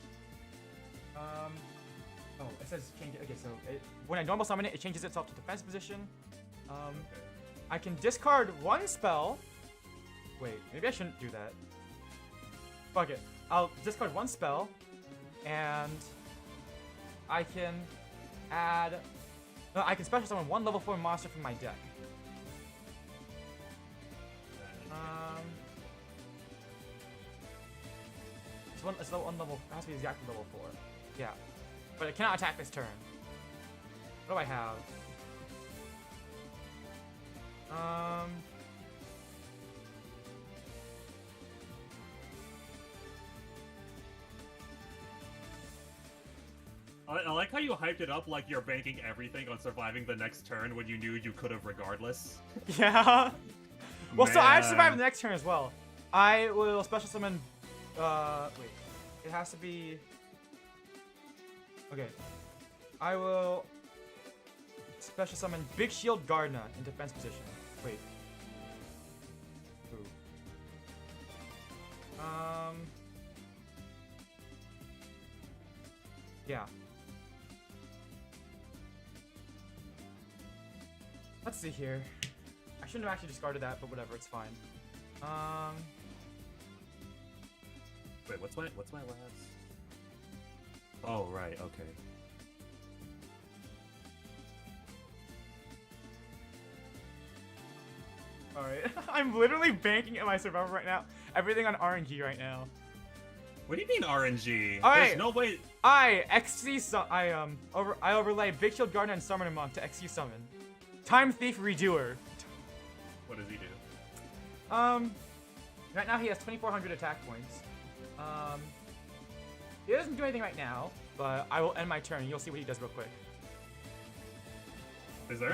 Oh, it says change it. Okay, so when I normal summon it, it changes itself to defense position. I can discard one spell. Wait, maybe I shouldn't do that. Fuck it. I'll discard one spell, and I can add... No, I can special summon one level 4 monster from my deck. It's one level. It has to be exactly level 4. Yeah, but it cannot attack this turn. What do I have? I like how you hyped it up like you're banking everything on surviving the next turn when you knew you could have regardless. Yeah. Well, so I have to survive the next turn as well. I will special summon. Wait. It has to be. Okay. I will special summon Big Shield Gardna in defense position. Wait. Ooh. Yeah. Let's see here. I shouldn't have actually discarded that, but whatever, it's fine. Wait, what's my last? Oh, right, okay. Alright. I'm literally banking at my survival right now. Everything on RNG right now. What do you mean RNG? Alright. There's no way. I overlay Big Shield Gardner and Summoner Monk to XC summon. Time Thief Redoer. What does he do? Right now he has 2,400 attack points. He doesn't do anything right now, but I will end my turn. You'll see what he does real quick. Is there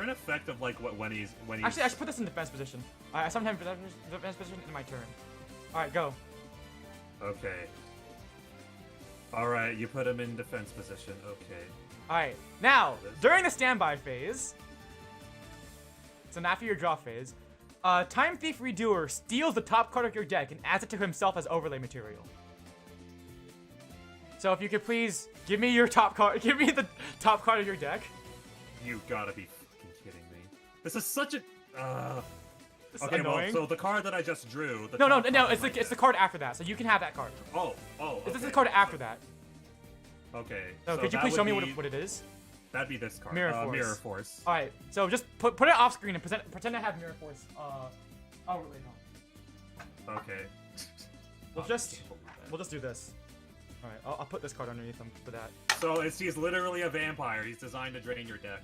an effect of like when he's Actually, I should put this in defense position. I sometimes put defense position in my turn. All right, go. Okay. All right, you put him in defense position. Okay. All right. Now, during the standby phase, so not for your draw phase, Time Thief Redoer steals the top card of your deck and adds it to himself as overlay material. So if you could please give me your top card, give me the top card of your deck. You gotta be fucking kidding me. This is such a. This is okay, annoying. well, so the card that I just drew. No, it's the card after that. So you can have that card. Oh. Okay. This is the card after that. Okay. So could you please show me what it is? That'd be this card. Mirror Force. Mirror Force. All right. So just put it off screen and pretend I have Mirror Force. Overlay on. Okay. We'll just do this. All right. I'll put this card underneath him for that. So he's literally a vampire. He's designed to drain your deck.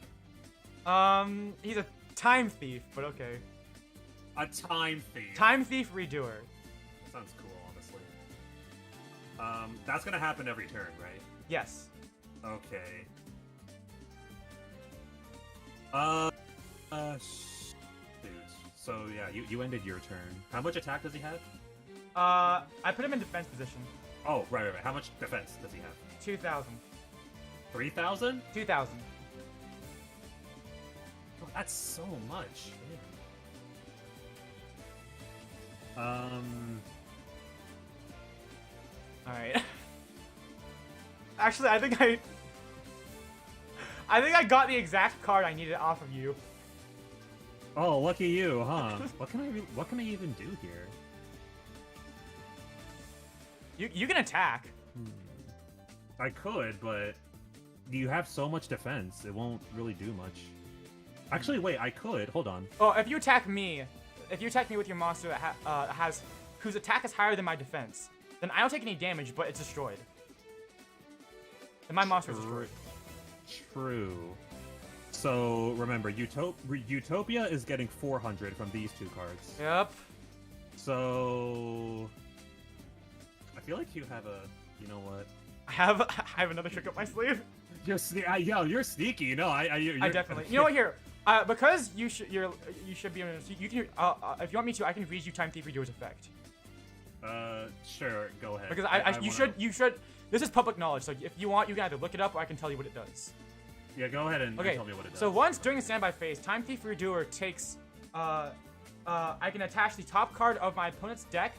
He's a time thief, but okay. A time thief. Time Thief Redoer. That sounds cool, honestly. That's gonna happen every turn, right? Yes. Okay. Dude. So yeah, you ended your turn. How much attack does he have? I put him in defense position. Oh, right. How much defense does he have? 2,000. 3,000? 2,000. Oh, that's so much. Alright. Actually, I think I got the exact card I needed off of you. Oh, lucky you, huh? What can I even do here? You can attack. I could, but you have so much defense, it won't really do much. Actually, wait, I could. Hold on. Oh, if you attack me with your monster that whose attack is higher than my defense, then I don't take any damage, but it's destroyed. And my monster is destroyed. True. So remember, Utopia is getting 400 from these two cards. Yep. So I feel like you have a. You know what? I have another trick up my sleeve. You're you're sneaky. No, I definitely. You know what? Here, because you should be able to. You can. If you want me to, I can read you Time Thief Redoer's effect. Sure. Go ahead. Because you should. This is public knowledge, so if you want, you can either look it up or I can tell you what it does. Yeah, go ahead and okay. Tell me what it does. So once during the standby phase, Time Thief Redoer takes. I can attach the top card of my opponent's deck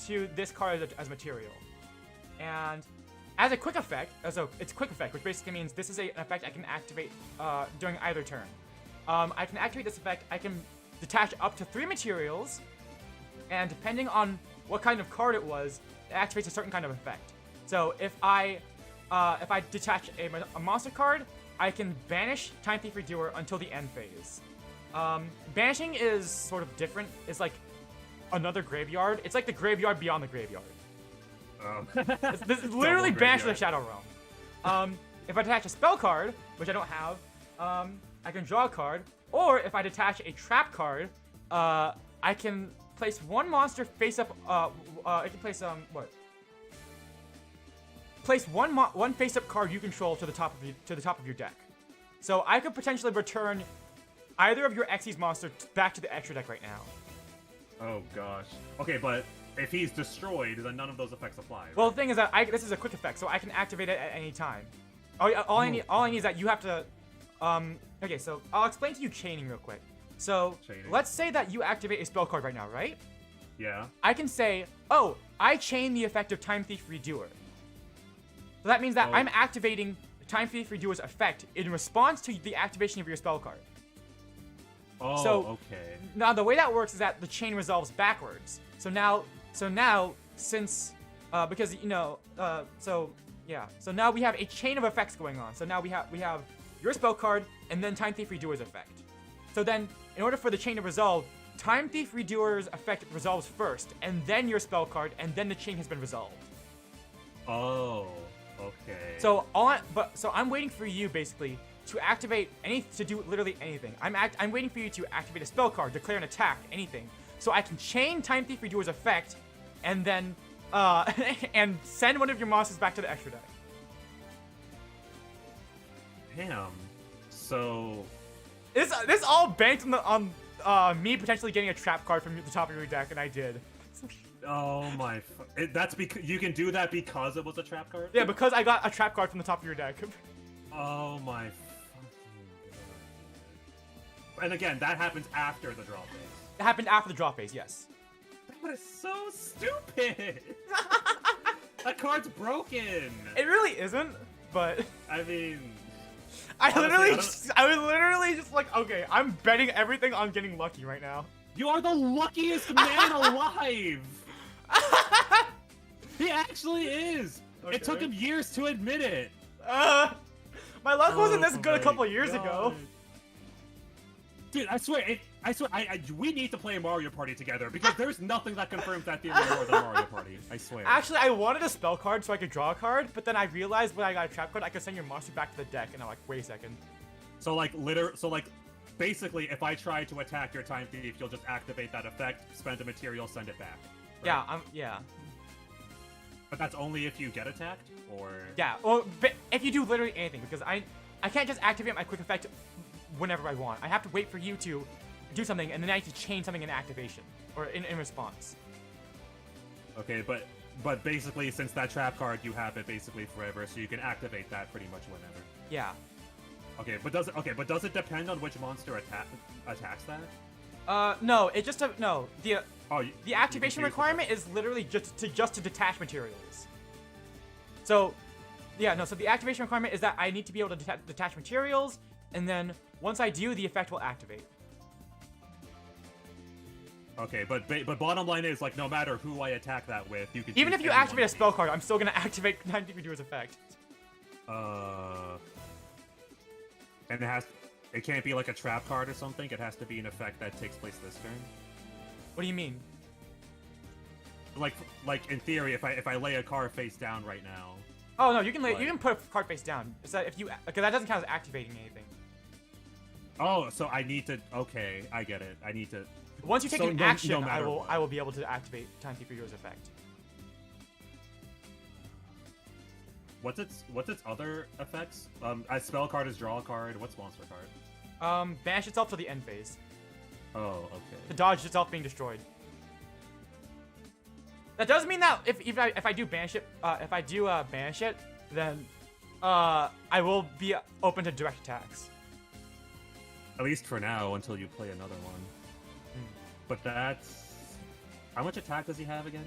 to this card as material, and as a quick effect, it's a quick effect, which basically means this is an effect I can activate during either turn. I can activate this effect. I can detach up to 3 materials, and depending on what kind of card it was, it activates a certain kind of effect. So if I detach a monster card, I can banish Time Thief Redoer until the end phase. Banishing is sort of different. It's like another graveyard. It's like the graveyard beyond the graveyard. This is literally banished to the Shadow Realm. If I detach a spell card, which I don't have, I can draw a card. Or if I detach a trap card, I can place one monster face up. I can place Place one face up card you control to the top of your deck. So I could potentially return either of your Xyz monster back to the extra deck right now. Oh gosh. Okay, but if he's destroyed, then none of those effects apply. Right? Well, the thing is that this is a quick effect, so I can activate it at any time. All I need is that you have to. Okay, so I'll explain to you chaining real quick. So let's say that you activate a spell card right now, right? Yeah. I can say, oh, I chain the effect of Time Thief Redoer. So that means that I'm activating Time Thief Redoer's effect in response to the activation of your spell card. Oh, so, okay. Now the way that works is that the chain resolves backwards. So now since because so now we have a chain of effects going on. So now we have your spell card and then Time Thief Redoer's effect. So then in order for the chain to resolve, Time Thief Redoer's effect resolves first, and then your spell card, and then the chain has been resolved. Oh, okay. So I'm waiting for you basically to activate to do literally anything. I'm waiting for you to activate a spell card, declare an attack, anything. so I can chain Time Thief Redoer's effect, and then and send one of your monsters back to the extra deck. Damn. So this all banked on me potentially getting a trap card from the top of your deck, and I did. Oh my! That's because you can do that because it was a trap card. Yeah, because I got a trap card from the top of your deck. Oh my fucking god! And again, that happens after the draw phase. It happened after the draw phase, yes. That is so stupid. That card's broken. It really isn't, but I mean, I was literally just like, okay, I'm betting everything on getting lucky right now. You are the luckiest man alive. He actually is. Okay. It took him years to admit it. My luck wasn't this good a couple years ago. Dude, I swear, we need to play Mario Party together because there's nothing that confirms that theory more than Mario Party. I swear. Actually, I wanted a spell card so I could draw a card, but then I realized when I got a trap card, I could send your monster back to the deck, and I'm like, wait a second. So basically, if I try to attack your Time Thief, you'll just activate that effect, spend a material, send it back. Right? Yeah, But that's only if you get attacked, or... Yeah, well, but if you do literally anything, because I can't just activate my quick effect whenever I want. I have to wait for you to do something, and then I have to chain something in activation, or in response. Okay, but basically, since that trap card, you have it basically forever, so you can activate that pretty much whenever. Yeah. Okay, but does it depend on which monster attacks that? No, it just no. The activation confused requirement is literally just to detach materials. So, yeah, no. So the activation requirement is that I need to be able to detach materials, and then once I do, the effect will activate. Okay, but bottom line is, like, no matter who I attack that with, you can even if you activate a spell card, I'm still gonna activate Time Thief Redoer's effect. And it can't be like a trap card or something. It has to be an effect that takes place this turn. What do you mean? Like in theory, if I lay a card face down right now. Oh no, you can put a card face down. Is that because that doesn't count as activating anything. Oh, so I need to. Okay, I get it. I need to. Once you take an action, I will be able to activate Time Thief Redoer's effect. What's its other effects? A spell card is draw a card. What's monster card? Banish itself to the end phase. Oh, okay. To dodge itself being destroyed. That does mean that if I do banish it, banish it, then I will be open to direct attacks. At least for now, until you play another one. But that's... How much attack does he have again?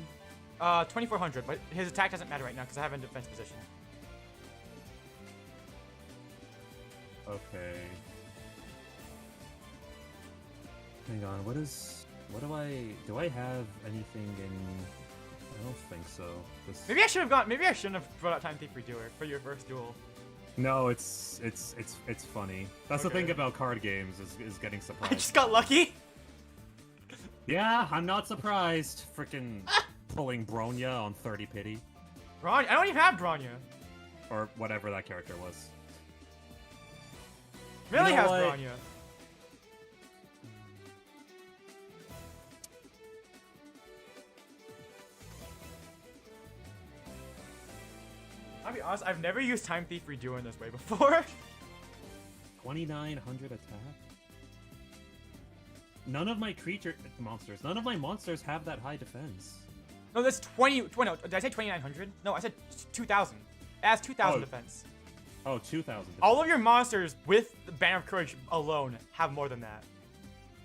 2,400, but his attack doesn't matter right now because I have him in defense position. Okay. Hang on, do I have anything in... I don't think so. Maybe I shouldn't have brought out Time Thief Redoer for your first duel. No, it's funny. That's the thing about card games, is getting surprised. I just got lucky? Yeah, I'm not surprised. Freaking pulling Bronya on 30 pity. Bronya? I don't even have Bronya. Or whatever that character was. Really has Bronya. I'll be honest, I've never used Time Thief Redoer in this way before. 2,900 attack? None of my none of my monsters have that high defense. No, that's 20, no, did I say 2,900? No, I said 2,000. It has 2,000 defense. Oh, 2,000. All of your monsters with the Banner of Courage alone have more than that.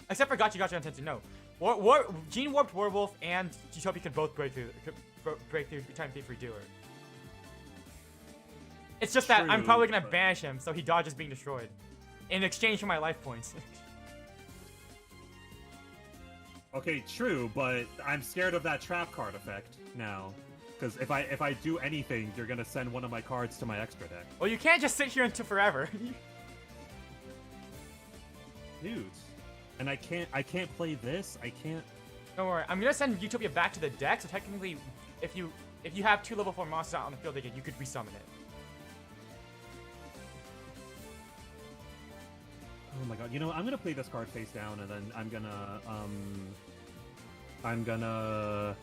Except for Gotcha Intensi, no. Gene Warped Werewolf and Utopia could both break through Time Thief Redoer. It's just that I'm probably gonna banish him so he dodges being destroyed. In exchange for my life points. Okay, true, but I'm scared of that trap card effect now. Because if I do anything, you're gonna send one of my cards to my extra deck. Well, you can't just sit here until forever. Dude, and I can't play this. I can't. Don't worry, I'm gonna send Utopia back to the deck. So technically, if you have 2 level 4 monsters out on the field again, you could resummon it. Oh my god, you know, I'm gonna play this card face down, and then I'm gonna, I'm gonna...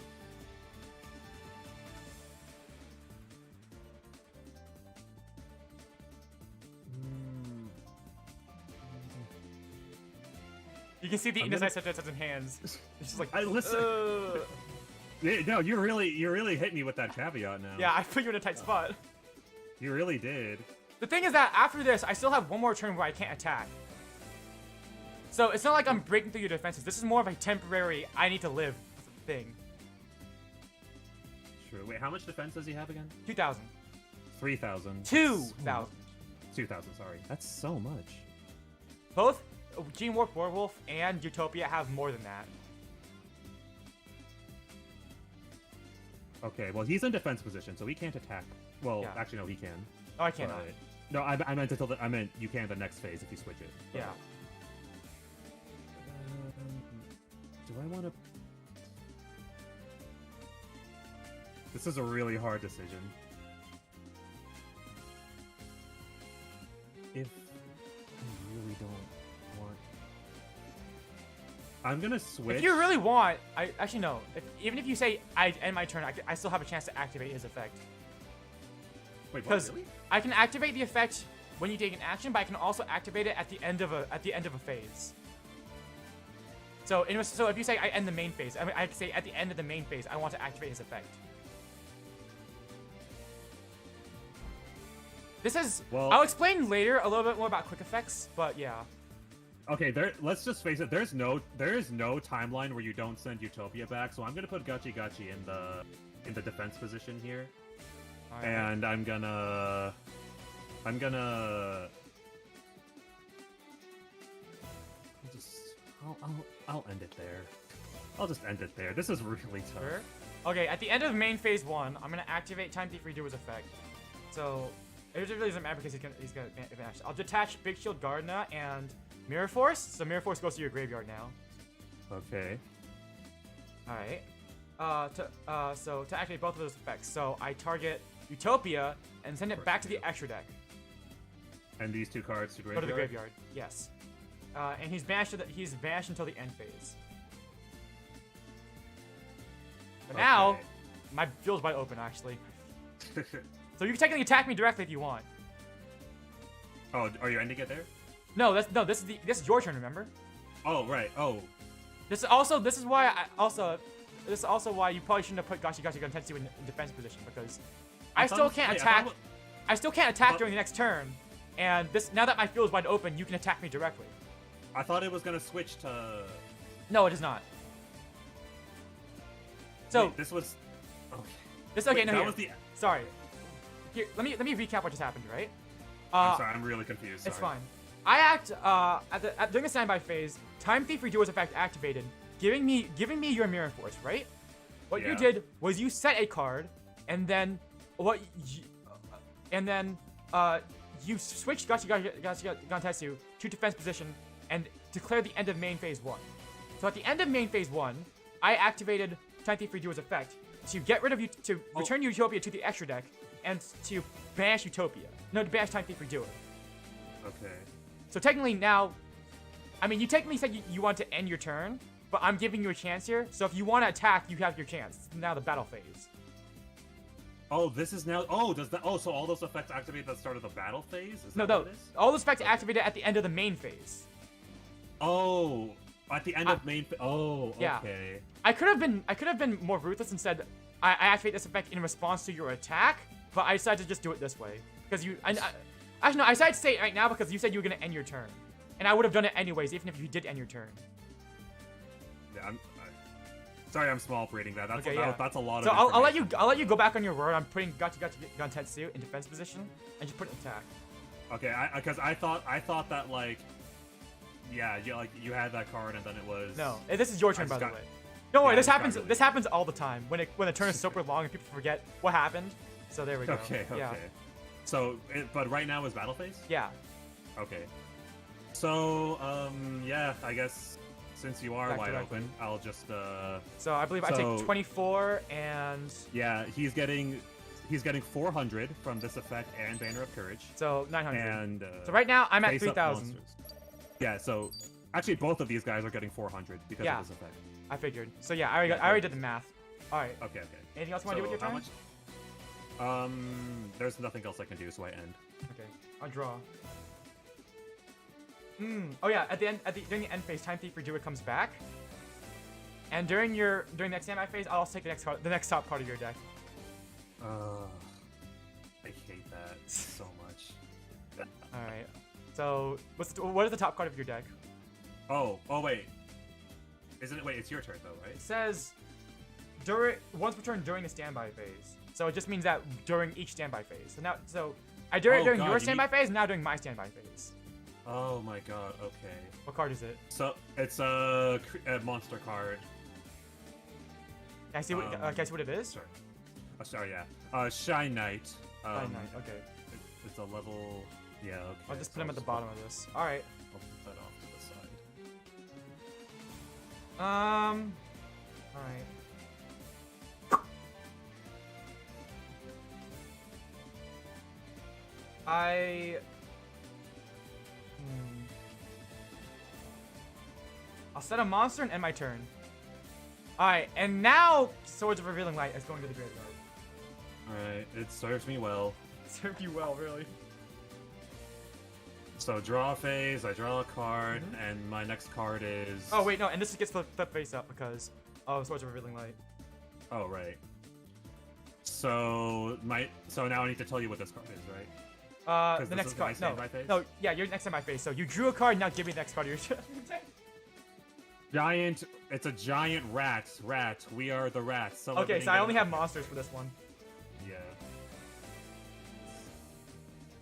You can see the indecisiveness in hands. It's just like, listen. No, you really hit me with that caveat now. Yeah, I put you in a tight spot. You really did. The thing is that after this, I still have one more turn where I can't attack. So it's not like I'm breaking through your defenses. This is more of a temporary, I need to live thing. Sure. Wait, how much defense does he have again? 2,000. 3,000. 2,000. 2,000, sorry. That's so much. Both Gene Warp Werewolf and Utopia have more than that. Okay, well, he's in defense position, so he can't attack. Well, Yeah. actually, no, he can. Oh, I cannot. No, I meant until I meant you can the next phase if you switch it. But, Yeah. do I want to? This is a really hard decision. If I really don't want, I'm gonna switch. If you really want, I actually no. Even if you say I end my turn, I still have a chance to activate his effect. Wait, what, Because really? I can activate the effect when you take an action, but I can also activate it at the end of a phase. So if you say I end the main phase, I mean I can say at the end of the main phase I want to activate his effect. This is. Well, I'll explain later a little bit more about quick effects, but yeah. Okay, let's just face it. There is no timeline where you don't send Utopia back. So I'm gonna put Gachi Gachi in the defense position here, All right. and I'm gonna. I'll end it there. I'll just end it there. This is really tough. Sure. Okay, at the end of main phase 1, I'm gonna activate Time Thief Redoer's effect. So it really doesn't matter because he's gonna advance. I'll detach Big Shield Gardna and Mirror Force. So Mirror Force goes to your graveyard now. Okay. All right. So to activate both of those effects, so I target Utopia and send it back to the extra deck. And these two cards to Go graveyard. to the graveyard. Yes. And he's banished. He's banished until the end phase. But now, my field's wide open actually. So you can technically attack me directly if you want. Oh, are you ending it there? No, this is your turn. Remember? Oh, right. Oh. This is why you probably shouldn't have put Gachi Gachi Guntetsu in defense position because I still can't attack. I still can't attack during the next turn, and now that my field is wide open, you can attack me directly. I thought it was gonna switch to. No, it is not. So wait, this was. Okay. This okay? Wait, No, that here. was the. Sorry. Here, let me recap what just happened. Right? I'm sorry, I'm really confused. Sorry. It's fine. I act during the standby phase. Time Thief Redoer's effect activated, giving me your Mirror Force. Right? What you did was you set a card, and then you switched Gachi Guntetsu to defense position and declared the end of main phase 1. So at the end of main phase 1, I activated Time Thief Redoer's effect to get rid of you to return Utopia to the extra deck and to banish Utopia. No, to banish Time Thief Redoer. Okay. So technically now, I mean, you technically said you want to end your turn, but I'm giving you a chance here. So if you want to attack, you have your chance. It's now the battle phase. Oh, this is now. Oh, does that? Oh, so all those effects activate at the start of the battle phase? Is No, that what it is? all those effects activated at the end of the main phase. Oh, at the end of main. Oh, yeah. Okay. I could have been more ruthless and said I activate this effect in response to your attack, but I decided to just do it this way because actually no, I decided to say it right now because you said you were gonna end your turn, and I would have done it anyways even if you did end your turn. Yeah, sorry, I'm small operating that. That's Okay, that's a lot so of. I'll let you go back on your word. I'm putting Gachi Guntetsu in defense position and just put an attack. Okay, because I thought that like. Yeah, you had that card and then it was. No, this is your turn by the way. Don't worry, this happens all the time when the turn is super long and people forget what happened. So there we go. Okay. Yeah. So, but right now is battle phase? Yeah. Okay. So, yeah, I guess since you are wide open, I'll just So I believe I take 24 and. Yeah, he's getting 400 from this effect and Banner of Courage. So 900. And so right now I'm at 3,000. Yeah, so actually both of these guys are getting 400 because of this effect. I figured. So yeah, I already did the math. All right. Okay. Anything else you want to do with your turn? There's nothing else I can do, so I end. Okay, I'll draw. Oh yeah, during the end phase, Time Thief for Druid comes back. And during the next standby phase, I'll also take the next top card of your deck. I hate that so much. All right. So what is the top card of your deck? Oh wait. Isn't it? Wait, it's your turn though, right? It says once per turn during the standby phase. So it just means that during each standby phase. So I do it during your standby phase, now during my standby phase. Oh my god. Okay. What card is it? So it's a monster card. Can I see what it is? Sorry. Oh, sorry. Yeah. Shine Knight. Shine Knight. Okay. It's a level. Yeah. Okay. I'll just put him at the bottom of this. All right. I'll put that off to the side. All right. I'll set a monster and end my turn. Alright, and now Swords of Revealing Light is going to the graveyard. Alright, it serves me well. It served you well, really. So draw phase, I draw a card, and my next card is... Oh wait, no, and this gets flipped face up because of Swords of Revealing Light. Oh, right. So now I need to tell you what this card is, right? The next card. No, yeah, you're next in my face. So you drew a card, now give me the next card of your turn. It's a giant rat. We are the rats. Okay, so I only have monsters for this one. Yeah.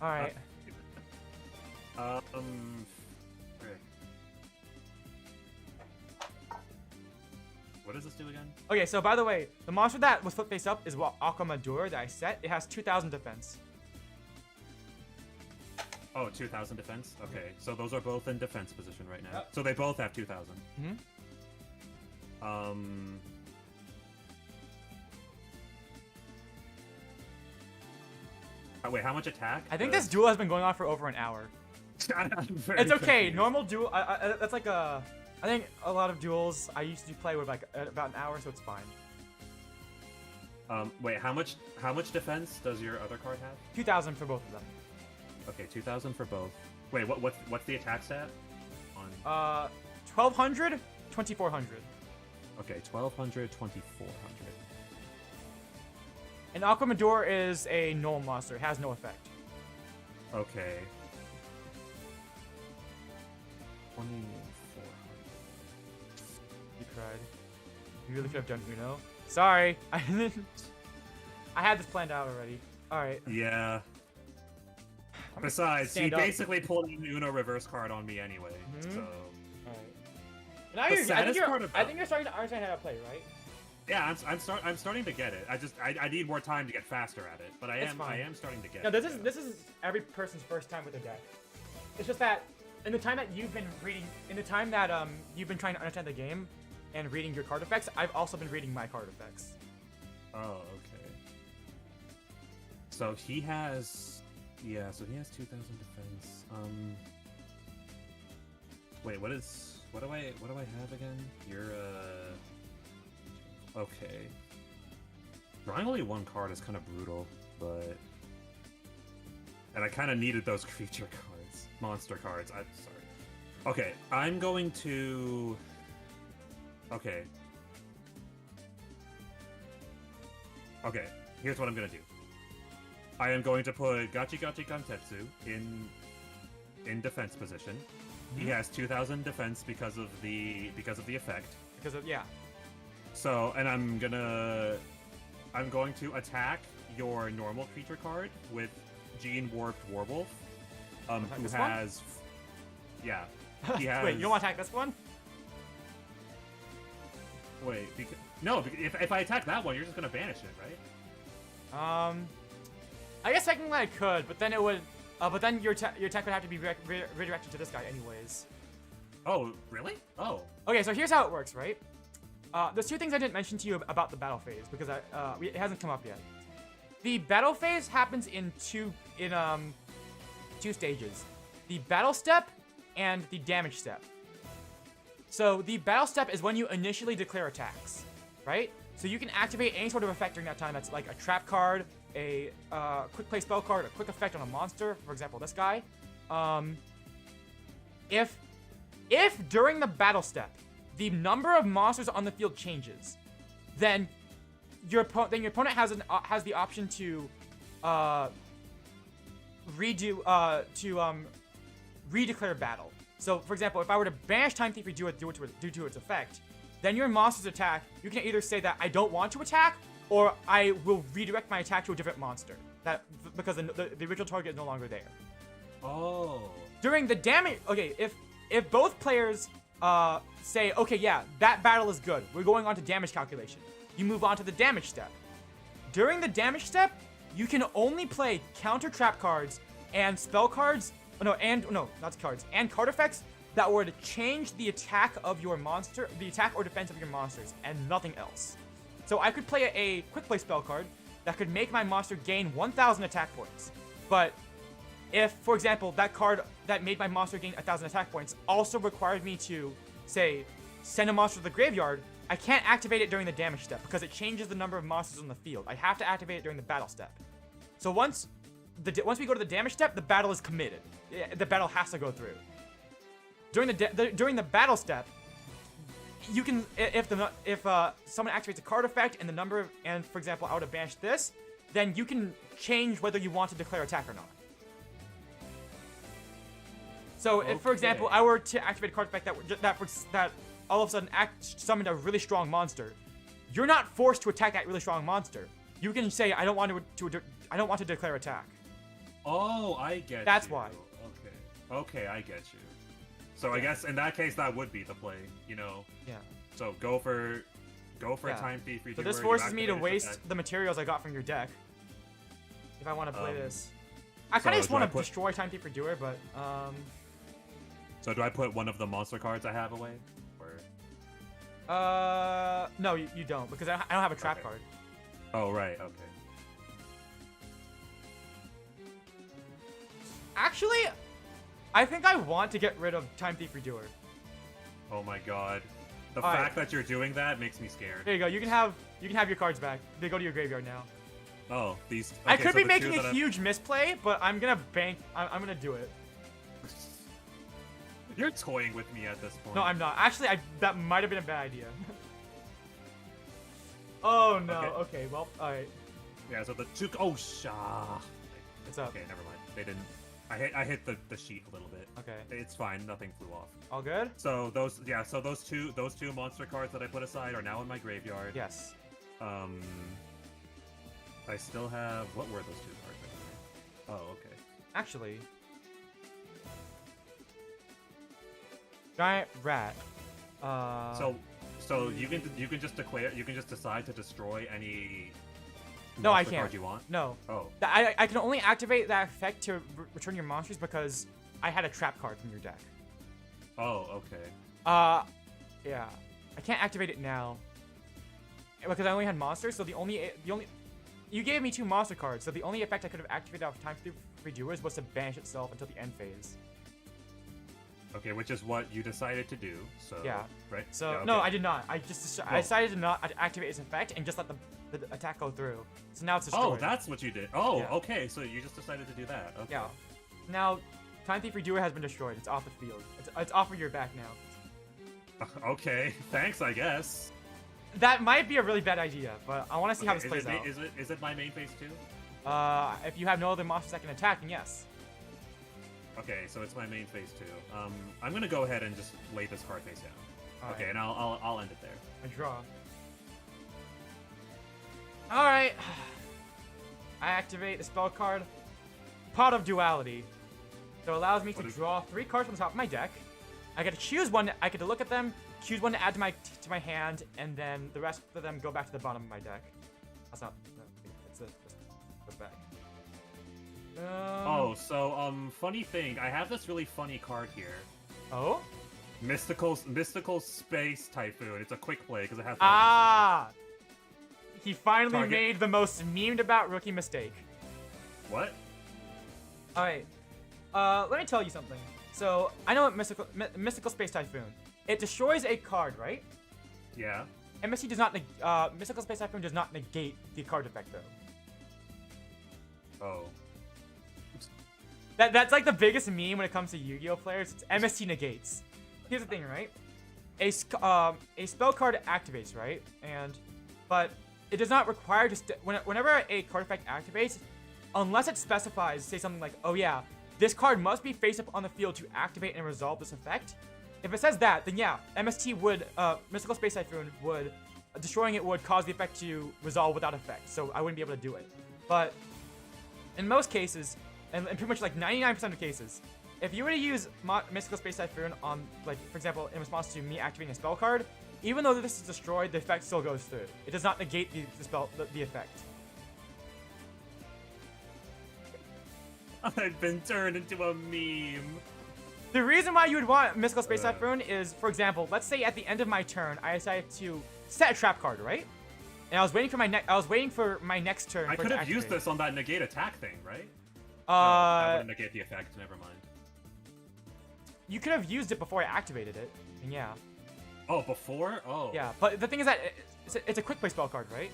Alright. What does this do again? Okay, so by the way, the monster that was flipped face up is Aquamador that I set. It has 2,000 defense. Oh, 2,000 defense? Okay, so those are both in defense position right now. Yep. So they both have 2,000. Oh, wait, how much attack? I think this duel has been going on for over an hour. It's okay. Confused. Normal duel. That's like a. I think a lot of duels I used to play with like about an hour, so it's fine. Wait, how much defense does your other card have? 2,000 for both of them. Okay, 2,000 for both. Wait, what's the attack stat? On 1,200, 2,400. Okay, 1,200, 2,400. And Aquamador is a null monster. It has no effect. Okay. 2,400. You cried. You really could have done Uno. Sorry, I didn't. I had this planned out already. All right. Yeah. Besides, he basically pulled an Uno reverse card on me anyway. So. Now I think you're starting to understand how to play, right? Yeah, I'm starting to get it. I need more time to get faster at it, but I am starting to get it. No, this is every person's first time with a deck. It's just that in the time that you've been reading, you've been trying to understand the game and reading your card effects, I've also been reading my card effects. Oh, okay. So he has 2,000 defense. Wait, what do I have again? You're okay. Drawing only one card is kind of brutal, and I kind of needed those creature cards, monster cards. I'm sorry. Okay, I'm going to. Okay. Okay, here's what I'm gonna do. I am going to put Gachi Gachi Gantetsu in defense position. He has 2,000 defense because of the effect. Yeah. So, and I'm going to attack your normal creature card with Gene Warped Warwolf. Who has yeah. He has. Wait, you don't want to attack this one? Wait, no, if I attack that one, you're just gonna banish it, right? I guess technically I could, but then it would. But then your attack would have to be redirected to this guy anyways. Oh, really? Oh. Okay, so here's how it works, right? There's two things I didn't mention to you about the battle phase because it hasn't come up yet. The battle phase happens in two stages: the battle step and the damage step. So the battle step is when you initially declare attacks, right? So you can activate any sort of effect during that time. That's like a trap card, a quick play spell card, a quick effect on a monster. For example, this guy. If during the battle step, the number of monsters on the field changes, then your opponent has the option to redeclare battle. So, for example, if I were to banish Time Thief due to its effect, then your monster's attack, you can either say that I don't want to attack, or I will redirect my attack to a different monster. Because the original target is no longer there. Oh. During the damage, okay, if both players say, okay, yeah, that battle is good, we're going on to damage calculation, you move on to the damage step. During the damage step, you can only play counter trap cards and spell cards, not cards, and card effects that would change the attack of your monster, the attack or defense of your monsters, and nothing else. So I could play a quick play spell card that could make my monster gain 1,000 attack points. But if, for example, that card that made my monster gain 1,000 attack points also required me to, say, send a monster to the graveyard, I can't activate it during the damage step because it changes the number of monsters on the field. I have to activate it during the battle step. So once we go to the damage step, the battle is committed. The battle has to go through. During the battle step, you can if someone activates a card effect and for example I would have banished this, then you can change whether you want to declare attack or not. So if, for example, I were to activate a card effect that all of a sudden summoned a really strong monster, you're not forced to attack that really strong monster. You can say I don't want to declare attack. Oh, I get you. That's why. Okay, I get you. So I guess in that case that would be the play, you know. Yeah. So go for Time Thief. So this forces me to waste the materials I got from your deck. If I want to play this, I kind of just want to destroy Time Thief Redoer, but So do I put one of the monster cards I have away, or? No, you don't, because I don't have a trap card. Oh right, okay. Actually, I think I want to get rid of Time Thief Redoer. Oh my god. The fact that you're doing that makes me scared. There you go. You can have your cards back. They go to your graveyard now. Oh, these. Okay, I could be making a huge misplay, but I'm gonna bank. I'm gonna do it. You're toying with me at this point. No, I'm not. Actually, that might have been a bad idea. Oh no. Okay. Well, all right. Yeah. So the two. Oh, Shah. What's up? Okay, never mind. They didn't. I hit the sheet a little bit. Okay. It's fine. Nothing flew off. All good? So those two monster cards that I put aside are now in my graveyard. Yes. I still have, what were those two cards anyway? Oh, okay. Actually, giant rat. So you can just decide to destroy any. No, I can't. Card you want? No. Oh. I can only activate that effect to return your monsters because I had a trap card from your deck. Oh, okay. Yeah. I can't activate it now because I only had monsters. So the only you gave me 2 monster cards. So the only effect I could have activated off Time Thief Redoers was to banish itself until the end phase. Okay, which is what you decided to do. So yeah. Right. So yeah, okay. no, I did not. I decided to not activate its effect and just let the attack go through. So now it's destroyed. Oh, that's what you did. Oh, yeah. Okay. So you just decided to do that. Okay. Yeah. Now, Time Thief Redoer has been destroyed. It's off the field. It's off of your back now. Okay. Thanks, I guess. That might be a really bad idea, but I want to see how this plays out. Is it my main phase too? If you have no other monsters that can attack, then yes. Okay, so it's my main phase too. I'm gonna go ahead and just lay this card face down. Okay, and I'll end it there. I draw. Alright. I activate the spell card, Pot of Duality. So it allows me to draw 3 cards from the top of my deck. I get to choose one. I get to look at them, choose one to add to my hand, and then the rest of them go back to the bottom of my deck. That's not. No, it's just back. Funny thing. I have this really funny card here. Oh. Mystical Space Typhoon. It's a quick play because it has. He finally made the most memed about rookie mistake. What? Alright. Let me tell you something. So I know what Mystical Space Typhoon. It destroys a card, right? Yeah. MST does not. Mystical Space Typhoon does not negate the card effect though. Oh. That's like the biggest meme when it comes to Yu-Gi-Oh players. It's MST negates. Here's the thing, right? A spell card activates, right? But it does not require just whenever a card effect activates, unless it specifies, say something like, oh yeah, this card must be face up on the field to activate and resolve this effect. If it says that, then yeah, MST would, Mystical Space Typhoon would, destroying it would cause the effect to resolve without effect, so I wouldn't be able to do it. But in most cases, and pretty much like 99% of cases, if you were to use Mystical Space Typhoon on, like, for example, in response to me activating a spell card, even though this is destroyed, the effect still goes through. It does not negate the effect. I've been turned into a meme. The reason why you would want Mystical Space Typhoon is, for example, let's say at the end of my turn, I decided to set a trap card, right? And I was waiting for my next turn. I could have used this on that negate attack thing, right? No, that wouldn't negate the effect. Never mind. You could have used it before I activated it, and yeah. Oh, before? Oh. Yeah, but the thing is that it's a quick play spell card, right?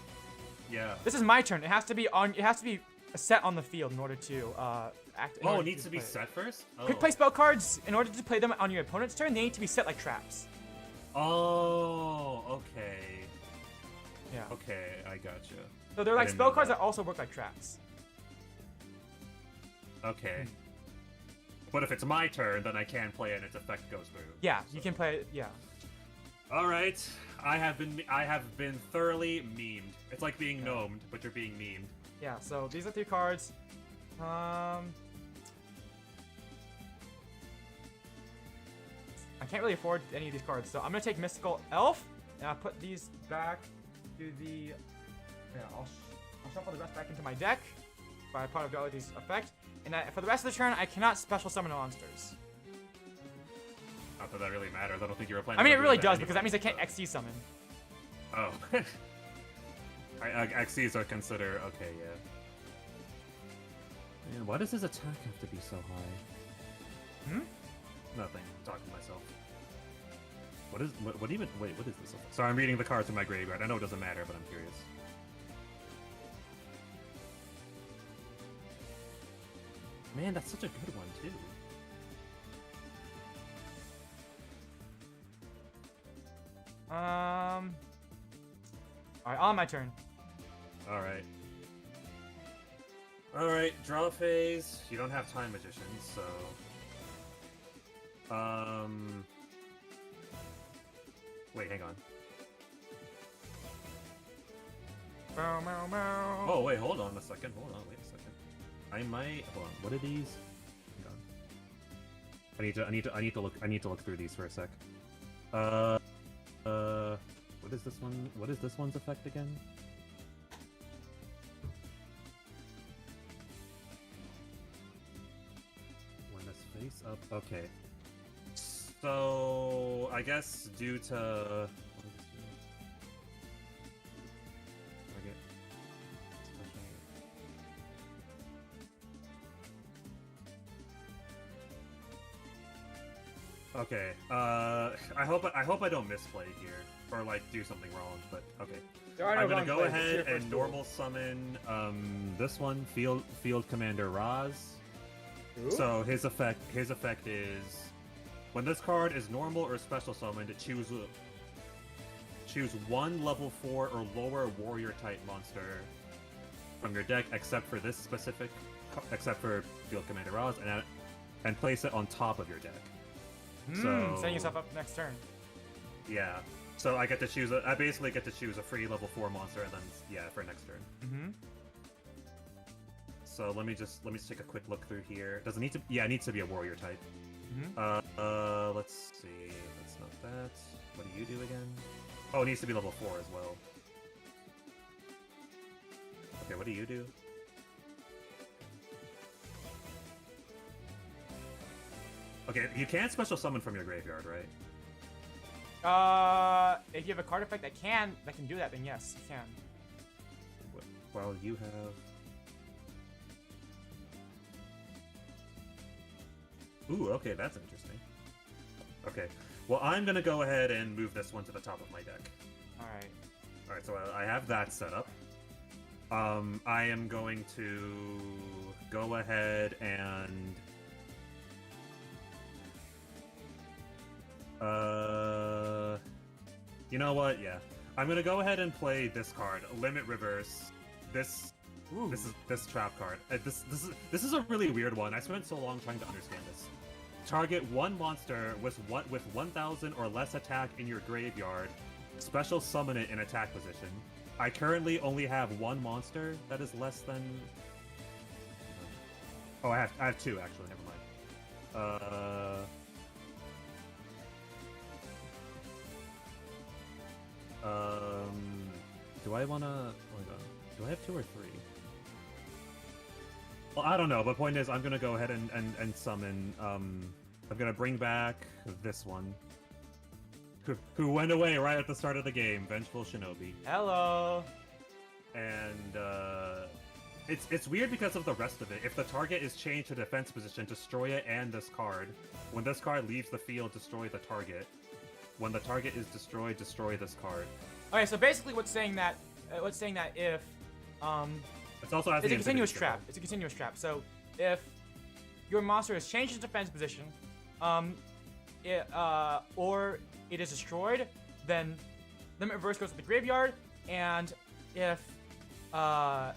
Yeah. This is my turn. It has to be set on the field in order to act. Oh, it needs to be set first? Oh. Quick play spell cards, in order to play them on your opponent's turn, they need to be set like traps. Oh, okay. Yeah. Okay, I gotcha. So they're like spell cards that also work like traps. Okay. But if it's my turn, then I can play it and its effect goes through. Yeah, so you can play it, yeah. Alright. I have been thoroughly memed. It's like being gnomed, but you're being memed. Yeah, so these are 3 cards. I can't really afford any of these cards, so I'm gonna take Mystical Elf, and I'll put these back to the... Yeah, I'll shuffle the rest back into my deck by part of Duel Disk's effect. And for the rest of the turn, I cannot special summon monsters. Not that that really matters. I don't think you were planning. I mean, it really does, anyway, because that means I can't XC summon. Oh. XCs are considered... Okay, yeah. Man, why does his attack have to be so high? Hmm? Nothing. I'm talking to myself. What is this? Sorry, I'm reading the cards in my graveyard. I know it doesn't matter, but I'm curious. Man, that's such a good one, too. Alright, on my turn. Alright. Alright, draw phase. You don't have Time Magician, so... Wait, hang on. Bow, bow, bow. Oh, wait, hold on a second. Hold on, wait a second. I might... Hold on, what are these? Hang on. I need to look through these for a sec. What is this one? What is this one's effect again? When this face up... Okay. So... I guess due to... Okay, I hope I don't misplay here, or like do something wrong, but okay. I'm gonna go ahead and normal summon this one, Field Commander Raz. Ooh. So his effect is when this card is normal or special summoned, choose one level 4 or lower warrior type monster from your deck, except for Field Commander Raz, and place it on top of your deck. So setting yourself up next turn. Yeah. So I get to choose I basically get to choose a free level 4 monster, and then for next turn. Mm-hmm. So let me just take a quick look through here. Does it need to? Yeah, it needs to be a warrior type. Mm-hmm. Let's see. That's not that. What do you do again? Oh, it needs to be level 4 as well. Okay, what do you do? Okay, you can't special summon from your graveyard, right? If you have a card effect that can do that, then yes, you can. Well, you have... Ooh, okay, that's interesting. Okay, well, I'm gonna go ahead and move this one to the top of my deck. Alright. Alright, so I have that set up. I am going to go ahead and... You know what? Yeah. I'm gonna go ahead and play this card, Limit Reverse. This trap card. This is a really weird one. I spent so long trying to understand this. Target one monster with 1,000 or less attack in your graveyard. Special summon it in attack position. I currently only have one monster that is less than. Oh, I have two actually. Never mind. Do I wanna? Hold on. Do I have two or three? Well, I don't know, but point is, I'm gonna go ahead and summon, I'm gonna bring back this one. Who went away right at the start of the game, Vengeful Shinobi. Hello! And, it's weird because of the rest of it. If the target is changed to defense position, destroy it and this card. When this card leaves the field, destroy the target. When the target is destroyed, destroy this card. Okay, so basically what's saying that if, It's also has it's a continuous trap. It's a continuous trap. So if your monster has changed its defense position, or it is destroyed, then Limit Reverse goes to the graveyard, and if Limit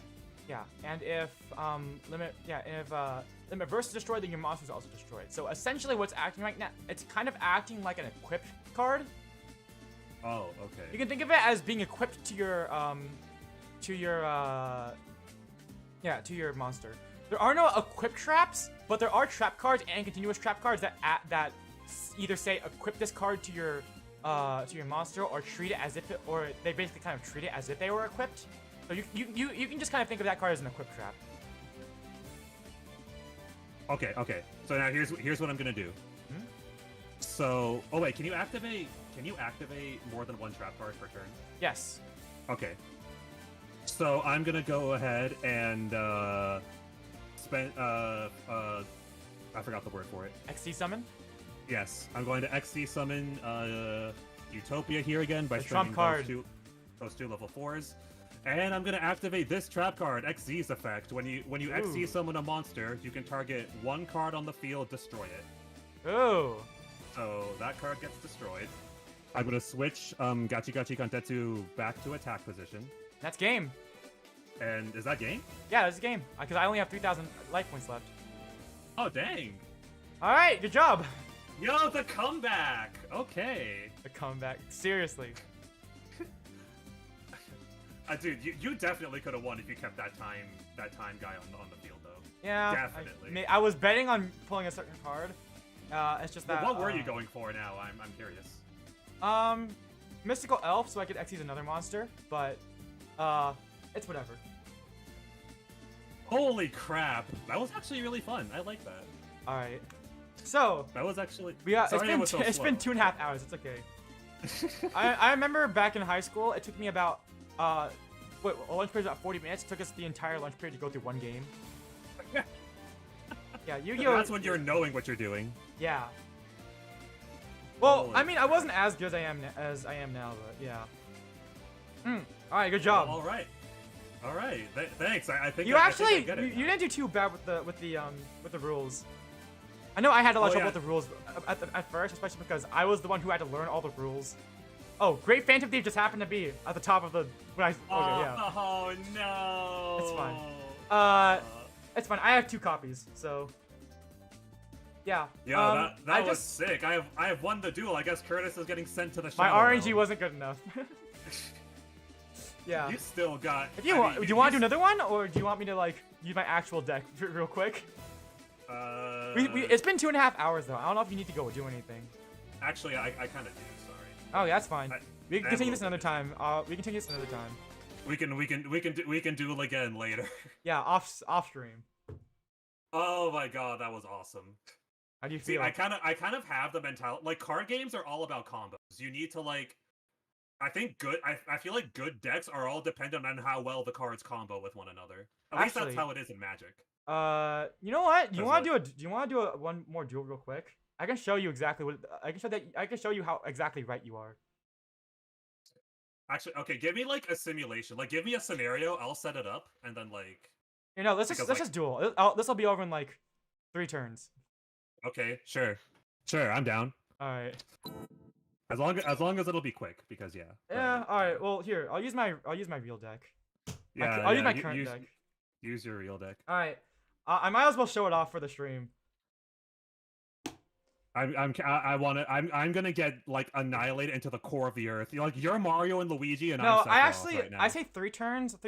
Reverse is destroyed, then your monster is also destroyed. So essentially, what's acting right now, it's kind of acting like an equipped card. Oh, okay. You can think of it as being equipped to your monster. There are no equip traps, but there are trap cards and continuous trap cards that either say equip this card to your monster, or treat it as if it, or they basically kind of treat it as if they were equipped. So you can just kind of think of that card as an equip trap. Okay. So now here's what I'm gonna do. Hmm? So, oh wait, can you activate more than one trap card per turn? Yes. Okay. So I'm gonna go ahead and spend I forgot the word for it. XC summon? Yes, I'm going to XC summon Utopia here again by trump spending those two level 4s. And I'm gonna activate this trap card, XZ's effect. When you XZ summon a monster, you can target one card on the field, destroy it. Oh. So that card gets destroyed. I'm gonna switch Gachi Gachi Kantetsu back to attack position. That's game. And is that game? Yeah, that's a game. Because I only have 3,000 life points left. Oh, dang. Alright, good job. Yo, the comeback! Okay. The comeback. Seriously. Dude, you definitely could have won if you kept that time guy on the field, though. Yeah. Definitely. I was betting on pulling a certain card. It's just that... What were you going for now? I'm curious. Mystical Elf, so I could Xyz another monster, but, it's whatever. Holy crap. That was actually really fun. I like that. Alright. So... That was actually... It's been 2.5 hours. It's okay. I remember back in high school, it took me about, a lunch period about 40 minutes. It took us the entire lunch period to go through one game. Yeah, Yu-Gi-Oh! That's when you're knowing what you're doing. Yeah. Well, I mean, I wasn't as good as I am now, but yeah. All right, good job. All right. Thanks. I think you actually you didn't do too bad with the rules. I know I had a lot of trouble with the rules at first, especially because I was the one who had to learn all the rules. Oh, Great Phantom Thief just happened to be at the top of the. Oh no! It's fine. It's fine. I have 2 copies, so. Yeah. Yeah, that was sick. I have won the duel. I guess Curtis is getting sent to the My shadow RNG realm. wasn't good enough. Yeah. You still got. If you want, do you want to do another one, or do you want me to like use my actual deck real quick? It's been 2.5 hours though. I don't know if you need to go do anything. Actually, I kind of do. Sorry. Oh, yeah, that's fine. We can continue this another time. We can continue this another time. We can duel again later. Yeah, off stream. Oh my god, that was awesome. How do you feel? I kind of have the mentality. Like, card games are all about combos. You need to like. I feel like good decks are all dependent on how well the cards combo with one another. At least that's how it is in Magic. You know what? Do you want to do a one more duel real quick? I can show you exactly what I can show you how exactly right you are. Actually, okay, give me like a simulation. Like, give me a scenario. I'll set it up, and then like. You know, let's just duel. This will be over in like 3 turns. Okay, sure, I'm down. All right. As long as it'll be quick, because yeah. Yeah. All right. Well, here I'll use my real deck. Yeah. I'll use my current deck. Use your real deck. All right. I might as well show it off for the stream. I'm gonna get like annihilated into the core of the earth. You're Mario and Luigi, and no, I'm right now. I say 3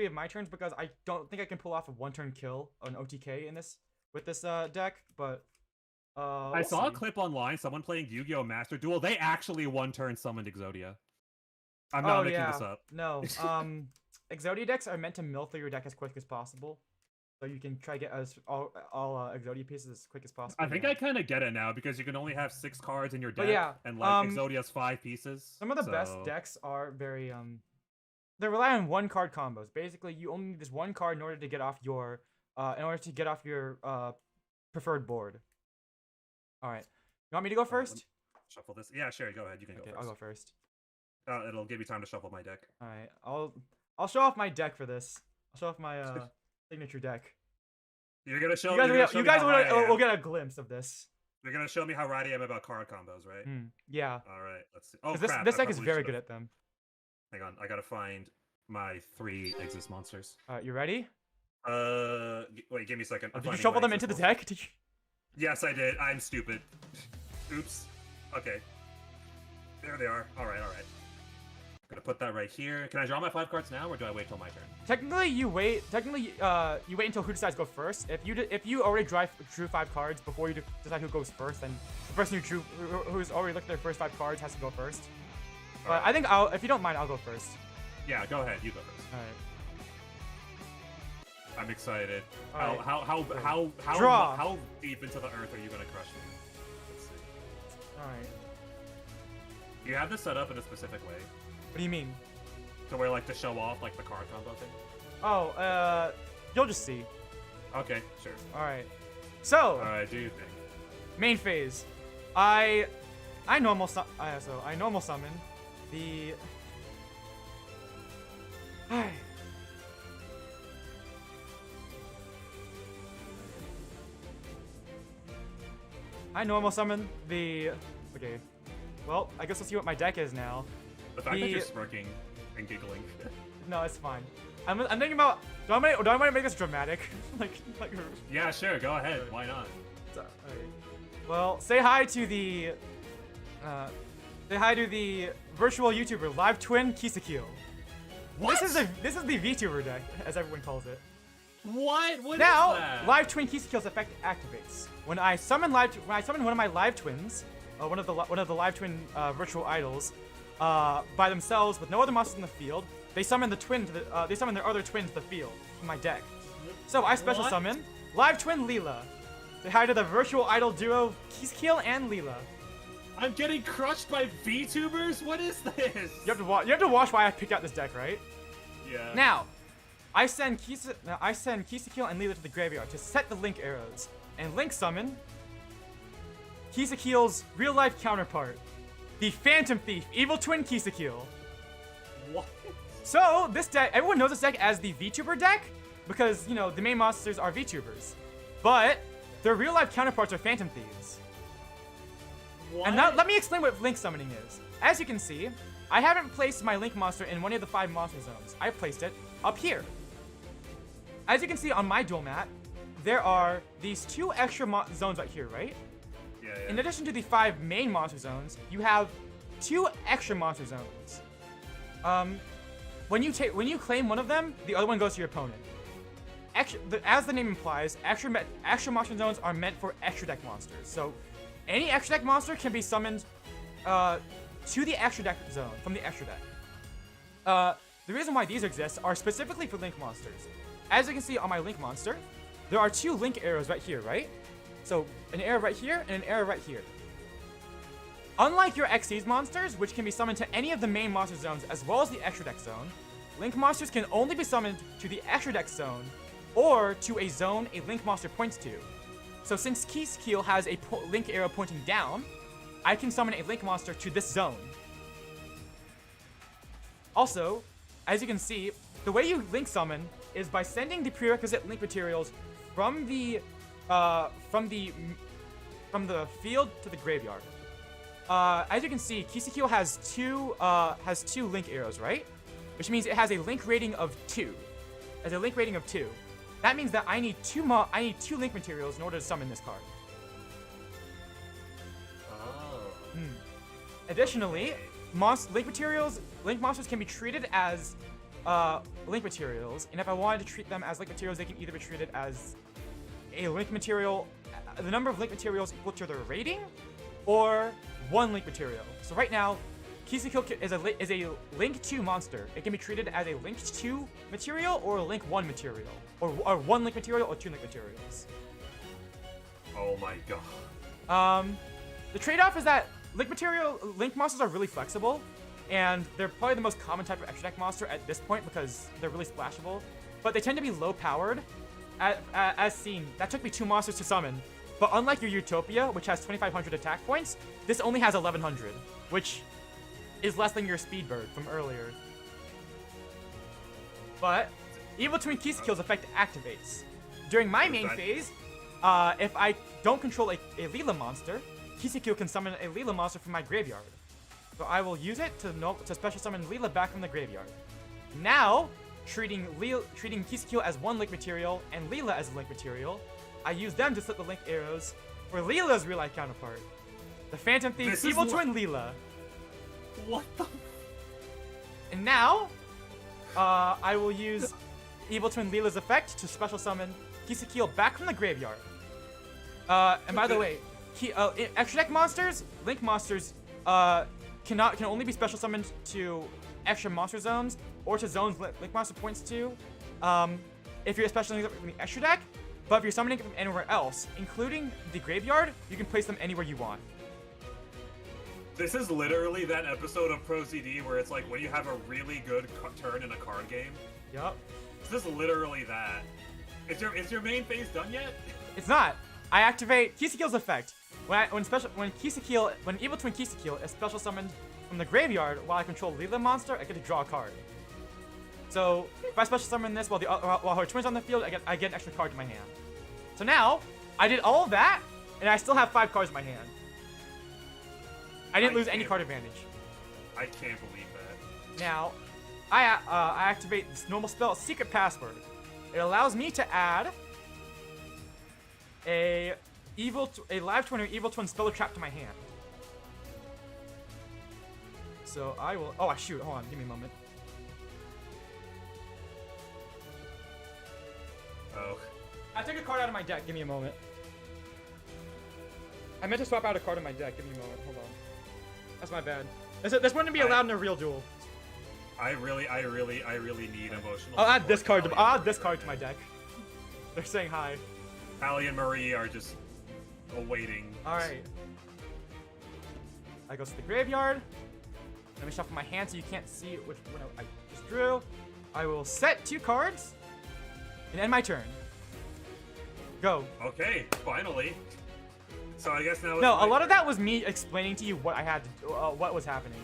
of my turns because I don't think I can pull off a 1-turn kill on OTK in this with this deck. But I saw a clip online, someone playing Yu-Gi-Oh! Master Duel. They actually 1-turn summoned Exodia. I'm not making this up. No, Exodia decks are meant to mill through your deck as quick as possible. So you can try to get all Exodia pieces as quick as possible. I think I kind of get it now because you can only have 6 cards in your deck, and like Exodia has 5 pieces. Some of the best decks are very they rely on 1-card combos. Basically, you only need this 1 card in order to get off your preferred board. All right, you want me to go first? Shuffle this. Yeah, sure. Go ahead. You can go first. I'll go first. It'll give you time to shuffle my deck. All right, I'll show off my deck for this. I'll show off my signature deck. You're gonna show you guys will get a glimpse of this. You're gonna show me how right I am about card combos, right? Yeah. All right. Let's see. Oh, crap. This deck is very good at them. Hang on, I gotta find my 3 exist monsters. You ready? Wait, give me a second. Did you shuffle them into the deck? Yes, I did. I'm stupid. Oops. Okay. There they are. All right. Gonna put that right here. Can I draw my 5 cards now, or do I wait till my turn? Technically, you wait until who decides to go first. If you already drew 5 cards before you decide who goes first, then the person who's already looked at their first 5 cards has to go first. But I think if you don't mind, I'll go first. Yeah, go ahead. You go first. All right. I'm excited. All right. How deep into the earth are you gonna crush me? Let's see. All right. Do you have this set up in a specific way? What do you mean? To where, like, to show off, like, the card combo thing? Oh, you'll just see. Okay, sure. Alright. So, alright, do you think? Main phase. I normal summon the... I normal summon the... Okay. Well, I guess let's see what my deck is now. The fact that you're smirking and giggling. No, it's fine. I'm thinking about. Do I want to make this dramatic? like. Yeah, sure. Go ahead. Why not? Okay. Well, say hi to the. Virtual YouTuber Live Twin Kisakil. What? This is the VTuber deck, as everyone calls it. What? What now, is that? Live Twin Kisakil's effect activates when I summon one of my Live Twins, one of the Live Twin virtual idols. By themselves with no other monsters in the field, they summon their other twin to the field in my deck. So I special summon Live Twin Leela. Say hi to the virtual idol duo Kisakil and Leela. I'm getting crushed by VTubers? What is this? You have to watch why I picked out this deck, right? Yeah. Now, I send Kisakil and Leela to the graveyard to set the Link arrows, and Link summon Kisakil's real-life counterpart, the Phantom Thief, Evil Twin Kisakil. What? So, this deck, everyone knows this deck as the VTuber deck, because, you know, the main monsters are VTubers. But, their real-life counterparts are Phantom Thieves. What? And now, let me explain what Link summoning is. As you can see, I haven't placed my Link monster in one of the 5 monster zones. I placed it up here. As you can see on my duel mat, there are these 2 extra zones right here, right? Yeah. In addition to the 5 main monster zones, you have 2 extra monster zones. When you claim one of them, the other one goes to your opponent. As the name implies, extra monster zones are meant for extra deck monsters. So, any extra deck monster can be summoned to the extra deck zone from the extra deck. The reason why these exist are specifically for Link monsters. As you can see on my Link monster, there are 2 Link arrows right here, right? So, an arrow right here and an arrow right here. Unlike your Xyz monsters, which can be summoned to any of the main monster zones as well as the extra deck zone, Link monsters can only be summoned to the extra deck zone or to a zone a link monster points to. So since Kisakil has a link arrow pointing down, I can summon a link monster to this zone. Also, as you can see, the way you link summon is by sending the prerequisite link materials from the field to the graveyard. As you can see, Kisakil has two link arrows, right? Which means it has a link rating of 2. As a link rating of 2. That means that I need two link materials in order to summon this card. Oh. Additionally, link monsters can be treated as link materials, and if I wanted to treat them as link materials, they can either be treated as a link material, the number of link materials equal to their rating, or one link material. So right now, Kisakil is a Link 2 monster. It can be treated as a Link 2 material or a Link 1 material. Or one Link material or 2 Link materials. Oh my god. The trade-off is that Link monsters are really flexible, and they're probably the most common type of extra deck monster at this point because they're really splashable. But they tend to be low-powered. As seen, that took me 2 monsters to summon. But unlike your Utopia, which has 2,500 attack points, this only has 1,100, which is less than your Speedbird from earlier. But Evil Twin Kisakil's effect activates. During my main phase, if I don't control a Leela monster, Kisakil can summon a Leela monster from my graveyard. So I will use it to special summon Leela back from the graveyard. Now, treating Kisakil as one link material and Leela as a link material, I use them to set the link arrows for Leela's real-life counterpart, the Phantom Thief Evil Twin Leela. What the? And now, I will use Evil Twin Leela's effect to special summon Kisakil back from the graveyard. And by the way, extra deck monsters, link monsters, can only be special summoned to extra monster zones or to zones link monster points to. If you're special summoning from the extra deck, but if you're summoning from anywhere else, including the graveyard, you can place them anywhere you want. This is literally that episode of Pro CD where it's like when you have a really good turn in a card game. Yup. This is literally that. Is your main phase done yet? It's not. I activate Kisakil's effect. When Evil Twin Kisakil is special summoned from the graveyard while I control Leela monster, I get to draw a card. So if I special summon this while her twin's on the field, I get an extra card to my hand. So now I did all of that, and I still have 5 cards in my hand. I didn't lose any card advantage. I can't believe that. Now, I activate this normal spell, Secret Password. It allows me to add a live twin or evil twin spell trap to my hand. So I will. Oh, shoot! Hold on, give me a moment. Oh. I took a card out of my deck. Give me a moment. I meant to swap out a card in my deck. Give me a moment. Hold on. That's my bad. This wouldn't be allowed in a real duel. I really need emotional. I'll add this card to my deck. They're saying hi. Allie and Marie are just awaiting. All right. I go to the graveyard. Let me shuffle my hand so you can't see which one I just drew. I will set 2 cards and end my turn. Go. Okay, finally. So I guess now. No, a lot of that was me explaining to you what I had to do, what was happening.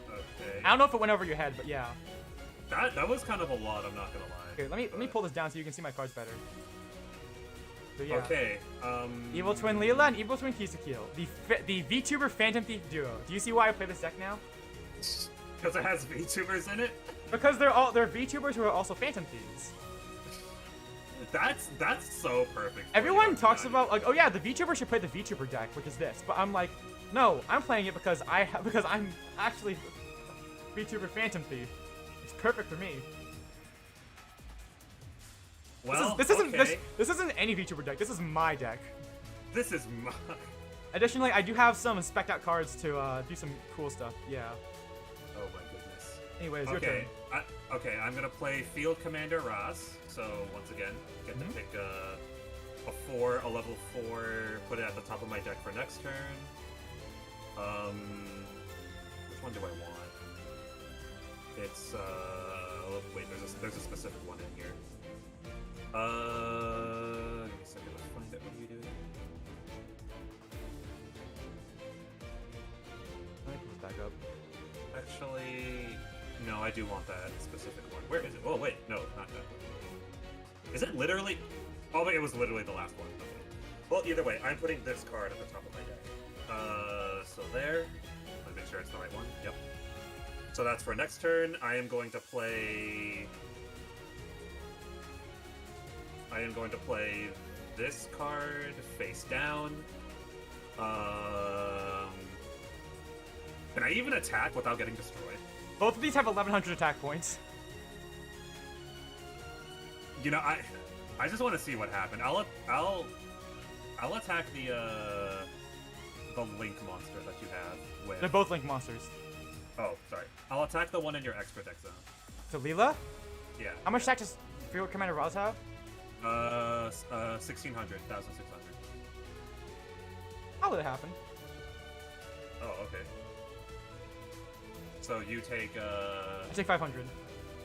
Okay. I don't know if it went over your head, but yeah. That was kind of a lot. I'm not gonna lie. Okay, let me pull this down so you can see my cards better. So yeah. Okay. Evil Twin Leela and Evil Twin Kisakil, the VTuber Phantom Thief duo. Do you see why I play this deck now? Because it has VTubers in it. Because they're VTubers who are also Phantom Thieves. That's so perfect. Everyone talks about like, oh yeah, the VTuber should play the VTuber deck, which is this. But I'm like, no, I'm playing it because I'm actually VTuber Phantom Thief. It's perfect for me. Well, this isn't any VTuber deck. This is my deck. This is my. Additionally, I do have some spec'd out cards to do some cool stuff. Yeah. Oh my goodness. Anyways, your turn. Okay, I'm gonna play Field Commander Ras. So once again, get to pick a level 4, put it at the top of my deck for next turn. Which one do I want? It's wait, there's a specific one in here. Give me a second to find out what you do. I can back up. Actually, no, I do want that specific one. Where is it? Oh, wait, no, not that one. Is it literally? Oh, wait, it was literally the last one. Okay. Well, either way, I'm putting this card at the top of my deck. So there. Let me make sure it's the right one. Yep. So that's for next turn. I am going to play this card face down. Can I even attack without getting destroyed? Both of these have 1,100 attack points. You know, I just want to see what happened. I'll attack the Link monster that you have with. They're both Link monsters. Oh, sorry. I'll attack the one in your expert deck zone. So Leela? Yeah. How much attack does Field Commander Roz have? 1,600. How would it happen? Oh, okay. So you take I take 500.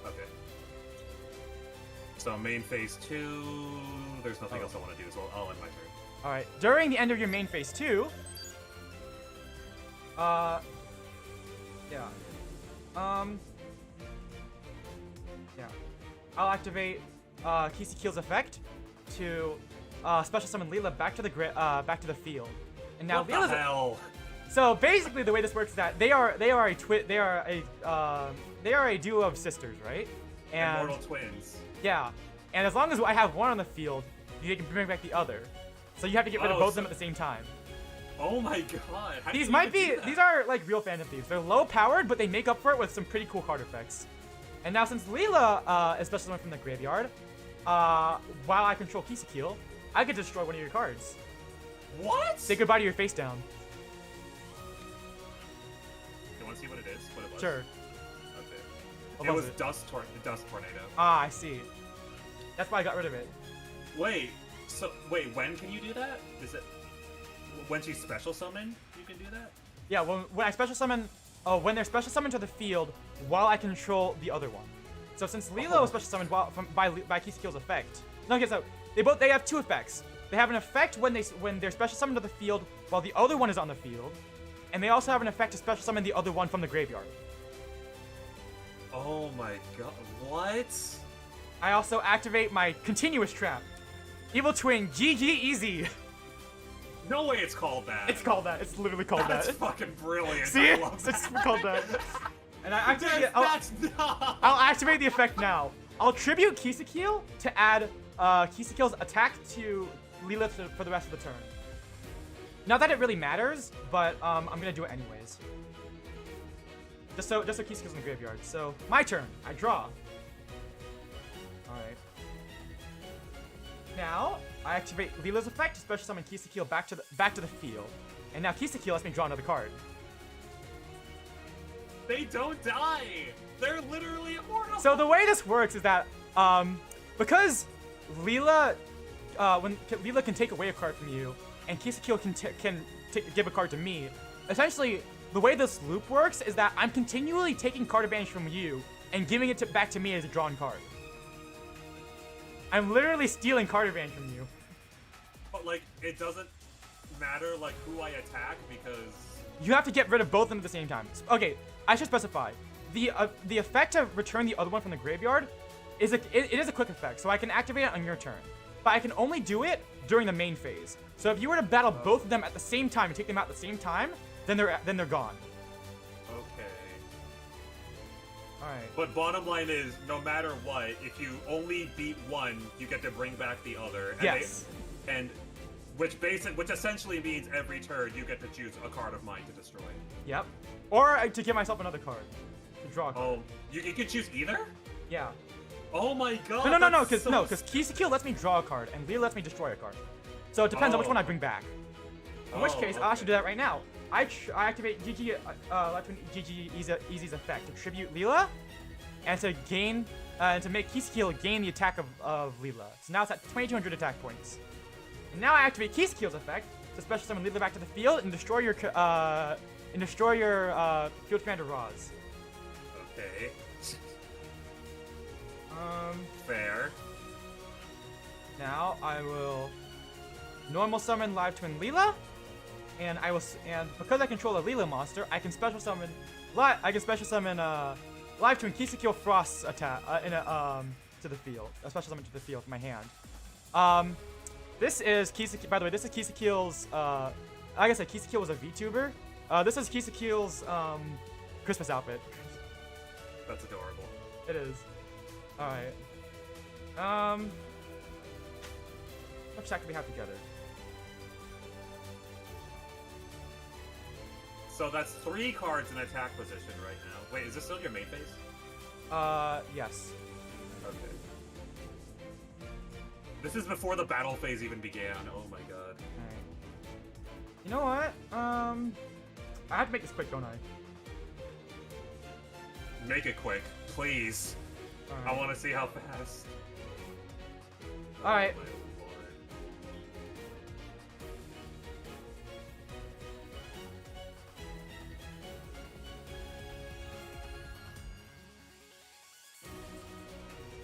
Okay. So main phase 2. There's nothing else I want to do, so I'll end my turn. All right. During the end of your main phase 2. Yeah. Yeah. I'll activate Kisekiel's effect to special summon Leela back to the field. And now what the Leela's hell? So basically, the way this works is that they are a duo of sisters, right? And Immortal twins. yeah, and as long as I have one on the field, you can bring back the other. So you have to get rid of both of them at the same time. Oh my god! These are like real Phantom Thieves. They're low powered, but they make up for it with some pretty cool card effects. And now since Leela is special summoned from the graveyard, while I control Kisekiel, I could destroy one of your cards. What? Say goodbye to your face down. You want to see what it is? What it was? Sure. Okay. It was Dust Tornado. Ah, I see. That's why I got rid of it. Wait. So wait, when can you do that? Is it when she's special summoned? You can do that? Yeah. When I special summon, when they're special summoned to the field while I control the other one. So since Leela was special summoned by Kisekiel's effect. No, okay. So they have two effects. They have an effect when they're special summoned to the field while the other one is on the field, and they also have an effect to special summon the other one from the graveyard. Oh my god! What? I also activate my continuous trap. Evil Twin, GG easy. No way it's called that. It's called that. It's literally called that. That's fucking brilliant. See? I love that. It's called that. And I activate Not... I'll activate the effect now. I'll tribute Kisekiel to add Kisekiel's attack to Leela for the rest of the turn. Not that it really matters, but I'm gonna do it anyways. Just so Kisekiel's in the graveyard. So my turn. I draw. All right. Now I activate Leela's effect to special summon Kisekiel back to the field. And now Kisekiel lets me draw another card. They don't die. They're literally immortal. So the way this works is that because Leela when Leela can take away a card from you, and Kisekiel can give a card to me. Essentially, the way this loop works is that I'm continually taking card advantage from you and giving it back to me as a drawn card. I'm literally stealing card advantage from you. But like, it doesn't matter like who I attack because you have to get rid of both of them at the same time. Okay, I should specify the effect to return the other one from the graveyard is it is a quick effect, so I can activate it on your turn. But I can only do it during the main phase. So if you were to battle both of them at the same time and take them out at the same time, then they're gone. Okay. All right. But bottom line is, no matter what, if you only beat one, you get to bring back the other. And yes. Which essentially means every turn you get to choose a card of mine to destroy. Yep. Or to give myself another card. To draw a card. Oh, you can choose either? Yeah. Oh my god. No, because Kisekiel lets me draw a card and Leela lets me destroy a card. So it depends on which one I bring back. In which case, I should do that right now. I activate GG Easy's effect to tribute Leela, and to gain and to make Kisekiel gain the attack of Leela. So now it's at 2,200 attack points. And now I activate Kisekiel's effect to special summon Leela back to the field and destroy your Field Commander Roz. Okay. Fair. Now I will normal summon Live Twin Leela, and because I control a Leela monster, I can special summon Live Twin Kisakil Frost's attack to the field. A special summon to the field from my hand. This is Kisakil. By the way, this is Kisakil's. Like I said, Kisakil was a VTuber. This is Kisakil's Christmas outfit. That's adorable. It is. All right. What attack do we have together? So that's 3 cards in attack position right now. Wait, is this still your main phase? Yes. Okay. This is before the battle phase even began. Oh my god. Alright. You know what? I have to make this quick, don't I? Make it quick, please. Right. I want to see how fast. Alright. Oh,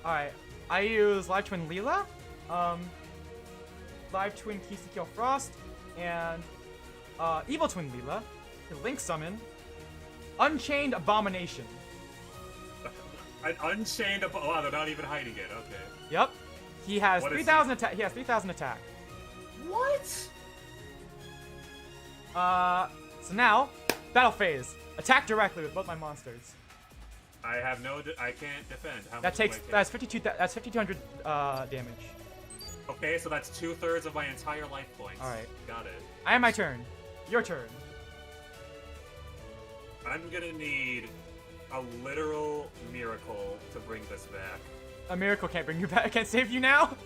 Alright, I use Live Twin Leela, Live Twin Kisakil Frost, and Evil Twin Leela to link summon Unchained Abomination. An Unchained Wow, they're not even hiding it. Okay. Yep. He has 3,000 attack. He has 3,000 attack. What? So now, battle phase. Attack directly with both my monsters. I have no. I can't defend. How That much takes. do I take? That's 5,200 damage. Okay, so that's 2/3 of my entire life points. All right. Got it. I have my turn. Your turn. I'm gonna need a literal miracle to bring this back. A miracle can't bring you back. I can't save you now.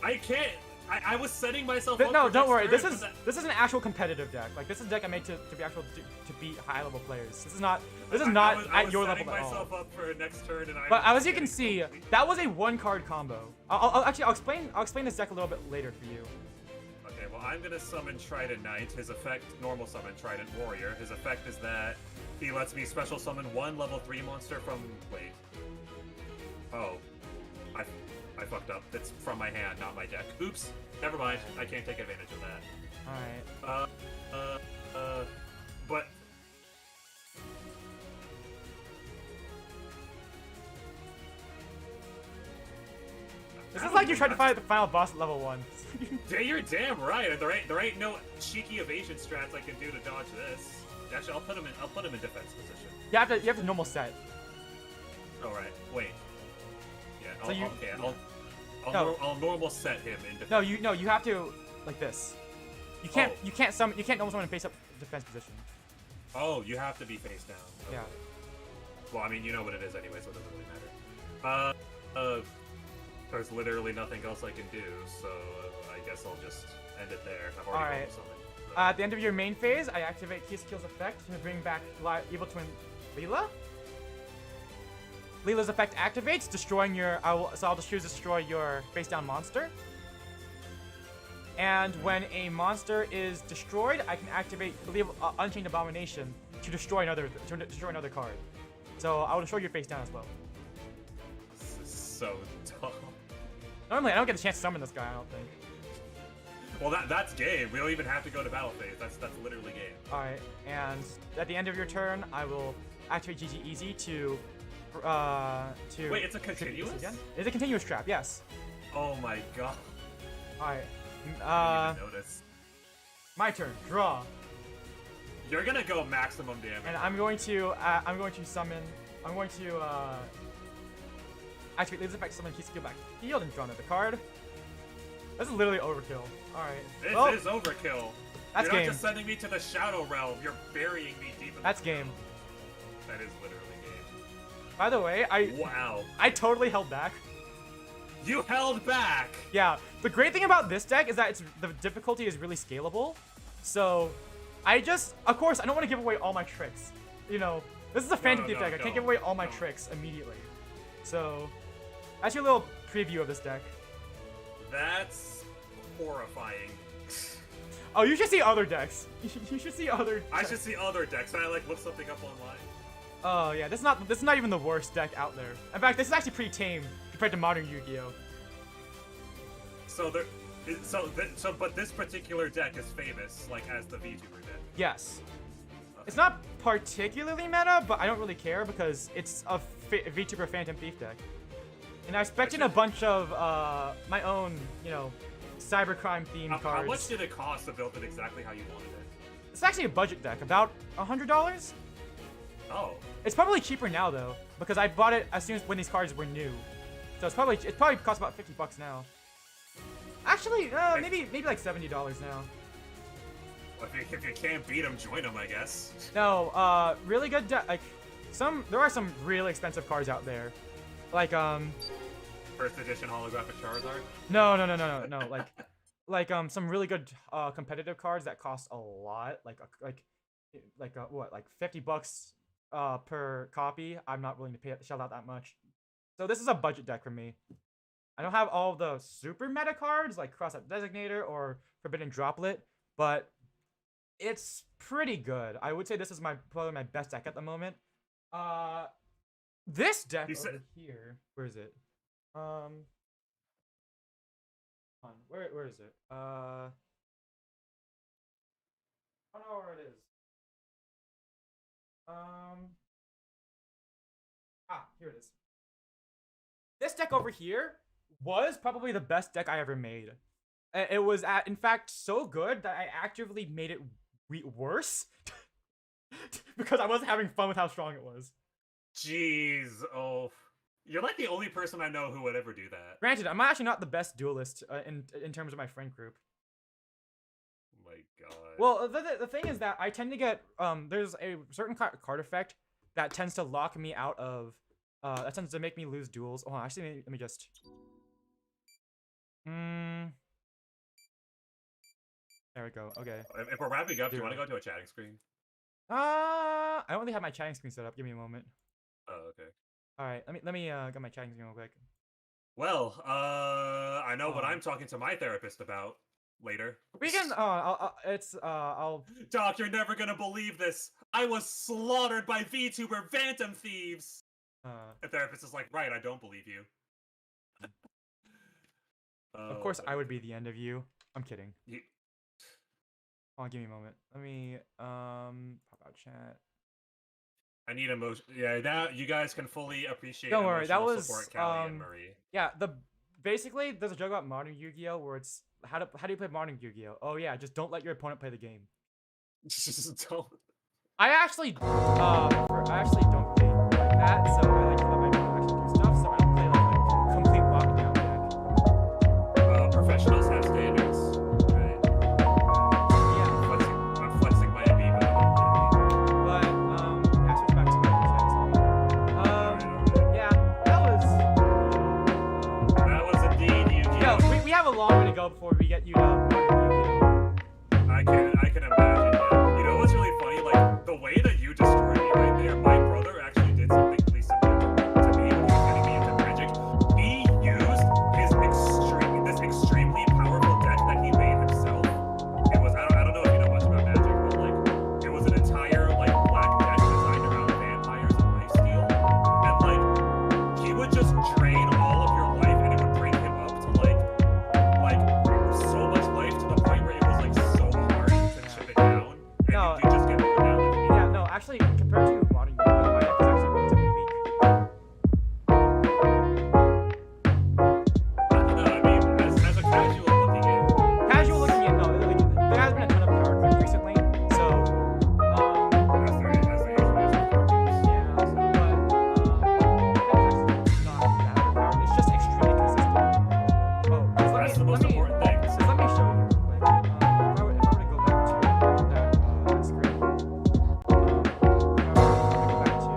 I can't. I was setting myself But up. no, for don't next worry. turn, This is an actual competitive deck. Like this is a deck I made to be actual to beat high level players. This is not I was at your setting level at all. myself up for next turn, and I. But was as you can getting see, complete- that was a 1-card combo. I'll explain this deck a little bit later for you. Okay, well I'm gonna summon Trident Knight. His effect, normal summon Trident Warrior. His effect is that he lets me special summon 1 level 3 monster from. Wait. Oh, I fucked up. It's from my hand, not my deck. Oops. Never mind. I can't take advantage of that. All right. But. This is like you tried to fight the final boss at level 1. Yeah, you're damn right. There ain't no cheeky evasion strats I can do to dodge this. Actually, I'll put him in defense position. You have to normal set. All right. Wait. Yeah. So you- I'll normal set him in defense. No, you have to like this. You can't normal summon in face up defense position. Oh, you have to be face down. Okay. Yeah. Well, I mean, you know what it is anyway, so it doesn't really matter. There's literally nothing else I can do, so I guess I'll just end it there. I've already Alright. rolled something. So. At the end of your main phase, I activate Kisakil's effect to bring back Evil Twin Leela. Leela's effect activates, destroying your. I'll just choose to destroy your face down monster. And when a monster is destroyed, I can activate Unchained Abomination to destroy another card. So I will destroy your face down as well. This is so dumb. Normally, I don't get the chance to summon this guy. I don't think. Well, that's game. We don't even have to go to battle phase. That's literally game. All right, and at the end of your turn, I will activate GG Easy to. Wait, it's a continuous? It's a continuous trap. Yes. Oh my god. All right. I didn't even notice. My turn. Draw. You're gonna go maximum damage. And I'm going to summon. I'm going to activate Leader's effect, summon Kisakil back field, and draw another card. This is literally overkill. All right. This is overkill. That's You're game. not just sending me to the Shadow Realm. You're burying me deep in That's the game. That is literally game. By the way, Wow. I totally held back. You held back. Yeah. The great thing about this deck is that the difficulty is really scalable. So, of course, I don't want to give away all my tricks. You know, this is a Phantom Thief deck. I can't give away all my tricks immediately. So, that's your little preview of this deck. That's horrifying. Oh, you should see other decks. You should see other. I should see other decks. Can I look something up online? Oh yeah, this is not even the worst deck out there. In fact, this is actually pretty tame compared to modern Yu-Gi-Oh. But this particular deck is famous, like, as the VTuber deck. Yes. It's not particularly meta, but I don't really care because it's a VTuber Phantom Thief deck. And I expected a bunch of my own, you know, cybercrime themed cards. How much did it cost to build it exactly how you wanted it? It's actually a budget deck, about $100. Oh. It's probably cheaper now though, because I bought it as soon as when these cards were new. So it probably costs about $50 now. Actually, maybe like $70 now. Well, if you can't beat them, join them, I guess. No, really good like there are some really expensive cards out there. Like first edition holographic Charizard? No. like some really good competitive cards that cost a lot. Like what, like $50 per copy. I'm not willing to shell out that much. So this is a budget deck for me. I don't have all the super meta cards like Cross Out Designator or Forbidden Droplet, but it's pretty good. I would say this is probably my best deck at the moment. This deck over here, where is it? Where is it? I don't know where it is. Here it is. This deck over here was probably the best deck I ever made. It was, in fact, so good that I actively made it worse because I wasn't having fun with how strong it was. Jeez, oh. You're like the only person I know who would ever do that. Granted, I'm actually not the best duelist in terms of my friend group. Oh my god. Well, the thing is that I tend to get, there's a certain card effect that tends to lock me out of, that tends to make me lose duels. Oh, actually, let me just... There we go, okay. If we're wrapping up, do you want to go to a chatting screen? I don't really have my chatting screen set up. Give me a moment. Oh, okay. Alright, let me get my chatting screen real quick. Well, I know what I'm talking to my therapist about later. We can, I'll... Doc, you're never gonna believe this! I was slaughtered by VTuber Phantom Thieves! The therapist is like, right, I don't believe you. Of course I would be the end of you. I'm kidding. Hold on, give me a moment. Let me, pop out chat. I need emotion. Yeah, now you guys can fully appreciate. Don't worry, that was support Callie and Marie. Yeah, basically there's a joke about modern Yu-Gi-Oh where it's how do you play modern Yu-Gi-Oh? Oh yeah, just don't let your opponent play the game. Just don't. I actually don't play like that, so I like to let my opponent actually do stuff, so I don't play like a complete lockdown deck. Professionals have standards, right? Yeah. I'm flexing my amiibo. But yeah, switch back to my chat screen. Yeah, that was indeed Yu-Gi-Oh. No, we have a long way to go before we get you to I can imagine. Yeah. You know what's really funny? Like the way that you destroyed me right there. My brother actually did something really similar to me when he was getting me into Magic. He used this extremely powerful deck that he made himself. It was I don't know if you know much about Magic, but like it was an entire like black deck designed around vampires and lifesteal, and like he would just drain all of your life, and it would bring him up to like so much life to the point where it was like so hard to chip it down, and you just get it down. Yeah, no, actually, compared to modern Yu-Gi-Oh, my deck is actually relatively weak. I don't know, I mean, as a casual looking in, No, like, there has been a ton of power creep recently, so, as there usually is with board games. yeah, but, it's not that power, it's just extremely consistent. Oh, That's the most important thing. So let me show you real quick. If I were to go back to that screen, if I were to go back to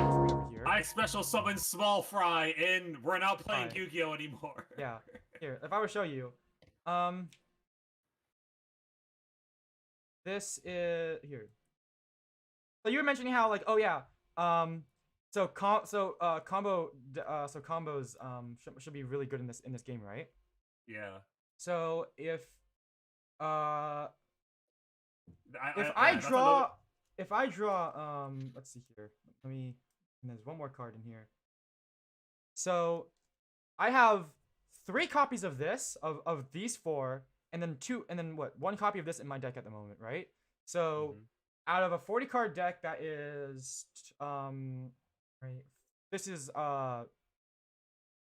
over here. I special summon Small Fry, and we're not playing Fry. Yu-Gi-Oh anymore. Yeah, here. If I were to show you, this is here. So you were mentioning how like, oh yeah, so combos should be really good in this game, right? Yeah. So if I draw let's see here. And there's one more card in here. So I have 3 copies of this, of these 4, and then 1 copy of this in my deck at the moment, right? So out of a 40 card deck, that is right. This is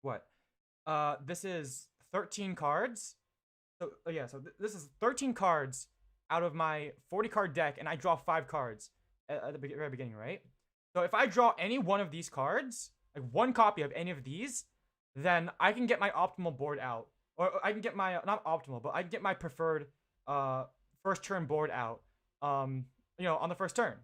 what? This is 13 cards. So this is 13 cards out of my 40 card deck, and I draw 5 cards at the very beginning, right? So if I draw any one of these cards, like 1 copy of any of these, then I can get my optimal board out. Or I can get my, not optimal, but I can get my preferred first turn board out, on the first turn.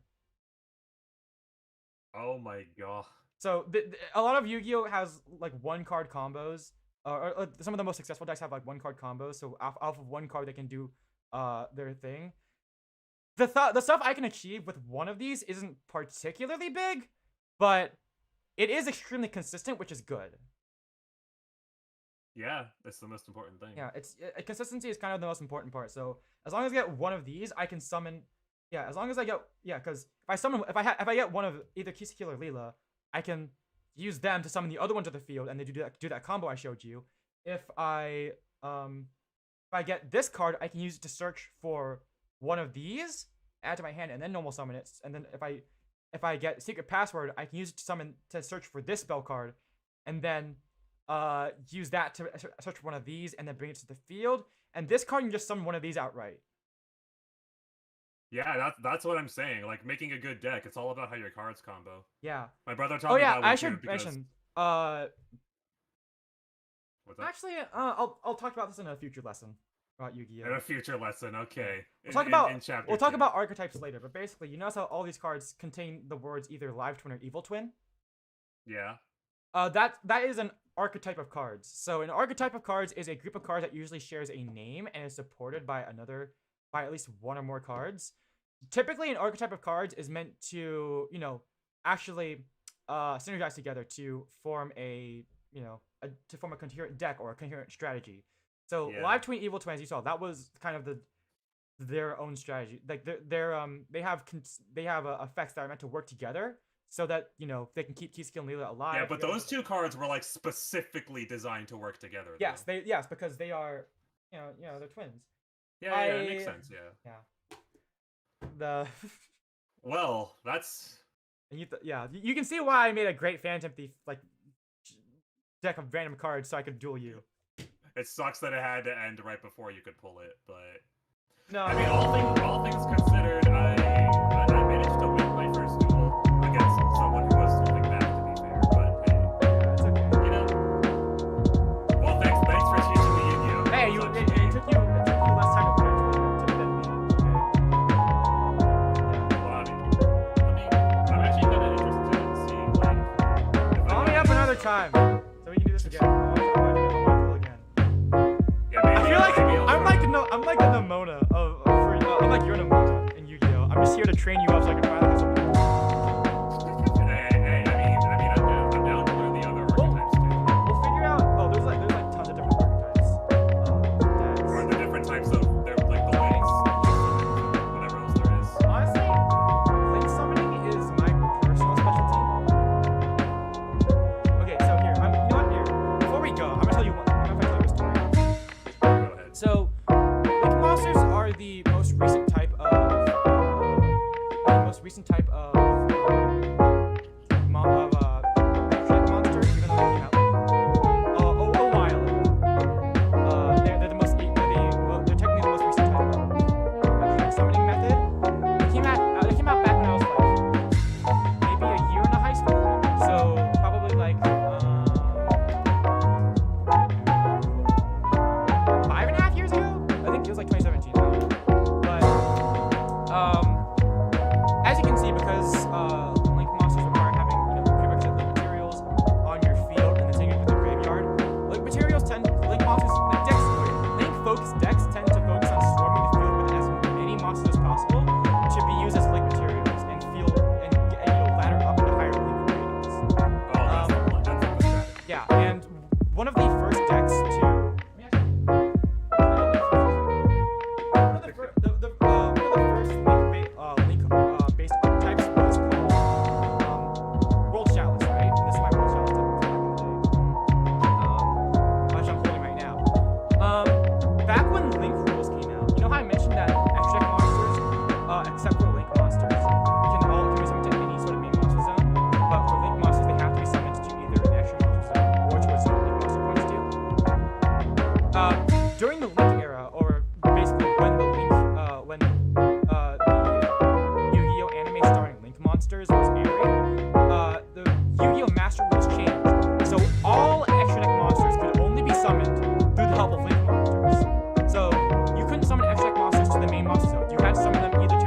Oh my god. So a lot of Yu-Gi-Oh has like 1 card combos, or some of the most successful decks have like 1 card combos. So off of 1 card they can do their thing. The stuff I can achieve with one of these isn't particularly big, but it is extremely consistent, which is good. Yeah, that's the most important thing. Yeah, consistency is kind of the most important part. So as long as I get one of these, I can summon. Yeah, as long as I get because if I get one of either Kiseki or Leela, I can use them to summon the other one to the field, and they do that combo I showed you. If I get this card, I can use it to search for one of these, add to my hand, and then normal summon it. And then if I get secret password, I can use it to search for this spell card, and then use that to search for one of these, and then bring it to the field. And this card, you can just summon one of these outright. Yeah, that's what I'm saying. Like, making a good deck, it's all about how your cards combo. Yeah. My brother taught me that one I too, should mention. What's that? Actually, I'll talk about this in a future lesson about Yu-Gi-Oh. In a future lesson, okay. We'll talk about archetypes later, but basically, you notice how all these cards contain the words either Live Twin or Evil Twin? Yeah. That is an archetype of cards. So an archetype of cards is a group of cards that usually shares a name and is supported by at least 1 or more cards. Typically, an archetype of cards is meant to, actually synergize together to form a coherent deck or a coherent strategy. So Live Twin, Evil Twin, as you saw, that was kind of their own strategy. Like they have effects that are meant to work together, so that they can keep Kiseki and Leela alive. Yeah, but those 2 cards were like specifically designed to work together. Yes, because they are, they're twins. Yeah, it makes sense. Yeah. Well, that's. And you can see why I made a great Phantom Thief deck of random cards so I could duel you. It sucks that it had to end right before you could pull it, but. No. I mean, all things considered, I managed to win my first duel against someone who was holding back, to be fair. But hey, it's okay. Well, thanks for teaching me Yu-Gi-Oh. Hey, it took you less time to put it than me. Well, I'm actually kind of interested in seeing Call me up another time so we can do this again. I feel like I'm like the Nimona I'm like your Nimona in Yu-Gi-Oh. I'm just here to train you up so I can finally get some. Hey, I'm down to learn the other archetypes too. We'll figure out. Oh, there's like tons of different archetypes. Or the different types of the links, whatever else there is. Honestly, link summoning is my personal specialty. Okay, so here, you know what? Here, before we go, I'm gonna tell you a story. Go ahead. So, link monsters are the most recent type of monster, even though they came out a while ago. They're technically the most recent type of summoning method. They came out back when I was maybe a year in high school, so probably 5.5 years ago. I think it was 2017. But as you can see, except for link monsters. Can be summoned to any sort of main monster zone, but for link monsters, they have to be summoned to either an extra monster zone or to a zone link monster points to. During the link era, or basically when the Yu-Gi-Oh anime starring link monsters was airing, the Yu-Gi-Oh master rules changed, so all extra deck monsters could only be summoned through the help of link monsters. So you couldn't summon extra deck monsters to the main monster zone. You had to summon them either to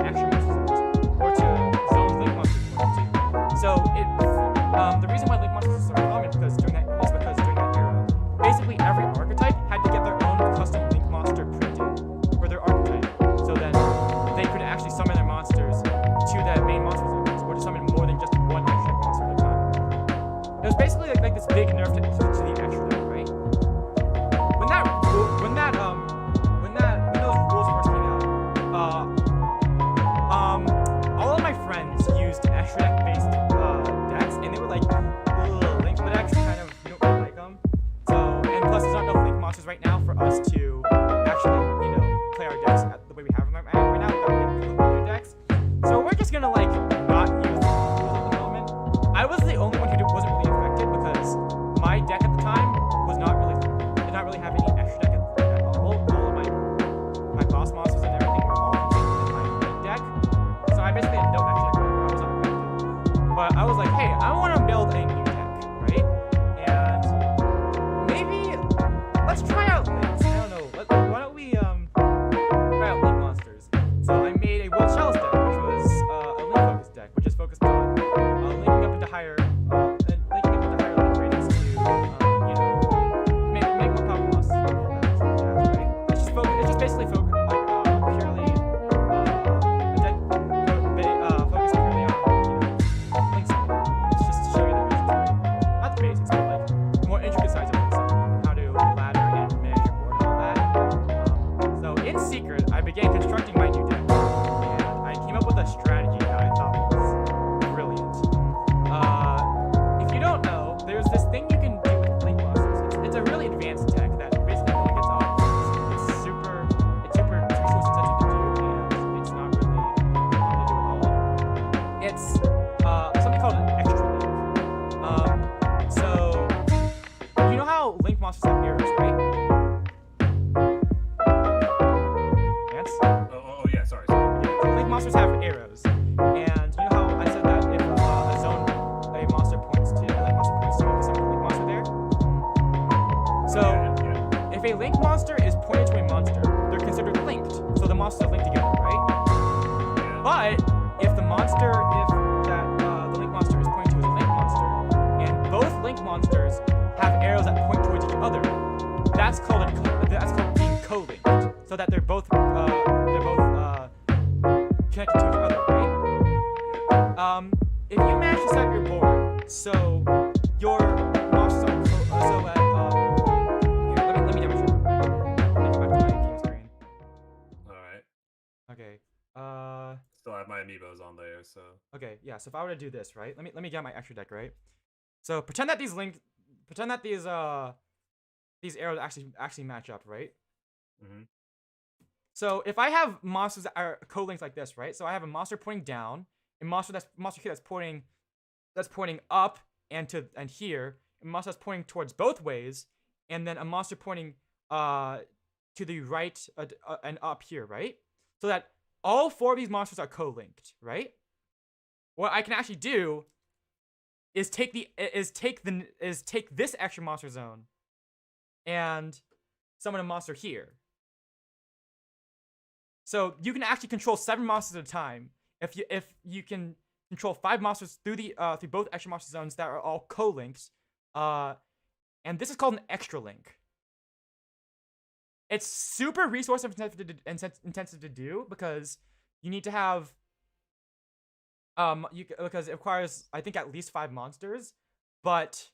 extra monster zones or to zones link monsters pointed to. So the reason why link monsters are so common because during that era, basically every archetype had to get their own custom link monster printed for their archetype. So then they could actually summon their monsters to that main monster zones, or to summon more than just one extra deck monster at a time. It was basically like this big nerf to the extra deck, right? When those rules first came out, all of my friends used extra deck based decks, and they were like, ugh, link decks kind of, you don't really like them. So, and plus there's not enough link monsters right now for us to actually, play our decks the way we have them right now. New decks. So we're just gonna like not use the rules at the moment. I was the only one who wasn't really affected because my deck at the time did not really have any extra deck at all. All of my boss monsters and everything were all contained in my main deck. So I basically had no extra deck. I was not affected. But I was like, hey, I want to build a new deck, right? And maybe let's try out links. I don't know. Why don't we try out link monsters? So I made a World Shells deck, which was a link focused deck, which is focused on linking up into higher link ratings to make more powerful monsters and all that jazz, right? It's just basically purely a deck focused purely on link summon. It's just to show you the basics, right? Not the basics, but like the more intricate sides of link summon and how to ladder and manage your board and all that. So in secret, I began constructing my new deck, and I came up with a strategy that I thought was brilliant. If you don't know, there's this thing you can do with link monsters. It's a really advanced tech that basically only gets off. It's super resource intensive to do, and it's not really fun to do at all. It's something called an extra link. So you know how link monsters have arrows, right? Oh yeah, sorry. Yeah, so link monsters have arrows, and you know how I said that if a monster points to, you can summon a link monster there? So, if a link monster is pointed to a monster, they're considered linked, so the monsters are linked together, right? But if the link monster is pointing to a link monster, and both link monsters have arrows that point towards each other, that's called being co-linked, so that they're both connected to each other, right? If you manage to set up your board so your monsters are here, let me demonstrate. Let me go back to my game screen. Alright. Okay. Still have my amiibos on there, so. Okay, yeah. So if I were to do this, right? Let me get my extra deck, right? So pretend that these arrows actually match up, right? Mm-hmm. So if I have monsters that are co-linked like this, right? So I have a monster pointing down, a monster kid that's pointing up and here, a monster that's pointing towards both ways, and then a monster pointing to the right and up here, right? So that all four of these monsters are co-linked, right? What I can actually do is take this extra monster zone and summon a monster here. So you can actually control 7 monsters at a time if you can control 5 monsters through both extra monster zones that are all co-linked. And this is called an extra link. It's super resource intensive to do because you need to have because it requires, I think, at least 5 monsters. But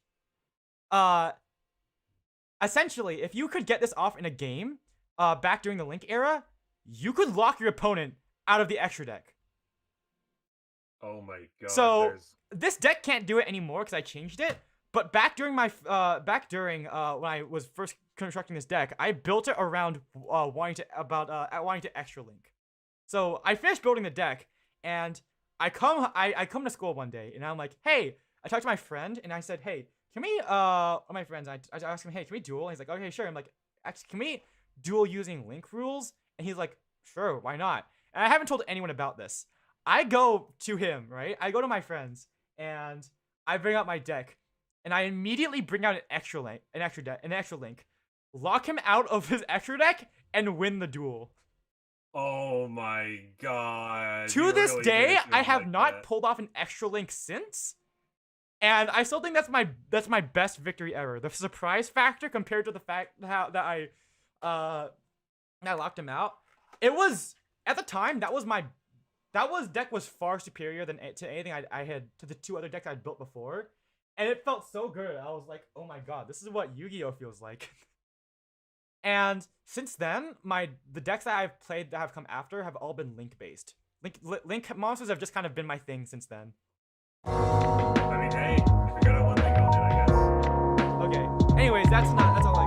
essentially, if you could get this off in a game back during the Link era, you could lock your opponent out of the extra deck. Oh my god. So this deck can't do it anymore because I changed it. But back during when I was first constructing this deck, I built it around wanting to extra link. So I finished building the deck, and I come to school one day, and I'm like, hey, I talked to my friend, and I said, hey, can we, one of my friends, I asked him, hey, can we duel? And he's like, okay, sure. I'm like, actually, can we duel using link rules? And he's like, sure, why not? And I haven't told anyone about this. I go to him, right? I go to my friends, and I bring out my deck, and I immediately bring out an extra link, lock him out of his extra deck, and win the duel. Oh my god. To this day, I have not pulled off an extra link since. And I still think that's my best victory ever. The surprise factor compared to the fact that I locked him out. It was at the time deck was far superior to anything I had to the 2 other decks I'd built before, and it felt so good. I was like, oh my god, this is what Yu-Gi-Oh feels like. And since then, the decks that I've played that have come after have all been link based. Link monsters have just kind of been my thing since then. I mean, hey, if you're good at one thing, I'll do it, I guess. Okay. Anyways, that's all I